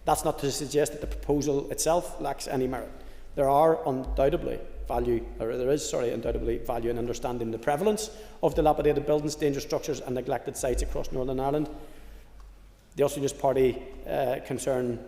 That's not to suggest that the proposal itself lacks any merit. There is undoubtedly value in understanding the prevalence of dilapidated buildings, dangerous structures and neglected sites across Northern Ireland. The Ulster Unionist Party concern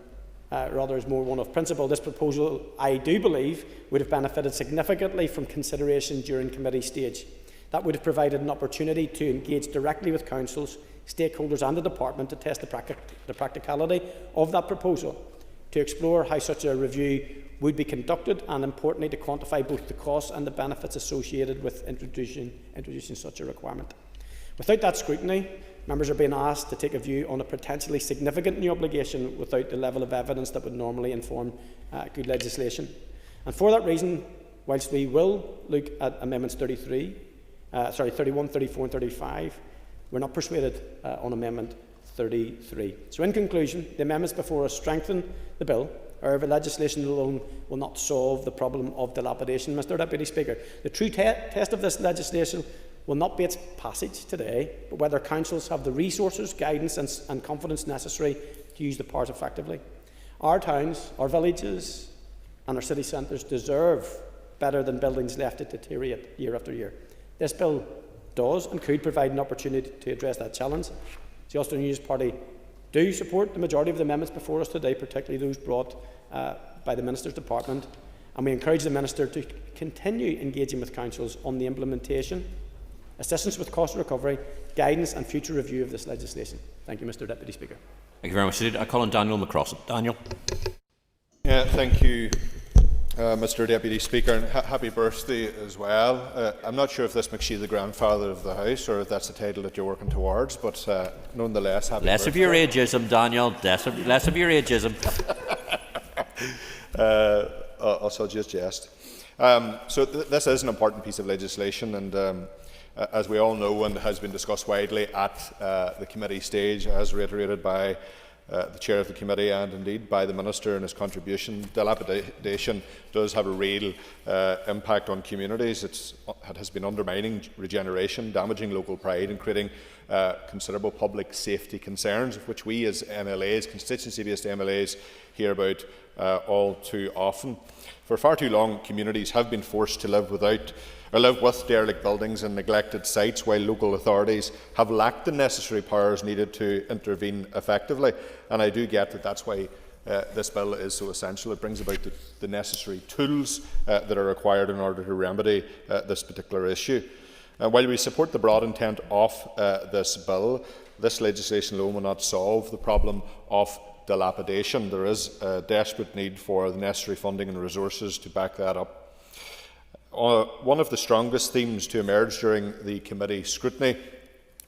rather is more one of principle. This proposal, I do believe, would have benefited significantly from consideration during committee stage. That would have provided an opportunity to engage directly with councils, stakeholders and the department to test the practicality of that proposal, to explore how such a review would be conducted, and importantly to quantify both the costs and the benefits associated with introducing such a requirement. Without that scrutiny, members are being asked to take a view on a potentially significant new obligation without the level of evidence that would normally inform good legislation. And for that reason, whilst we will look at Amendments 31, 34 and 35, we're not persuaded on Amendment 33. So in conclusion, the amendments before us strengthen the bill. However, legislation alone will not solve the problem of dilapidation. Mr Deputy Speaker, the true test of this legislation will not be its passage today, but whether councils have the resources, guidance and confidence necessary to use the powers effectively. Our towns, our villages and our city centres deserve better than buildings left to deteriorate year after year. This bill does and could provide an opportunity to address that challenge. The Ulster Unionist Party do support the majority of the amendments before us today, particularly those brought by the Minister's Department, and we encourage the Minister to continue engaging with councils on the implementation, assistance with cost recovery, guidance and future review of this legislation. Thank you, Mr Deputy Speaker. Thank you very much. I call on Daniel McCross. Daniel. Thank you, Mr Deputy Speaker, and happy birthday as well. I'm not sure if this makes you the grandfather of the House or if that's the title that you're working towards, but nonetheless, happy Less birthday. of your ageism, Daniel. Less of your ageism. I'll just jest. This is an important piece of legislation, and as we all know and has been discussed widely at the committee stage, as reiterated by the chair of the committee and indeed by the Minister in his contribution, dilapidation does have a real impact on communities. It has been undermining regeneration, damaging local pride and creating considerable public safety concerns, of which we as MLAs, constituency-based MLAs, hear about all too often. For far too long, communities have been forced to live with derelict buildings and neglected sites, while local authorities have lacked the necessary powers needed to intervene effectively. And I do get that that's why this bill is so essential. It brings about the necessary tools that are required in order to remedy this particular issue. While we support the broad intent of this bill, this legislation alone will not solve the problem of dilapidation. There is a desperate need for the necessary funding and resources to back that up. One of the strongest themes to emerge during the committee scrutiny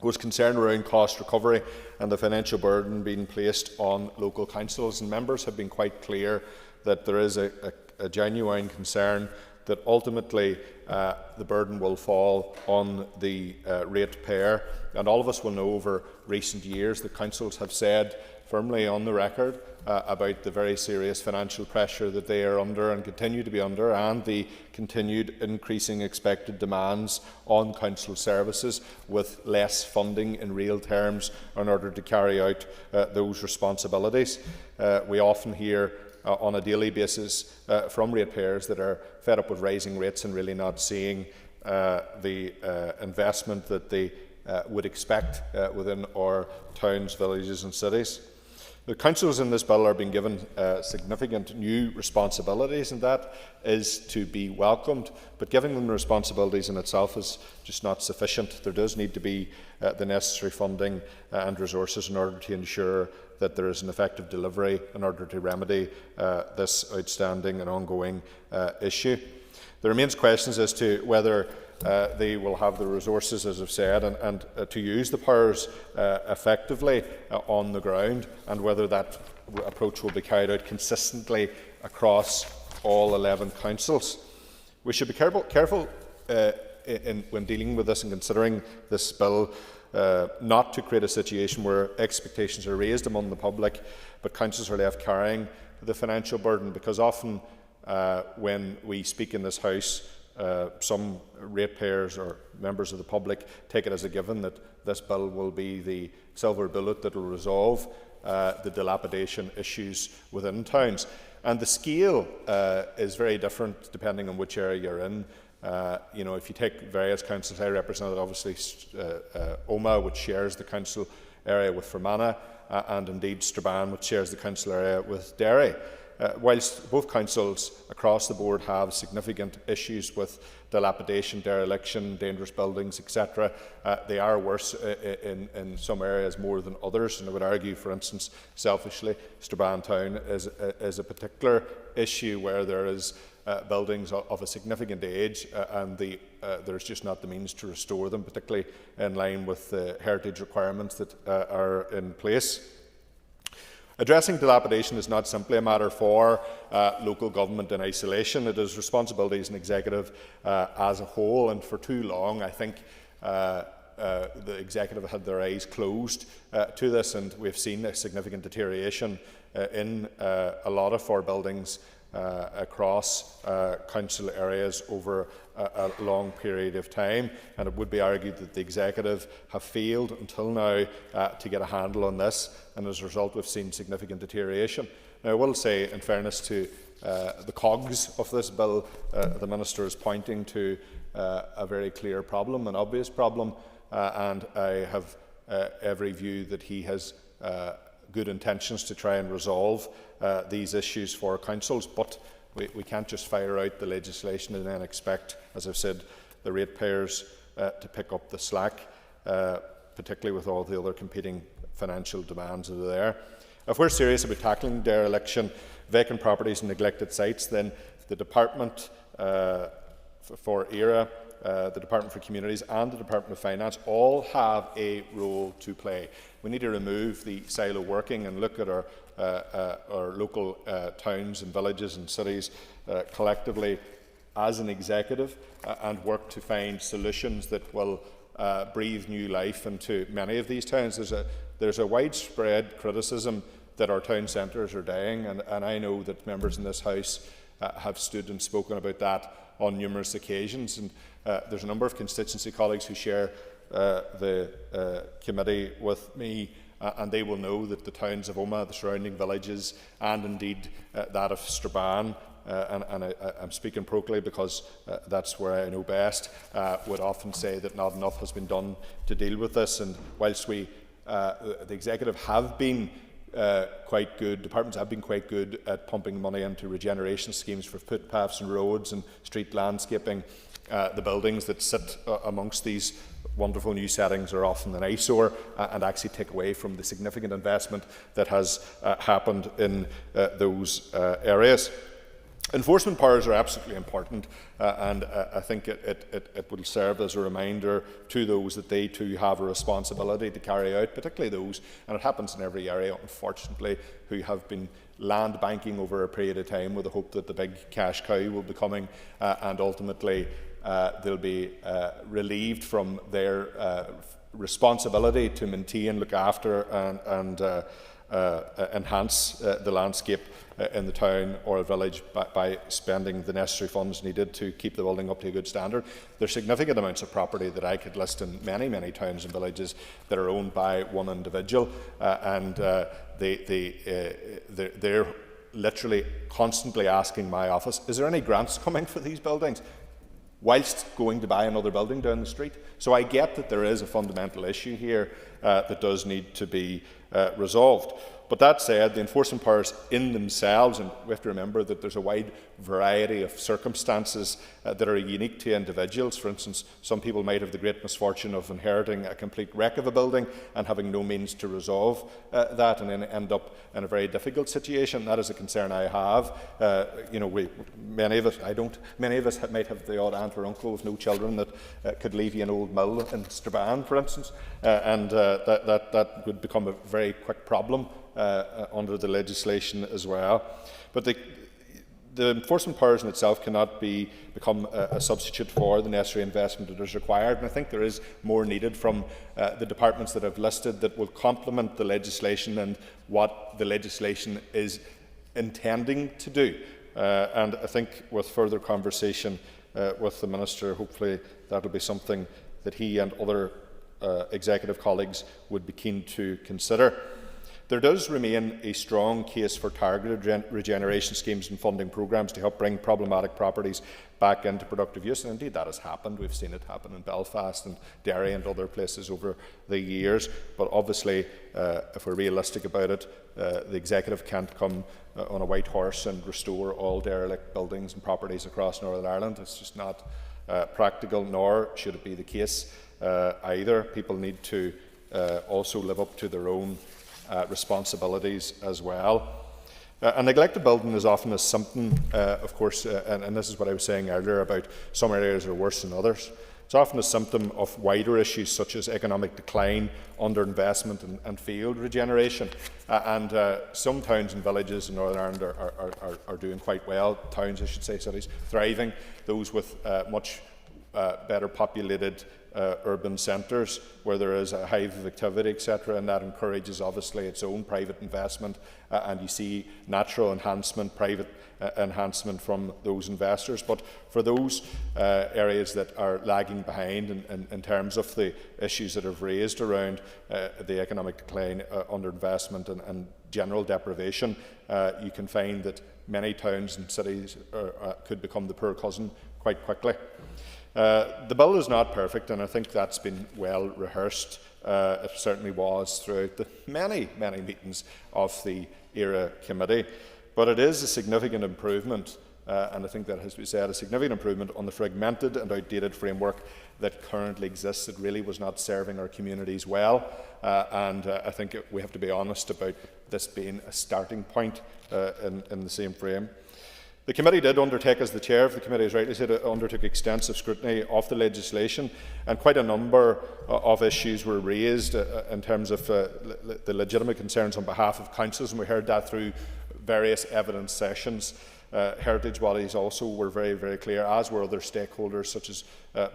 was concern around cost recovery and the financial burden being placed on local councils, and members have been quite clear that there is a genuine concern that ultimately the burden will fall on the ratepayer. And all of us will know over recent years that councils have said firmly on the record about the very serious financial pressure that they are under and continue to be under, and the continued increasing expected demands on council services with less funding in real terms in order to carry out those responsibilities. We often hear on a daily basis from ratepayers that are fed up with rising rates and really not seeing the investment that they would expect within our towns, villages and cities. The councils in this bill are being given significant new responsibilities, and that is to be welcomed, but giving them responsibilities in itself is just not sufficient. There does need to be the necessary funding and resources in order to ensure that there is an effective delivery in order to remedy this outstanding and ongoing issue. There remains questions as to whether they will have the resources, as I've said, and to use the powers effectively on the ground, and whether that approach will be carried out consistently across all 11 councils. We should be careful when dealing with this and considering this bill not to create a situation where expectations are raised among the public, but councils are left carrying the financial burden, because often when we speak in this House, some ratepayers or members of the public take it as a given that this bill will be the silver bullet that will resolve the dilapidation issues within towns. And the scale is very different depending on which area you're in. If you take various councils, I represented obviously Omagh, which shares the council area with Fermanagh, and indeed Strabane, which shares the council area with Derry. Whilst both councils across the board have significant issues with dilapidation, dereliction, dangerous buildings, etc., they are worse in some areas more than others. And I would argue, for instance, selfishly, Strabane Town is a particular issue where there is buildings of a significant age and there's just not the means to restore them, particularly in line with the heritage requirements that are in place. Addressing dilapidation is not simply a matter for local government in isolation. It is responsibility as an executive as a whole, and for too long I think the executive had their eyes closed to this, and we've seen a significant deterioration in a lot of our buildings across council areas over a long period of time, and it would be argued that the executive have failed until now to get a handle on this, and as a result we've seen significant deterioration. Now, I will say, in fairness to the cogs of this bill, the Minister is pointing to a very clear problem, an obvious problem, and I have every view that he has good intentions to try and resolve these issues for councils, but we can't just fire out the legislation and then expect, as I've said, the ratepayers to pick up the slack, particularly with all the other competing financial demands that are there. If we're serious about tackling dereliction, vacant properties and neglected sites, then the Department for ERA, the Department for Communities and the Department of Finance all have a role to play. We need to remove the silo working and look at our local towns and villages and cities collectively as an executive and work to find solutions that will breathe new life into many of these towns. There's a widespread criticism that our town centres are dying, and I know that members in this House have stood and spoken about that on numerous occasions. And there's a number of constituency colleagues who share the committee with me, and they will know that the towns of Omagh, the surrounding villages, and indeed that of Strabane, and I'm speaking proclaimly because that's where I know best, would often say that not enough has been done to deal with this. And whilst the executive have been quite good, departments have been quite good at pumping money into regeneration schemes for footpaths and roads and street landscaping, the buildings that sit amongst these wonderful new settings are often an eyesore and actually take away from the significant investment that has happened in those areas. Enforcement powers are absolutely important, and I think it will serve as a reminder to those that they too have a responsibility to carry out, particularly those, and it happens in every area unfortunately, who have been land banking over a period of time with the hope that the big cash cow will be coming, and ultimately they'll be relieved from their responsibility to maintain, look after and enhance the landscape in the town or village by spending the necessary funds needed to keep the building up to a good standard. There's significant amounts of property that I could list in many, many towns and villages that are owned by one individual, and they're literally constantly asking my office, is there any grants coming for these buildings, whilst going to buy another building down the street. So I get that there is a fundamental issue here that does need to be resolved. But that said, the enforcement powers in themselves, and we have to remember that there's a wide variety of circumstances that are unique to individuals. For instance, some people might have the great misfortune of inheriting a complete wreck of a building and having no means to resolve that, and then end up in a very difficult situation. That is a concern I have. Many of us, I don't. Many of us might have the odd aunt or uncle with no children that could leave you an old mill in Strabane, for instance, and that would become a very quick problem under the legislation as well. But the enforcement powers in itself cannot become a substitute for the necessary investment that is required, and I think there is more needed from the departments that I've listed that will complement the legislation and what the legislation is intending to do. And I think with further conversation with the Minister, hopefully that will be something that he and other executive colleagues would be keen to consider. There does remain a strong case for targeted regeneration schemes and funding programmes to help bring problematic properties back into productive use, and indeed that has happened. We've seen it happen in Belfast and Derry and other places over the years, but obviously if we're realistic about it, the executive can't come on a white horse and restore all derelict buildings and properties across Northern Ireland. It's just not practical, nor should it be the case either. People need to also live up to their own responsibilities as well. A neglected building is often a symptom, of course, and this is what I was saying earlier about some areas are worse than others. It's often a symptom of wider issues such as economic decline, underinvestment and field regeneration. And some towns and villages in Northern Ireland are doing quite well. Towns, I should say, cities, thriving. Those with much better populated urban centres where there is a hive of activity, etc., and that encourages obviously its own private investment, and you see natural enhancement, private enhancement from those investors. But for those areas that are lagging behind in terms of the issues that have raised around the economic decline, underinvestment and general deprivation, you can find that many towns and cities could become the poor cousin quite quickly. The bill is not perfect, and I think that's been well rehearsed. It certainly was throughout the many meetings of the ERA committee. But it is a significant improvement, and I think that has to be said, a significant improvement on the fragmented and outdated framework that currently exists. It really was not serving our communities well, and I think we have to be honest about this being a starting point in the same frame. The committee did undertake, as the chair of the committee has rightly said, undertook extensive scrutiny of the legislation, and quite a number of issues were raised in terms of the legitimate concerns on behalf of councils, and we heard that through various evidence sessions. Heritage bodies also were very clear, as were other stakeholders such as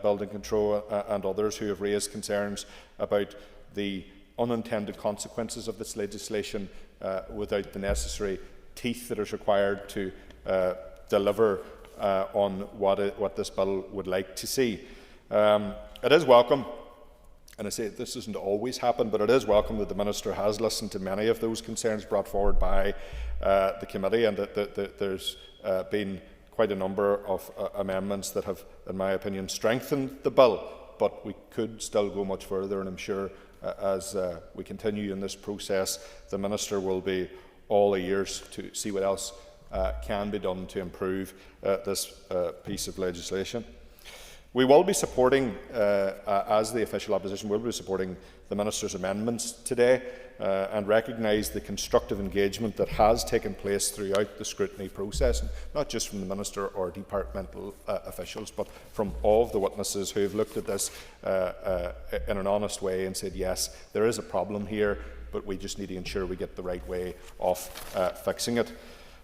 building control and others who have raised concerns about the unintended consequences of this legislation without the necessary teeth that is required to deliver on what this bill would like to see. It is welcome, and I say this doesn't always happen, but it is welcome that the Minister has listened to many of those concerns brought forward by the committee, and that there's been quite a number of amendments that have, in my opinion, strengthened the bill. But we could still go much further, and I'm sure as we continue in this process, the Minister will be all ears to see what else can be done to improve this piece of legislation. We will be supporting, as the official opposition, will be supporting the Minister's amendments today and recognise the constructive engagement that has taken place throughout the scrutiny process, not just from the Minister or departmental officials, but from all of the witnesses who have looked at this in an honest way and said, yes, there is a problem here, but we just need to ensure we get the right way of fixing it.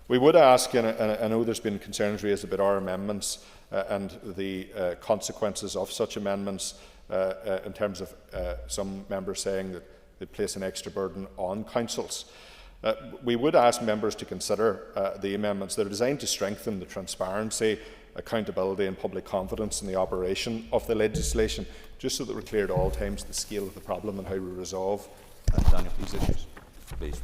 We would ask, and I know there's been concerns raised about our amendments and the consequences of such amendments in terms of some members saying that they place an extra burden on councils. We would ask members to consider the amendments that are designed to strengthen the transparency, accountability and public confidence in the operation of the legislation, just so that we're clear at all times the scale of the problem and how we resolve these issues. Please,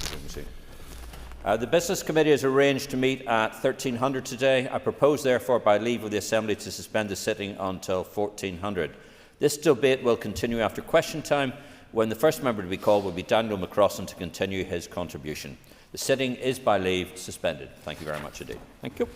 the Business Committee is arranged to meet at 1300 today. I propose, therefore, by leave of the Assembly to suspend the sitting until 1400. This debate will continue after question time, when the first member to be called will be Daniel McCrossan to continue his contribution. The sitting is by leave suspended. Thank you very much indeed. Thank you.